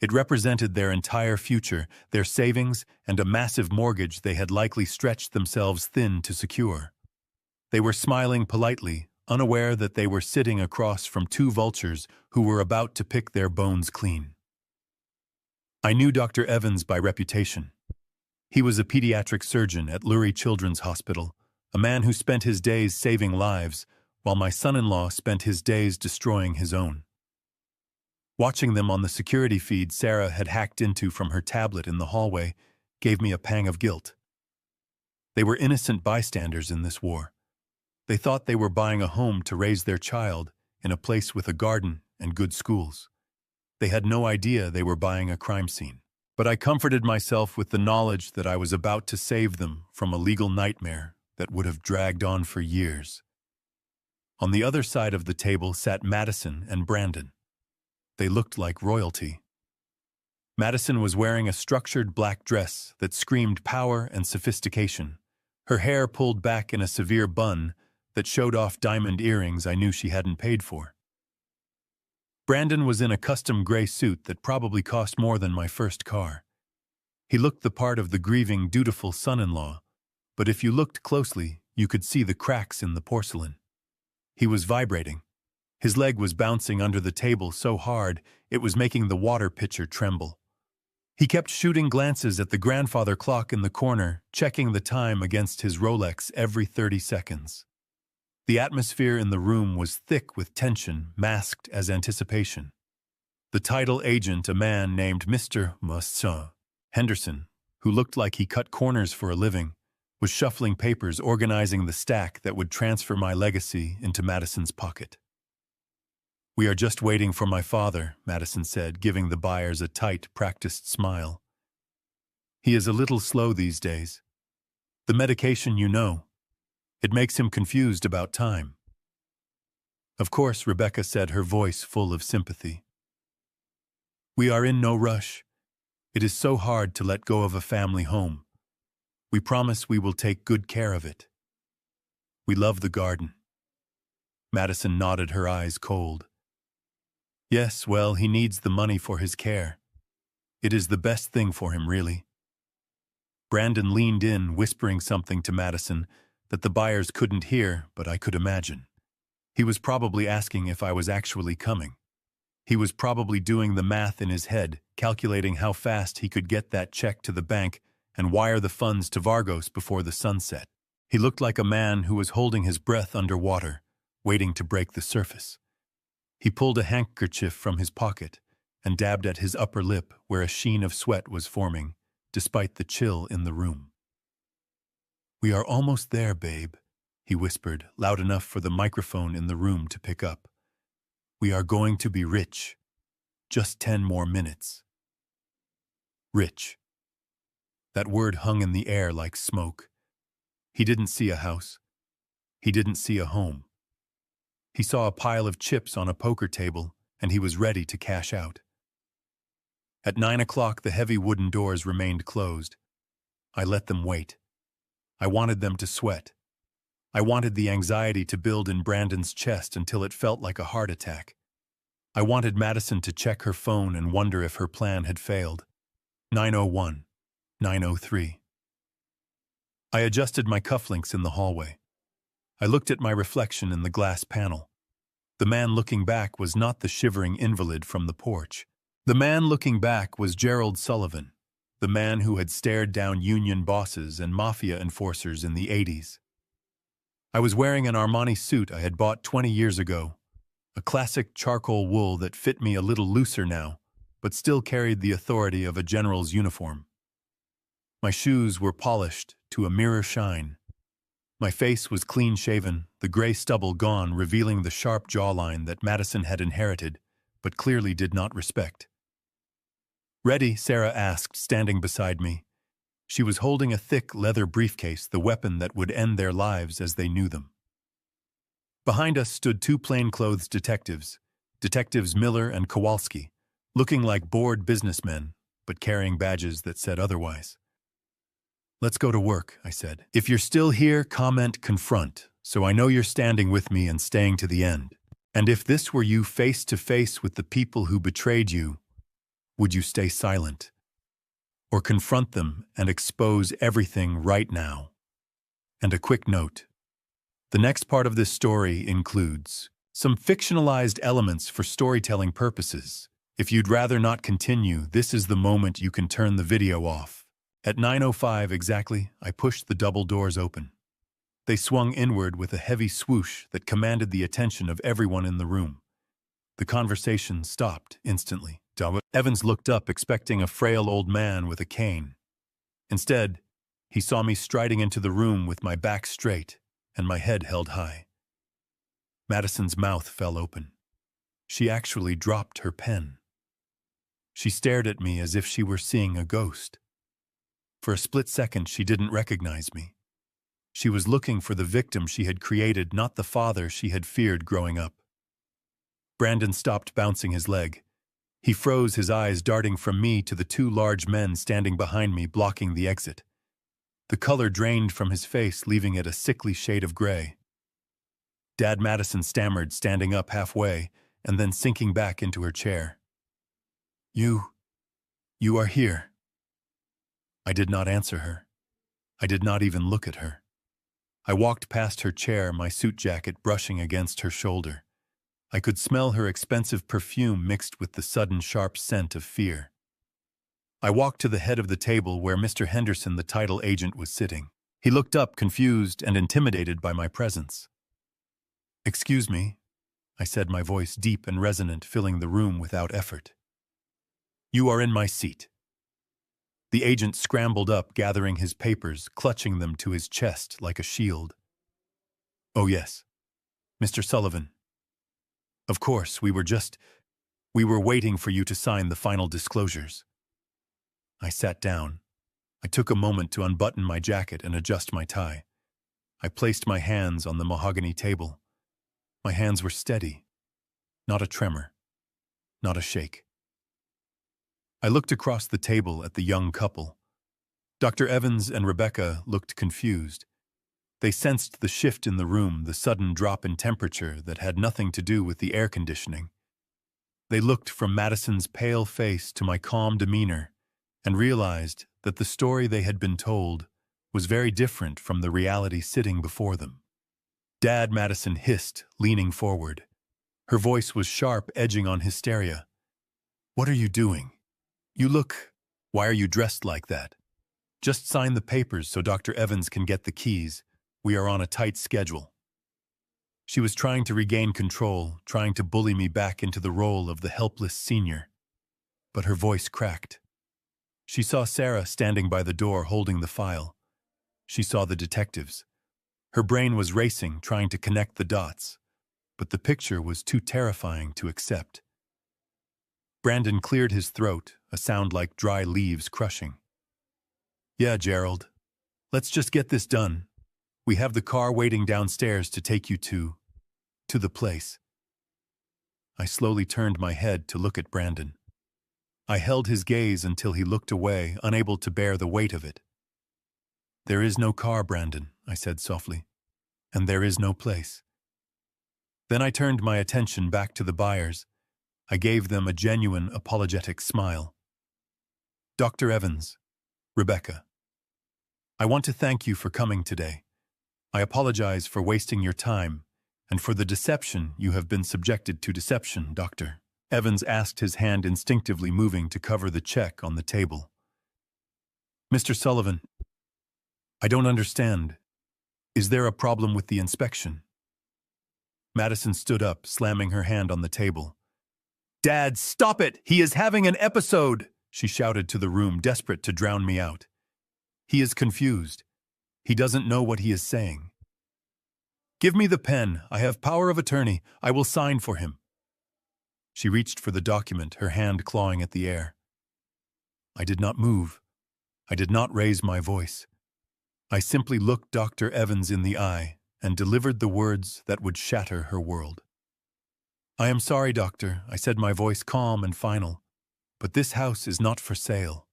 It represented their entire future, their savings, and a massive mortgage they had likely stretched themselves thin to secure. They were smiling politely, unaware that they were sitting across from two vultures who were about to pick their bones clean. I knew Dr. Evans by reputation. He was a pediatric surgeon at Lurie Children's Hospital, a man who spent his days saving lives, while my son-in-law spent his days destroying his own. Watching them on the security feed Sarah had hacked into from her tablet in the hallway gave me a pang of guilt. They were innocent bystanders in this war. They thought they were buying a home to raise their child in a place with a garden and good schools. They had no idea they were buying a crime scene. But I comforted myself with the knowledge that I was about to save them from a legal nightmare that would have dragged on for years. On the other side of the table sat Madison and Brandon. They looked like royalty. Madison was wearing a structured black dress that screamed power and sophistication, her hair pulled back in a severe bun that showed off diamond earrings I knew she hadn't paid for. Brandon was in a custom gray suit that probably cost more than my first car. He looked the part of the grieving, dutiful son-in-law, but if you looked closely, you could see the cracks in the porcelain. He was vibrating. His leg was bouncing under the table so hard it was making the water pitcher tremble. He kept shooting glances at the grandfather clock in the corner, checking the time against his Rolex every 30 seconds. The atmosphere in the room was thick with tension, masked as anticipation. The title agent, a man named Mr. Madison Henderson, who looked like he cut corners for a living, was shuffling papers, organizing the stack that would transfer my legacy into Madison's pocket. "We are just waiting for my father," Madison said, giving the buyers a tight, practiced smile. "He is a little slow these days. The medication, you know. It makes him confused about time." "Of course," Rebecca said, her voice full of sympathy. "We are in no rush. It is so hard to let go of a family home. We promise we will take good care of it. We love the garden." Madison nodded, her eyes cold. "Yes, well, he needs the money for his care. It is the best thing for him, really." Brandon leaned in, whispering something to Madison that the buyers couldn't hear, but I could imagine. He was probably asking if I was actually coming. He was probably doing the math in his head, calculating how fast he could get that check to the bank and wire the funds to Vargos before the sun set. He looked like a man who was holding his breath underwater, waiting to break the surface. He pulled a handkerchief from his pocket and dabbed at his upper lip where a sheen of sweat was forming, despite the chill in the room. "We are almost there, babe," he whispered, loud enough for the microphone in the room to pick up. "We are going to be rich. Just 10 more minutes." Rich. That word hung in the air like smoke. He didn't see a house. He didn't see a home. He saw a pile of chips on a poker table, and he was ready to cash out. At 9 o'clock, the heavy wooden doors remained closed. I let them wait. I wanted them to sweat. I wanted the anxiety to build in Brandon's chest until it felt like a heart attack. I wanted Madison to check her phone and wonder if her plan had failed. 9:01, 9:03. I adjusted my cufflinks in the hallway. I looked at my reflection in the glass panel. The man looking back was not the shivering invalid from the porch. The man looking back was Gerald Sullivan, the man who had stared down union bosses and mafia enforcers in the 80s. I was wearing an Armani suit I had bought 20 years ago, a classic charcoal wool that fit me a little looser now, but still carried the authority of a general's uniform. My shoes were polished to a mirror shine. My face was clean-shaven, the gray stubble gone, revealing the sharp jawline that Madison had inherited, but clearly did not respect. "Ready?" Sarah asked, standing beside me. She was holding a thick leather briefcase, the weapon that would end their lives as they knew them. Behind us stood 2 plainclothes detectives, Detectives Miller and Kowalski, looking like bored businessmen, but carrying badges that said otherwise. "Let's go to work," I said. "If you're still here, comment confront, so I know you're standing with me and staying to the end. And if this were you face to face with the people who betrayed you, would you stay silent? Or confront them and expose everything right now?" And a quick note. The next part of this story includes some fictionalized elements for storytelling purposes. If you'd rather not continue, this is the moment you can turn the video off. At 9:05 exactly, I pushed the double doors open. They swung inward with a heavy swoosh that commanded the attention of everyone in the room. The conversation stopped instantly. Evans looked up, expecting a frail old man with a cane. Instead, he saw me striding into the room with my back straight and my head held high. Madison's mouth fell open. She actually dropped her pen. She stared at me as if she were seeing a ghost. For a split second, she didn't recognize me. She was looking for the victim she had created, not the father she had feared growing up. Brandon stopped bouncing his leg. He froze, his eyes darting from me to the 2 large men standing behind me, blocking the exit. The color drained from his face, leaving it a sickly shade of gray. Dad, Madison stammered, standing up halfway and then sinking back into her chair. You are here." I did not answer her. I did not even look at her. I walked past her chair, my suit jacket brushing against her shoulder. I could smell her expensive perfume mixed with the sudden sharp scent of fear. I walked to the head of the table where Mr. Henderson, the title agent, was sitting. He looked up, confused and intimidated by my presence. "Excuse me," I said, my voice deep and resonant, filling the room without effort. "You are in my seat." The agent scrambled up, gathering his papers, clutching them to his chest like a shield. "Oh yes, Mr. Sullivan. Of course, we were waiting for you to sign the final disclosures." I sat down. I took a moment to unbutton my jacket and adjust my tie. I placed my hands on the mahogany table. My hands were steady, not a tremor, not a shake. I looked across the table at the young couple. Dr. Evans and Rebecca looked confused. They sensed the shift in the room, the sudden drop in temperature that had nothing to do with the air conditioning. They looked from Madison's pale face to my calm demeanor and realized that the story they had been told was very different from the reality sitting before them. "Dad," Madison hissed, leaning forward. Her voice was sharp, edging on hysteria. "What are you doing? Why are you dressed like that? Just sign the papers so Dr. Evans can get the keys. We are on a tight schedule." She was trying to regain control, trying to bully me back into the role of the helpless senior. But her voice cracked. She saw Sarah standing by the door holding the file. She saw the detectives. Her brain was racing, trying to connect the dots, but the picture was too terrifying to accept. Brandon cleared his throat, a sound like dry leaves crushing. "Yeah, Gerald. Let's just get this done. We have the car waiting downstairs to take you to the place." I slowly turned my head to look at Brandon. I held his gaze until he looked away, unable to bear the weight of it. "There is no car, Brandon," I said softly, "and there is no place." Then I turned my attention back to the buyers. I gave them a genuine, apologetic smile. "Dr. Evans, Rebecca, I want to thank you for coming today. I apologize for wasting your time and for the deception you have been subjected to." "Deception, Doctor?" Evans asked, his hand instinctively moving to cover the check on the table. "Mr. Sullivan, I don't understand. Is there a problem with the inspection?" Madison stood up, slamming her hand on the table. "Dad, stop it! He is having an episode!" she shouted to the room, desperate to drown me out. "He is confused. He doesn't know what he is saying." "Give me the pen. I have power of attorney. I will sign for him." She reached for the document, her hand clawing at the air. I did not move. I did not raise my voice. I simply looked Dr. Evans in the eye and delivered the words that would shatter her world. "I am sorry, Doctor," I said, my voice calm and final, "but this house is not for sale."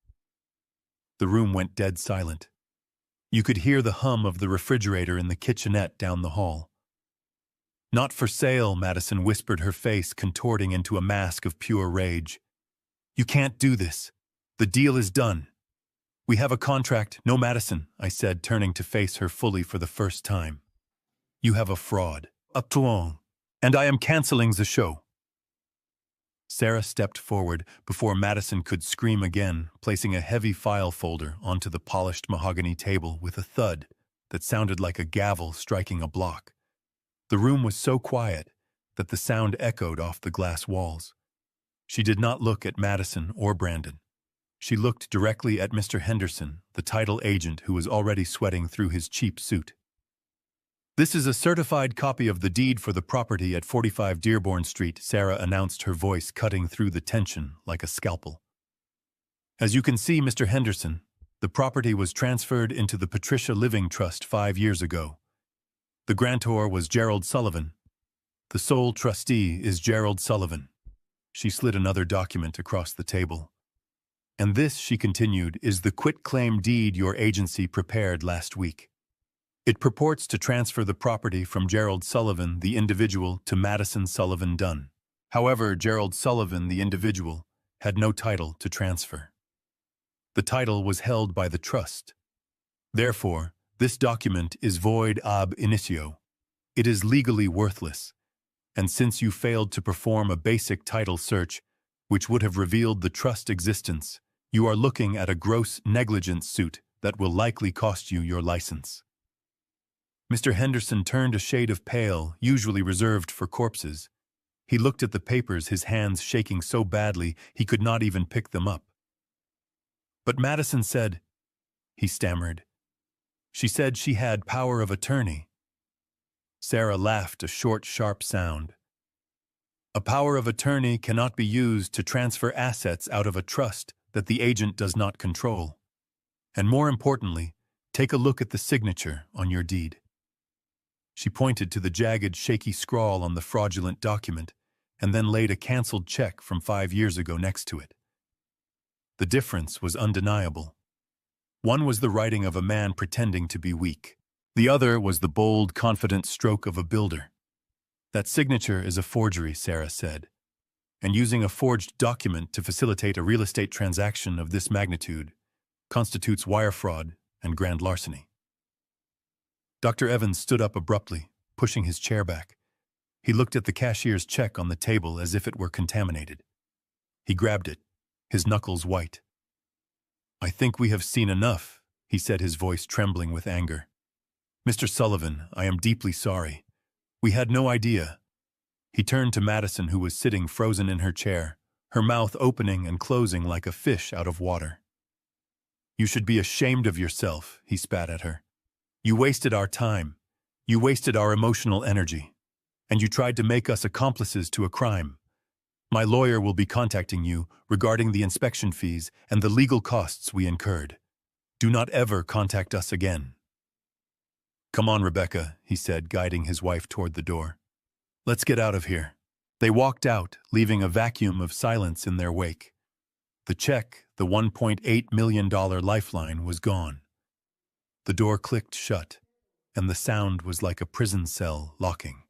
The room went dead silent. You could hear the hum of the refrigerator in the kitchenette down the hall. "Not for sale," Madison whispered, her face contorting into a mask of pure rage. "You can't do this. The deal is done. We have a contract." "No, Madison," I said, turning to face her fully for the first time. "You have a fraud. A truand. And I am canceling the show." Sarah stepped forward before Madison could scream again, placing a heavy file folder onto the polished mahogany table with a thud that sounded like a gavel striking a block. The room was so quiet that the sound echoed off the glass walls. She did not look at Madison or Brandon. She looked directly at Mr. Henderson, the title agent who was already sweating through his cheap suit. "This is a certified copy of the deed for the property at 45 Dearborn Street," Sarah announced, her voice cutting through the tension like a scalpel. "As you can see, Mr. Henderson, the property was transferred into the Patricia Living Trust 5 years ago. The grantor was Gerald Sullivan. The sole trustee is Gerald Sullivan." She slid another document across the table. "And this," she continued, "is the quitclaim deed your agency prepared last week. It purports to transfer the property from Gerald Sullivan, the individual, to Madison Sullivan Dunn. However, Gerald Sullivan, the individual, had no title to transfer. The title was held by the trust. Therefore, this document is void ab initio. It is legally worthless. And since you failed to perform a basic title search, which would have revealed the trust existence, You are looking at a gross negligence suit that will likely cost you your license." Mr. Henderson turned a shade of pale, usually reserved for corpses. He looked at the papers, his hands shaking so badly he could not even pick them up. "But Madison said," he stammered. "She said she had power of attorney." Sarah laughed, a short, sharp sound. "A power of attorney cannot be used to transfer assets out of a trust that the agent does not control. And more importantly, take a look at the signature on your deed." She pointed to the jagged, shaky scrawl on the fraudulent document and then laid a canceled check from 5 years ago next to it. The difference was undeniable. One was the writing of a man pretending to be weak. The other was the bold, confident stroke of a builder. "That signature is a forgery," Sarah said, "and using a forged document to facilitate a real estate transaction of this magnitude constitutes wire fraud and grand larceny." Dr. Evans stood up abruptly, pushing his chair back. He looked at the cashier's check on the table as if it were contaminated. He grabbed it, his knuckles white. "I think we have seen enough," he said, his voice trembling with anger. "Mr. Sullivan, I am deeply sorry. We had no idea." He turned to Madison, who was sitting frozen in her chair, her mouth opening and closing like a fish out of water. "You should be ashamed of yourself," he spat at her. "You wasted our time. You wasted our emotional energy. And you tried to make us accomplices to a crime. My lawyer will be contacting you regarding the inspection fees and the legal costs we incurred. Do not ever contact us again." "Come on, Rebecca," he said, guiding his wife toward the door. "Let's get out of here." They walked out, leaving a vacuum of silence in their wake. The check, the $1.8 million lifeline, was gone. The door clicked shut, and the sound was like a prison cell locking.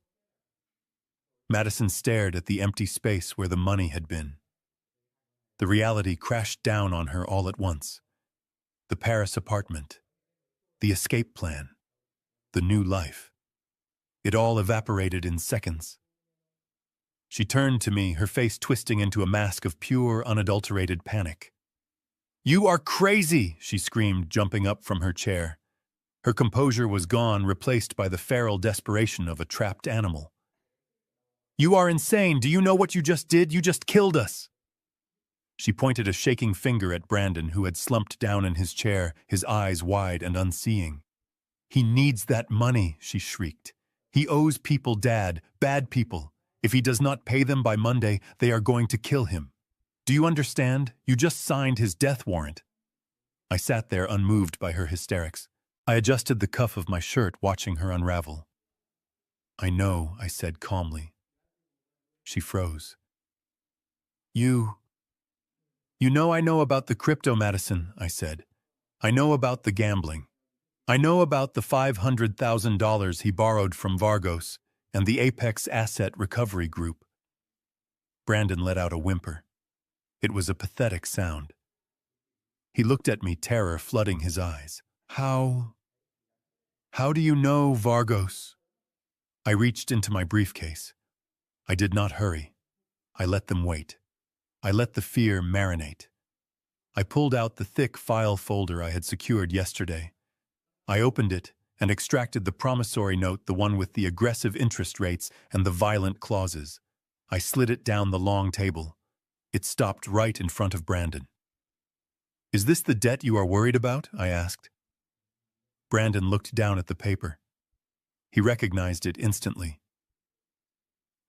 Madison stared at the empty space where the money had been. The reality crashed down on her all at once. The Paris apartment, the escape plan, the new life. It all evaporated in seconds. She turned to me, her face twisting into a mask of pure, unadulterated panic. "You are crazy!" she screamed, jumping up from her chair. Her composure was gone, replaced by the feral desperation of a trapped animal. "You are insane! Do you know what you just did? You just killed us!" She pointed a shaking finger at Brandon, who had slumped down in his chair, his eyes wide and unseeing. "He needs that money," she shrieked. "He owes people, Dad, bad people. If he does not pay them by Monday, they are going to kill him. Do you understand? You just signed his death warrant." I sat there unmoved by her hysterics. I adjusted the cuff of my shirt, watching her unravel. "I know," I said calmly. She froze. You know I know about the crypto, Madison," I said. "I know about the gambling. I know about the $500,000 he borrowed from Vargos and the Apex Asset Recovery Group." Brandon let out a whimper. It was a pathetic sound. He looked at me, terror flooding his eyes. How do you know Vargos?" I reached into my briefcase. I did not hurry. I let them wait. I let the fear marinate. I pulled out the thick file folder I had secured yesterday. I opened it and extracted the promissory note, the one with the aggressive interest rates and the violent clauses. I slid it down the long table. It stopped right in front of Brandon. "Is this the debt you are worried about?" I asked. Brandon looked down at the paper. He recognized it instantly.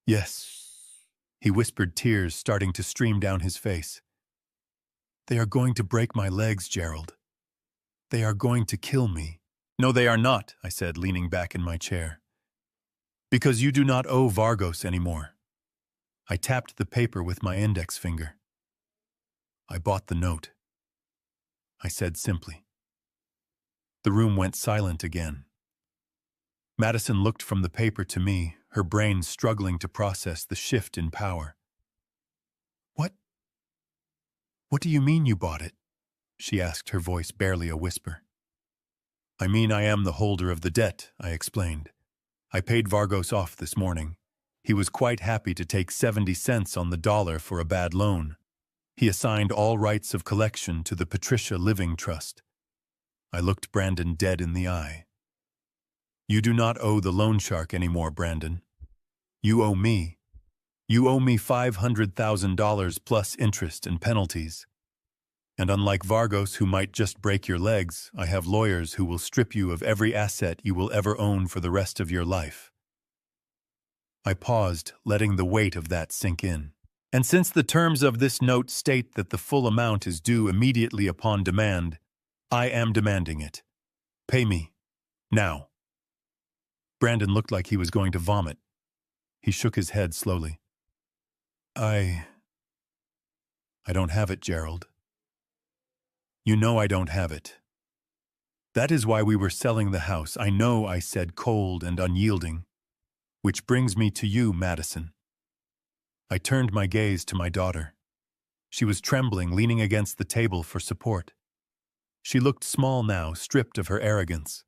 "Yes," he whispered, tears starting to stream down his face. "They are going to break my legs, Gerald. They are going to kill me." "No, they are not," I said, leaning back in my chair. "Because you do not owe Vargos anymore." I tapped the paper with my index finger. "I bought the note," I said simply. The room went silent again. Madison looked from the paper to me, her brain struggling to process the shift in power. What do you mean you bought it?" she asked, her voice barely a whisper. "I mean I am the holder of the debt," I explained. "I paid Vargos off this morning. He was quite happy to take 70 cents on the dollar for a bad loan. He assigned all rights of collection to the Patricia Living Trust. I looked Brandon dead in the eye. You do not owe the loan shark anymore, Brandon. You owe me. You owe me $500,000 plus interest and penalties. And unlike Vargos, who might just break your legs, I have lawyers who will strip you of every asset you will ever own for the rest of your life. I paused, letting the weight of that sink in. And since the terms of this note state that the full amount is due immediately upon demand, I am demanding it. Pay me. Now. Brandon looked like he was going to vomit. He shook his head slowly. I don't have it, Gerald. You know I don't have it. That is why we were selling the house. I know, I said, cold and unyielding. Which brings me to you, Madison. I turned my gaze to my daughter. She was trembling, leaning against the table for support. She looked small now, stripped of her arrogance.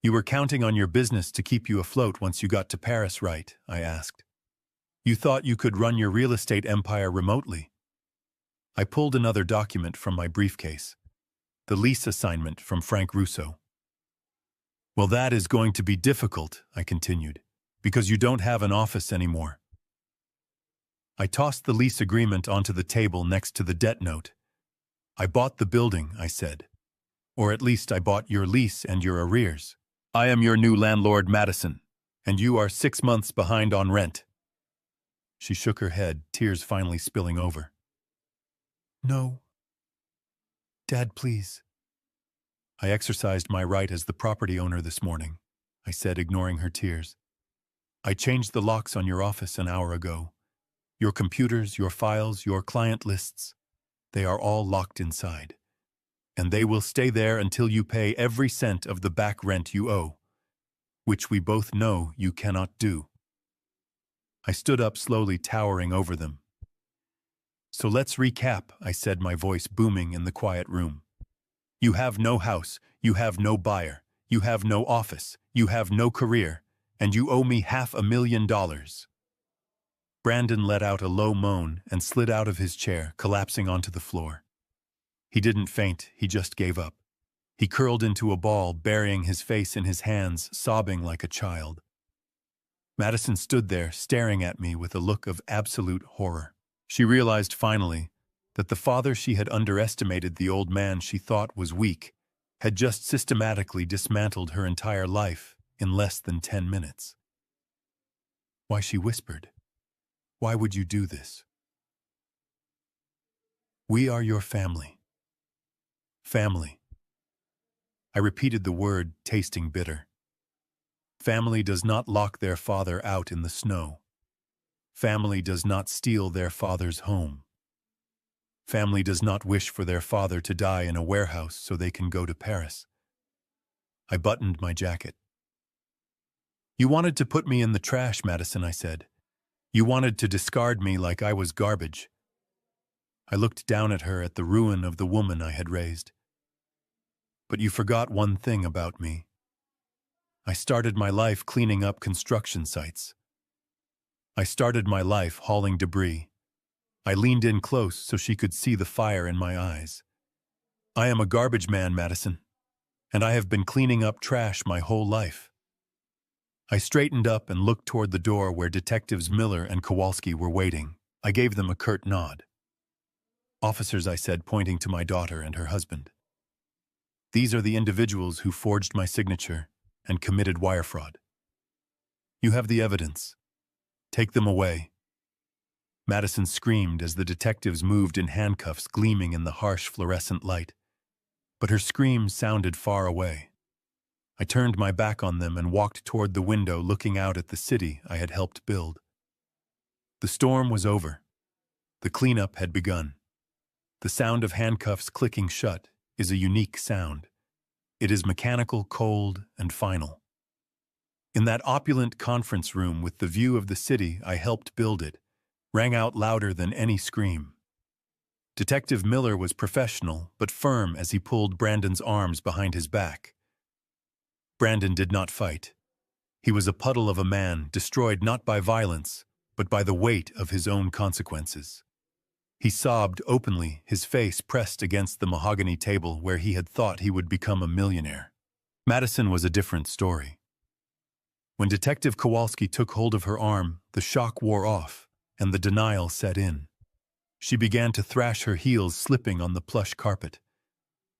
You were counting on your business to keep you afloat once you got to Paris, right? I asked. You thought you could run your real estate empire remotely. I pulled another document from my briefcase. The lease assignment from Frank Russo. Well, that is going to be difficult, I continued, because you don't have an office anymore. I tossed the lease agreement onto the table next to the debt note. I bought the building, I said. Or at least I bought your lease and your arrears. I am your new landlord, Madison, and you are 6 months behind on rent. She shook her head, tears finally spilling over. No. Dad, please. I exercised my right as the property owner this morning, I said, ignoring her tears. I changed the locks on your office an hour ago. Your computers, your files, your client lists, they are all locked inside. And they will stay there until you pay every cent of the back rent you owe, which we both know you cannot do. I stood up slowly, towering over them. So let's recap, I said, my voice booming in the quiet room. You have no house, you have no buyer, you have no office, you have no career, and you owe me $500,000. Brandon let out a low moan and slid out of his chair, collapsing onto the floor. He didn't faint, he just gave up. He curled into a ball, burying his face in his hands, sobbing like a child. Madison stood there, staring at me with a look of absolute horror. She realized finally that the father she had underestimated, the old man she thought was weak, had just systematically dismantled her entire life in less than 10 minutes. Why, she whispered, why would you do this? We are your family. Family. I repeated the word, tasting bitter. Family does not lock their father out in the snow. Family does not steal their father's home. Family does not wish for their father to die in a warehouse so they can go to Paris. I buttoned my jacket. You wanted to put me in the trash, Madison, I said. You wanted to discard me like I was garbage. I looked down at her, at the ruin of the woman I had raised. But you forgot one thing about me. I started my life cleaning up construction sites. I started my life hauling debris. I leaned in close so she could see the fire in my eyes. I am a garbage man, Madison, and I have been cleaning up trash my whole life. I straightened up and looked toward the door where Detectives Miller and Kowalski were waiting. I gave them a curt nod. Officers, I said, pointing to my daughter and her husband. These are the individuals who forged my signature and committed wire fraud. You have the evidence. Take them away. Madison screamed as the detectives moved in handcuffs gleaming in the harsh fluorescent light. But her screams sounded far away. I turned my back on them and walked toward the window, looking out at the city I had helped build. The storm was over. The cleanup had begun. The sound of handcuffs clicking shut is a unique sound. It is mechanical, cold, and final. In that opulent conference room with the view of the city I helped build it, rang out louder than any scream. Detective Miller was professional but firm as he pulled Brandon's arms behind his back. Brandon did not fight. He was a puddle of a man, destroyed not by violence, but by the weight of his own consequences. He sobbed openly, his face pressed against the mahogany table where he had thought he would become a millionaire. Madison was a different story. When Detective Kowalski took hold of her arm, the shock wore off, and the denial set in. She began to thrash her heels slipping on the plush carpet.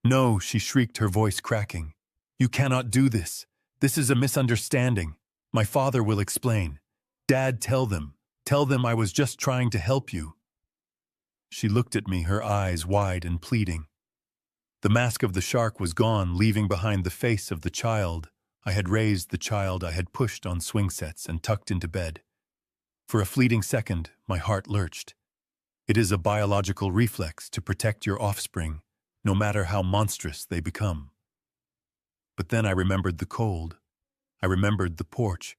"No," she shrieked, her voice cracking. "You cannot do this. This is a misunderstanding. My father will explain. Dad, tell them. Tell them I was just trying to help you." She looked at me, her eyes wide and pleading. The mask of the shark was gone, leaving behind the face of the child I had raised, the child I had pushed on swing sets and tucked into bed. For a fleeting second, my heart lurched. It is a biological reflex to protect your offspring, no matter how monstrous they become. But then I remembered the cold. I remembered the porch.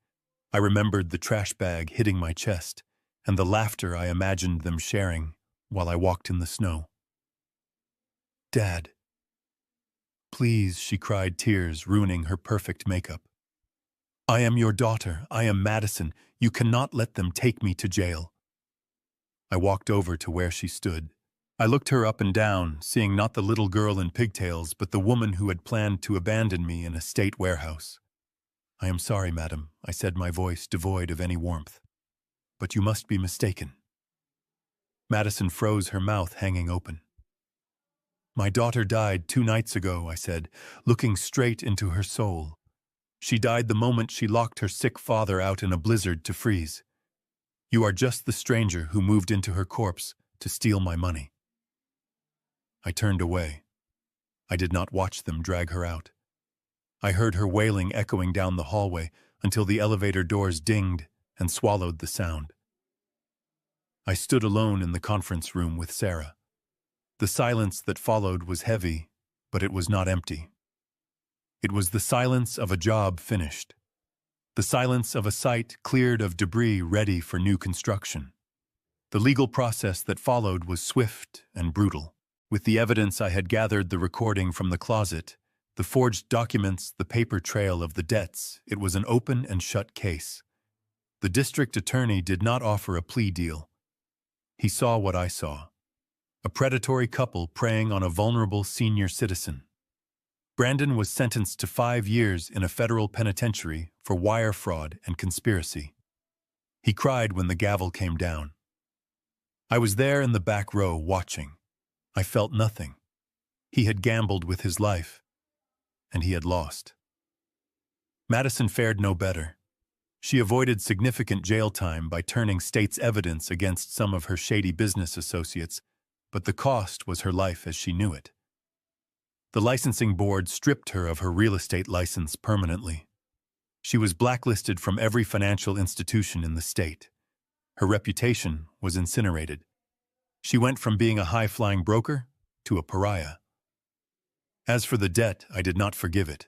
I remembered the trash bag hitting my chest, and the laughter I imagined them sharing while I walked in the snow. "Dad. Please," she cried, tears ruining her perfect makeup. "I am your daughter. I am Madison. You cannot let them take me to jail." I walked over to where she stood. I looked her up and down, seeing not the little girl in pigtails, but the woman who had planned to abandon me in a state warehouse. "I am sorry, madam," I said, my voice devoid of any warmth. "But you must be mistaken." Madison froze, her mouth hanging open. "My daughter died 2 nights ago," I said, looking straight into her soul. "She died the moment she locked her sick father out in a blizzard to freeze. You are just the stranger who moved into her corpse to steal my money." I turned away. I did not watch them drag her out. I heard her wailing echoing down the hallway until the elevator doors dinged and swallowed the sound. I stood alone in the conference room with Sarah. The silence that followed was heavy, but it was not empty. It was the silence of a job finished. The silence of a site cleared of debris ready for new construction. The legal process that followed was swift and brutal. With the evidence I had gathered, the recording from the closet, the forged documents, the paper trail of the debts, it was an open and shut case. The district attorney did not offer a plea deal. He saw what I saw. A predatory couple preying on a vulnerable senior citizen. Brandon was sentenced to 5 years in a federal penitentiary for wire fraud and conspiracy. He cried when the gavel came down. I was there in the back row watching. I felt nothing. He had gambled with his life, and he had lost. Madison fared no better. She avoided significant jail time by turning state's evidence against some of her shady business associates, but the cost was her life as she knew it. The licensing board stripped her of her real estate license permanently. She was blacklisted from every financial institution in the state. Her reputation was incinerated. She went from being a high-flying broker to a pariah. As for the debt, I did not forgive it.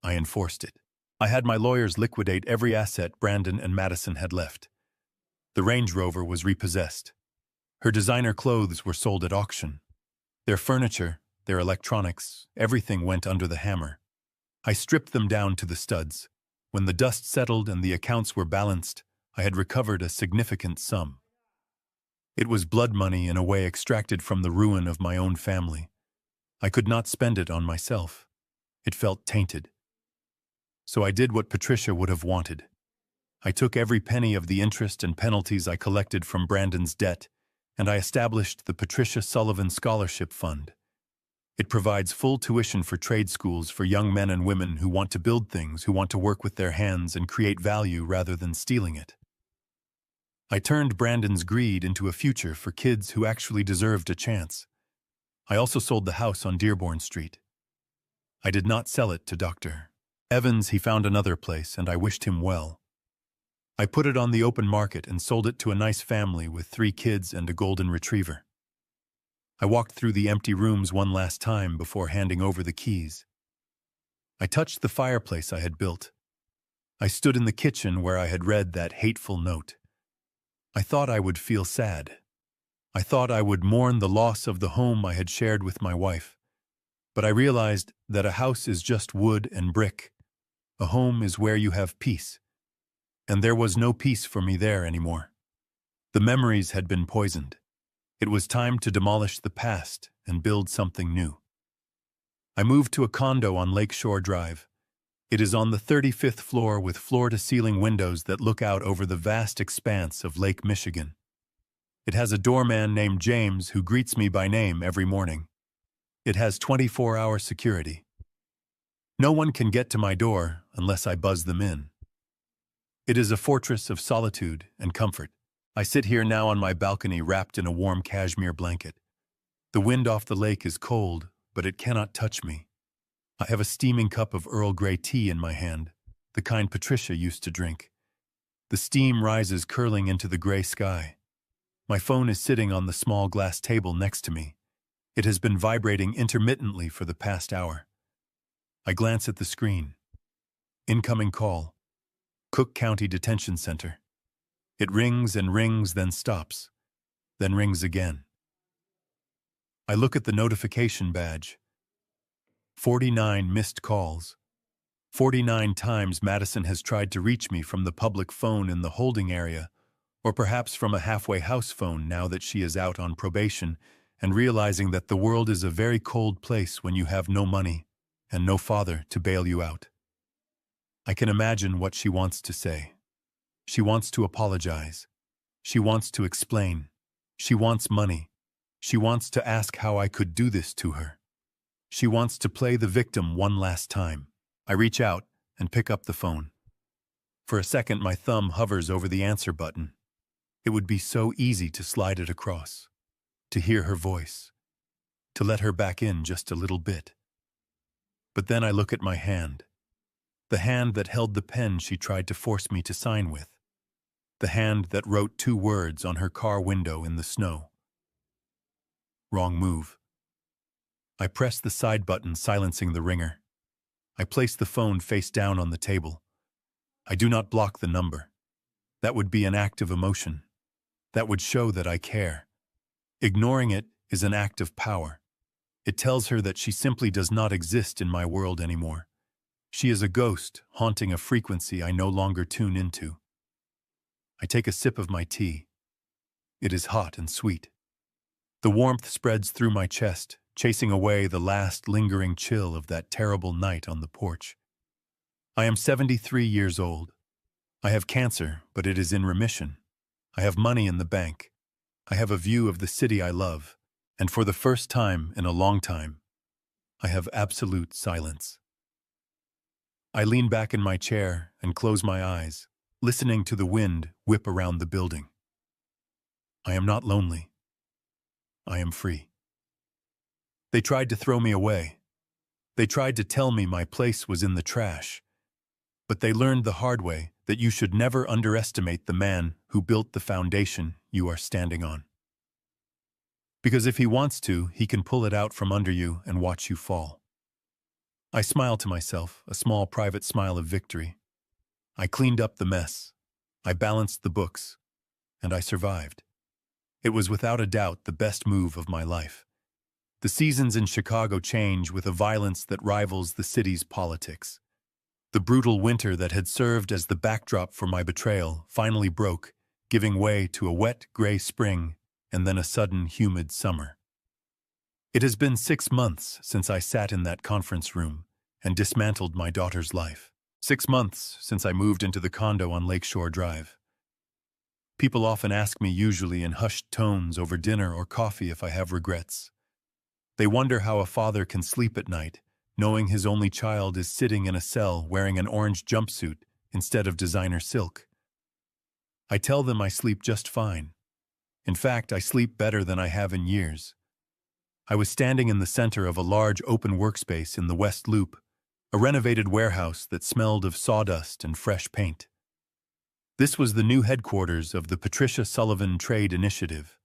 I enforced it. I had my lawyers liquidate every asset Brandon and Madison had left. The Range Rover was repossessed. Her designer clothes were sold at auction. Their furniture, their electronics, everything went under the hammer. I stripped them down to the studs. When the dust settled and the accounts were balanced, I had recovered a significant sum. It was blood money in a way extracted from the ruin of my own family. I could not spend it on myself. It felt tainted. So I did what Patricia would have wanted. I took every penny of the interest and penalties I collected from Brandon's debt, and I established the Patricia Sullivan Scholarship Fund. It provides full tuition for trade schools for young men and women who want to build things, who want to work with their hands and create value rather than stealing it. I turned Brandon's greed into a future for kids who actually deserved a chance. I also sold the house on Dearborn Street. I did not sell it to Dr. Evans. He found another place, and I wished him well. I put it on the open market and sold it to a nice family with 3 kids and a golden retriever. I walked through the empty rooms one last time before handing over the keys. I touched the fireplace I had built. I stood in the kitchen where I had read that hateful note. I thought I would feel sad. I thought I would mourn the loss of the home I had shared with my wife. But I realized that a house is just wood and brick. A home is where you have peace. And there was no peace for me there anymore. The memories had been poisoned. It was time to demolish the past and build something new. I moved to a condo on Lakeshore Drive. It is on the 35th floor with floor-to-ceiling windows that look out over the vast expanse of Lake Michigan. It has a doorman named James who greets me by name every morning. It has 24-hour security. No one can get to my door unless I buzz them in. It is a fortress of solitude and comfort. I sit here now on my balcony wrapped in a warm cashmere blanket. The wind off the lake is cold, but it cannot touch me. I have a steaming cup of Earl Grey tea in my hand, the kind Patricia used to drink. The steam rises curling into the gray sky. My phone is sitting on the small glass table next to me. It has been vibrating intermittently for the past hour. I glance at the screen. Incoming call. Cook County Detention Center. It rings and rings, then stops, then rings again. I look at the notification badge. 49 missed calls. 49 times Madison has tried to reach me from the public phone in the holding area, or perhaps from a halfway house phone now that she is out on probation and realizing that the world is a very cold place when you have no money and no father to bail you out. I can imagine what she wants to say. She wants to apologize. She wants to explain. She wants money. She wants to ask how I could do this to her. She wants to play the victim one last time. I reach out and pick up the phone. For a second, my thumb hovers over the answer button. It would be so easy to slide it across, to hear her voice, to let her back in just a little bit. But then I look at my hand, the hand that held the pen she tried to force me to sign with, the hand that wrote 2 words on her car window in the snow. Wrong move. I press the side button, silencing the ringer. I place the phone face down on the table. I do not block the number. That would be an act of emotion. That would show that I care. Ignoring it is an act of power. It tells her that she simply does not exist in my world anymore. She is a ghost haunting a frequency I no longer tune into. I take a sip of my tea. It is hot and sweet. The warmth spreads through my chest, chasing away the last lingering chill of that terrible night on the porch. I am 73 years old. I have cancer, but it is in remission. I have money in the bank. I have a view of the city I love, and for the first time in a long time, I have absolute silence. I lean back in my chair and close my eyes, listening to the wind whip around the building. I am not lonely. I am free. They tried to throw me away. They tried to tell me my place was in the trash. But they learned the hard way that you should never underestimate the man who built the foundation you are standing on. Because if he wants to, he can pull it out from under you and watch you fall. I smile to myself, a small private smile of victory. I cleaned up the mess. I balanced the books. And I survived. It was without a doubt the best move of my life. The seasons in Chicago change with a violence that rivals the city's politics. The brutal winter that had served as the backdrop for my betrayal finally broke, giving way to a wet, gray spring and then a sudden, humid summer. It has been 6 months since I sat in that conference room and dismantled my daughter's life. 6 months since I moved into the condo on Lakeshore Drive. People often ask me, usually in hushed tones over dinner or coffee, if I have regrets. They wonder how a father can sleep at night, knowing his only child is sitting in a cell wearing an orange jumpsuit instead of designer silk. I tell them I sleep just fine. In fact, I sleep better than I have in years. I was standing in the center of a large open workspace in the West Loop, a renovated warehouse that smelled of sawdust and fresh paint. This was the new headquarters of the Patricia Sullivan Trade Initiative.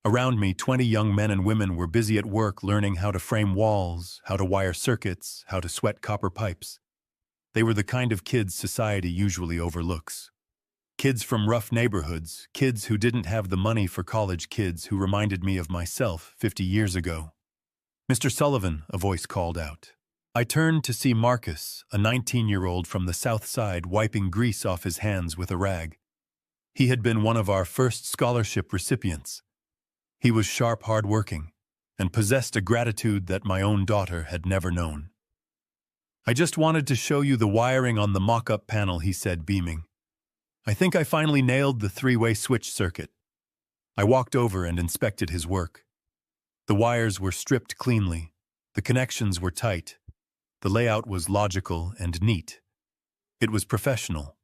Around me, 20 young men and women were busy at work learning how to frame walls, how to wire circuits, how to sweat copper pipes. They were the kind of kids society usually overlooks. Kids from rough neighborhoods, kids who didn't have the money for college, kids who reminded me of myself 50 years ago. "Mr. Sullivan," a voice called out. I turned to see Marcus, a 19-year-old from the South Side, wiping grease off his hands with a rag. He had been one of our first scholarship recipients. He was sharp, hard-working, and possessed a gratitude that my own daughter had never known. "I just wanted to show you the wiring on the mock-up panel," he said, beaming. "I think I finally nailed the three-way switch circuit." I walked over and inspected his work. The wires were stripped cleanly, the connections were tight, the layout was logical and neat. It was professional.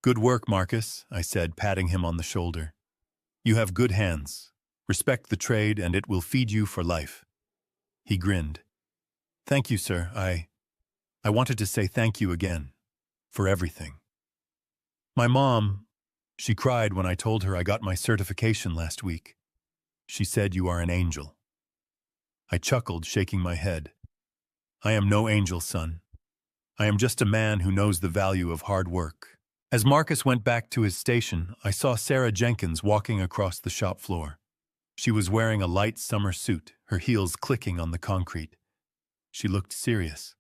"Good work, Marcus," I said, patting him on the shoulder. "You have good hands. Respect the trade and it will feed you for life." He grinned. "Thank you, sir. I wanted to say thank you again. For everything. My mom, she cried when I told her I got my certification last week. She said you are an angel." I chuckled, shaking my head. "I am no angel, son. I am just a man who knows the value of hard work." As Marcus went back to his station, I saw Sarah Jenkins walking across the shop floor. She was wearing a light summer suit, her heels clicking on the concrete. She looked serious.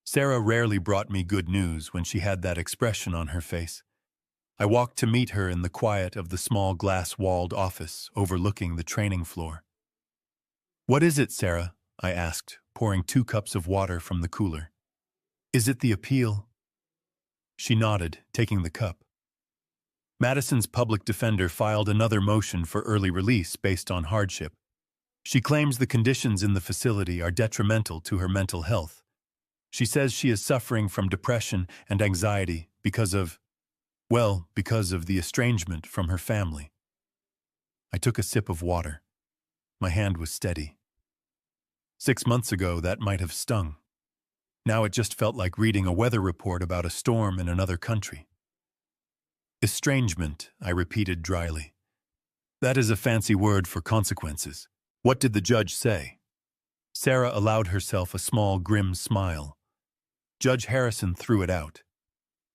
Sarah rarely brought me good news when she had that expression on her face. I walked to meet her in the quiet of the small glass-walled office overlooking the training floor. "What is it, Sarah?" I asked, pouring 2 cups of water from the cooler. "Is it the appeal?" She nodded, taking the cup. Madison's public defender filed another motion for early release based on hardship. She claims the conditions in the facility are detrimental to her mental health. She says she is suffering from depression and anxiety because of the estrangement from her family. I took a sip of water. My hand was steady. 6 months ago, that might have stung. Now it just felt like reading a weather report about a storm in another country. "Estrangement," I repeated dryly. "That is a fancy word for consequences. What did the judge say?" Sarah allowed herself a small, grim smile. Judge Harrison threw it out.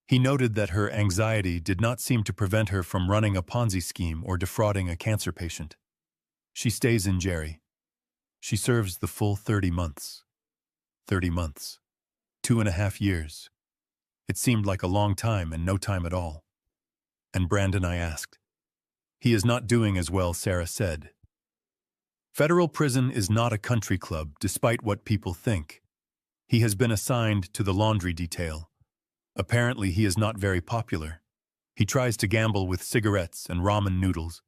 He noted that her anxiety did not seem to prevent her from running a Ponzi scheme or defrauding a cancer patient. "She stays in Jerry. She serves the full 30 months. 30 months. 2.5 years. It seemed like a long time and no time at all." "And Brandon?" I asked. "He is not doing as well," Sarah said. "Federal prison is not a country club, despite what people think. He has been assigned to the laundry detail. Apparently he is not very popular. He tries to gamble with cigarettes and ramen noodles.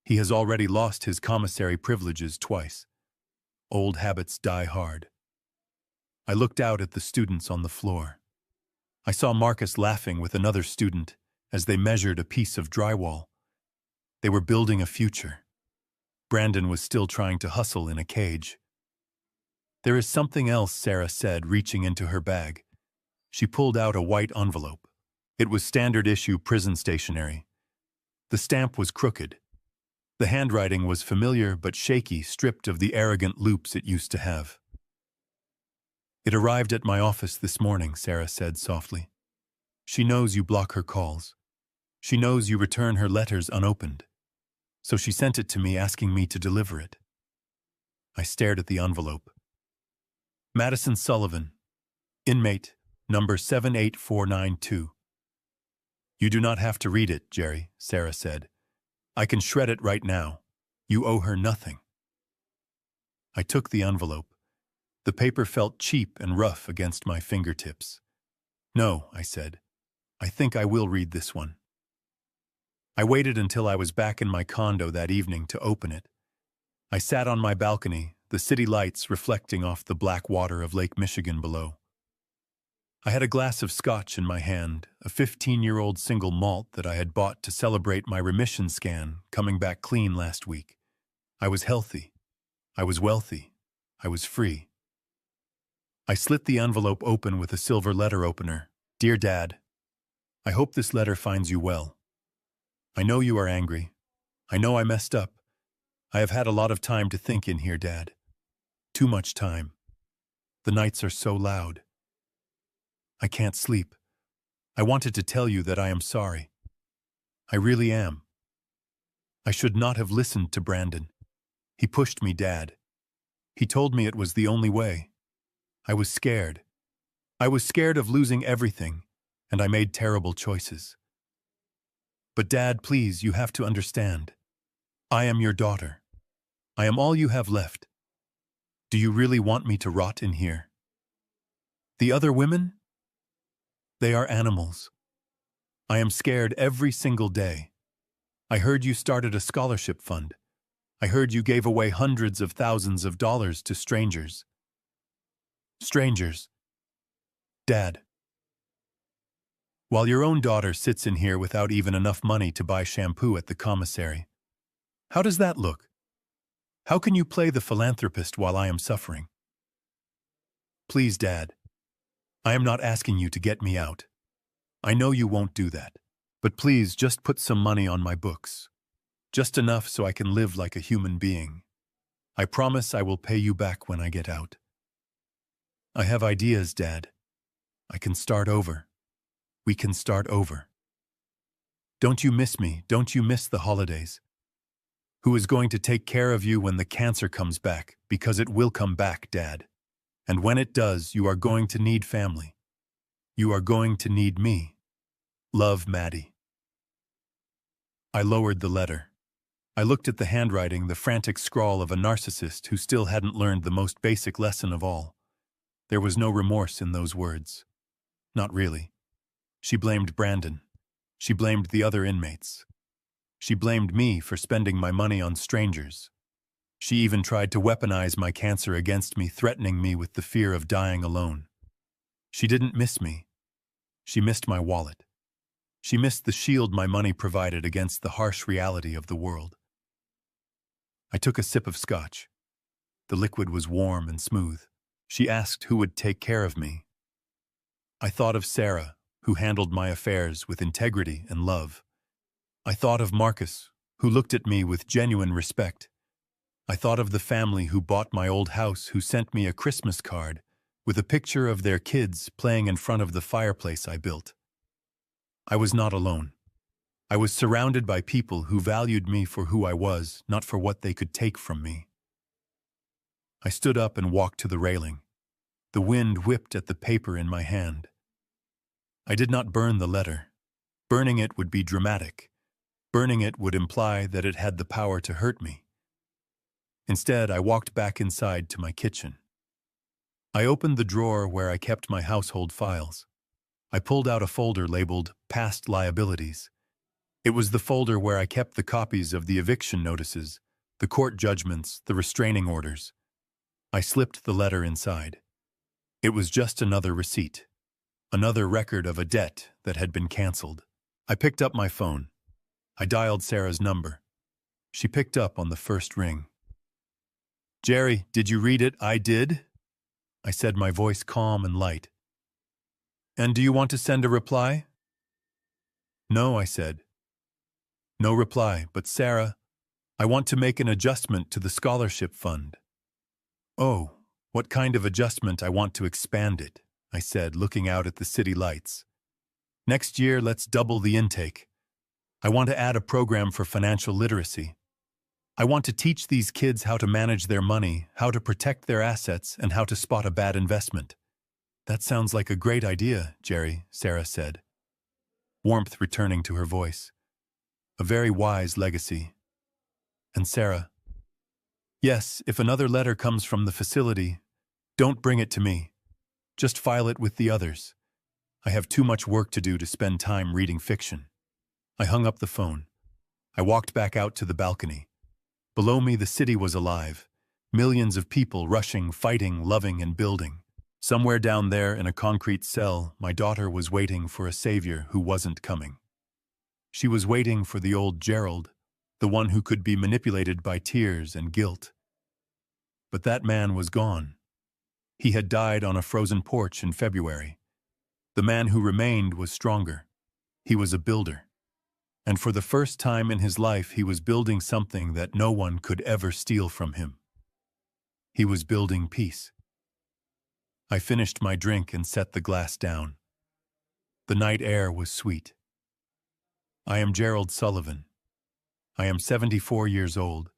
He has already lost his commissary privileges twice. Old habits die hard." I looked out at the students on the floor. I saw Marcus laughing with another student as they measured a piece of drywall. They were building a future. Brandon was still trying to hustle in a cage. "There is something else," Sarah said, reaching into her bag. She pulled out a white envelope. It was standard-issue prison stationery. The stamp was crooked. The handwriting was familiar but shaky, stripped of the arrogant loops it used to have. "It arrived at my office this morning," Sarah said softly. "She knows you block her calls. She knows you return her letters unopened. So she sent it to me asking me to deliver it." I stared at the envelope. "Madison Sullivan, inmate, number 78492. "You do not have to read it, Jerry," Sarah said. "I can shred it right now. You owe her nothing." I took the envelope. The paper felt cheap and rough against my fingertips. "No," I said. "I think I will read this one." I waited until I was back in my condo that evening to open it. I sat on my balcony, the city lights reflecting off the black water of Lake Michigan below. I had a glass of scotch in my hand, a 15-year-old single malt that I had bought to celebrate my remission scan coming back clean last week. I was healthy. I was wealthy. I was free. I slit the envelope open with a silver letter opener. "Dear Dad, I hope this letter finds you well. I know you are angry. I know I messed up. I have had a lot of time to think in here, Dad. Too much time. The nights are so loud. I can't sleep. I wanted to tell you that I am sorry. I really am. I should not have listened to Brandon. He pushed me, Dad. He told me it was the only way. I was scared. I was scared of losing everything, and I made terrible choices. But Dad, please, you have to understand. I am your daughter. I am all you have left. Do you really want me to rot in here? The other women? They are animals. I am scared every single day. I heard you started a scholarship fund. I heard you gave away hundreds of thousands of dollars to strangers. Strangers. Dad. While your own daughter sits in here without even enough money to buy shampoo at the commissary. How does that look? How can you play the philanthropist while I am suffering? Please, Dad. I am not asking you to get me out. I know you won't do that. But please just put some money on my books. Just enough so I can live like a human being. I promise I will pay you back when I get out. I have ideas, Dad. I can start over. We can start over. Don't you miss me? Don't you miss the holidays? Who is going to take care of you when the cancer comes back? Because it will come back, Dad. And when it does, you are going to need family. You are going to need me. Love, Maddie. I lowered the letter. I looked at the handwriting, the frantic scrawl of a narcissist who still hadn't learned the most basic lesson of all. There was no remorse in those words. Not really. She blamed Brandon. She blamed the other inmates. She blamed me for spending my money on strangers. She even tried to weaponize my cancer against me, threatening me with the fear of dying alone. She didn't miss me. She missed my wallet. She missed the shield my money provided against the harsh reality of the world. I took a sip of scotch. The liquid was warm and smooth. She asked who would take care of me. I thought of Sarah, who handled my affairs with integrity and love. I thought of Marcus, who looked at me with genuine respect. I thought of the family who bought my old house, who sent me a Christmas card with a picture of their kids playing in front of the fireplace I built. I was not alone. I was surrounded by people who valued me for who I was, not for what they could take from me. I stood up and walked to the railing. The wind whipped at the paper in my hand. I did not burn the letter. Burning it would be dramatic. Burning it would imply that it had the power to hurt me. Instead, I walked back inside to my kitchen. I opened the drawer where I kept my household files. I pulled out a folder labeled Past Liabilities. It was the folder where I kept the copies of the eviction notices, the court judgments, the restraining orders. I slipped the letter inside. It was just another receipt, another record of a debt that had been canceled. I picked up my phone. I dialed Sarah's number. She picked up on the first ring. "Jerry, did you read it?" "I did," I said, my voice calm and light. "And do you want to send a reply?" "No," I said. "No reply, but Sarah, I want to make an adjustment to the scholarship fund." "Oh, what kind of adjustment?" "I want to expand it," I said, looking out at the city lights. "Next year, let's double the intake. I want to add a program for financial literacy. I want to teach these kids how to manage their money, how to protect their assets, and how to spot a bad investment." "That sounds like a great idea, Jerry," Sarah said, warmth returning to her voice. "A very wise legacy." And Sarah, "Yes, if another letter comes from the facility, don't bring it to me. Just file it with the others. I have too much work to do to spend time reading fiction." I hung up the phone. I walked back out to the balcony. Below me, the city was alive. Millions of people rushing, fighting, loving, and building. Somewhere down there in a concrete cell, my daughter was waiting for a savior who wasn't coming. She was waiting for the old Gerald, the one who could be manipulated by tears and guilt. But that man was gone. He had died on a frozen porch in February. The man who remained was stronger. He was a builder. And for the first time in his life, he was building something that no one could ever steal from him. He was building peace. I finished my drink and set the glass down. The night air was sweet. I am Gerald Sullivan. I am 74 years old,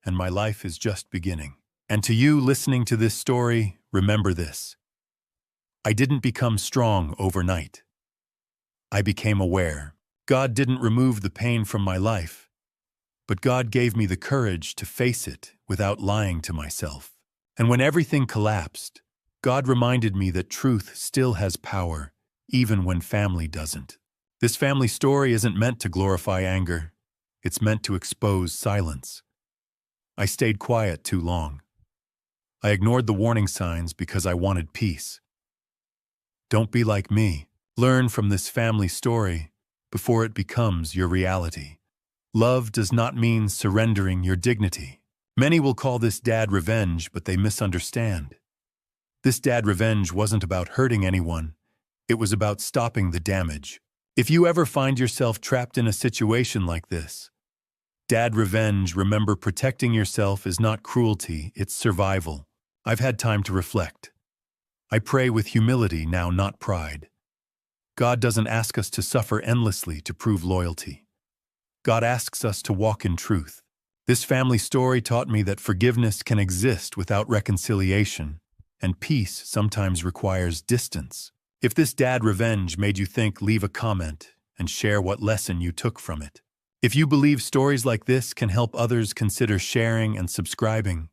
and my life is just beginning. And to you listening to this story, remember this. I didn't become strong overnight. I became aware. God didn't remove the pain from my life. But God gave me the courage to face it without lying to myself. And when everything collapsed, God reminded me that truth still has power, even when family doesn't. This family story isn't meant to glorify anger. It's meant to expose silence. I stayed quiet too long. I ignored the warning signs because I wanted peace. Don't be like me. Learn from this family story before it becomes your reality. Love does not mean surrendering your dignity. Many will call this dad revenge, but they misunderstand. This dad revenge wasn't about hurting anyone. It was about stopping the damage. If you ever find yourself trapped in a situation like this, dad revenge, remember protecting yourself is not cruelty, it's survival. I've had time to reflect. I pray with humility now, not pride. God doesn't ask us to suffer endlessly to prove loyalty. God asks us to walk in truth. This family story taught me that forgiveness can exist without reconciliation, and peace sometimes requires distance. If this dad revenge made you think, leave a comment and share what lesson you took from it. If you believe stories like this can help others, consider sharing and subscribing.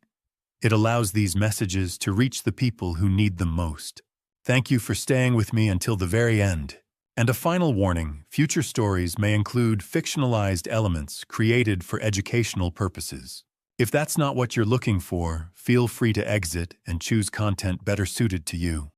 It allows these messages to reach the people who need them most. Thank you for staying with me until the very end. And a final warning, future stories may include fictionalized elements created for educational purposes. If that's not what you're looking for, feel free to exit and choose content better suited to you.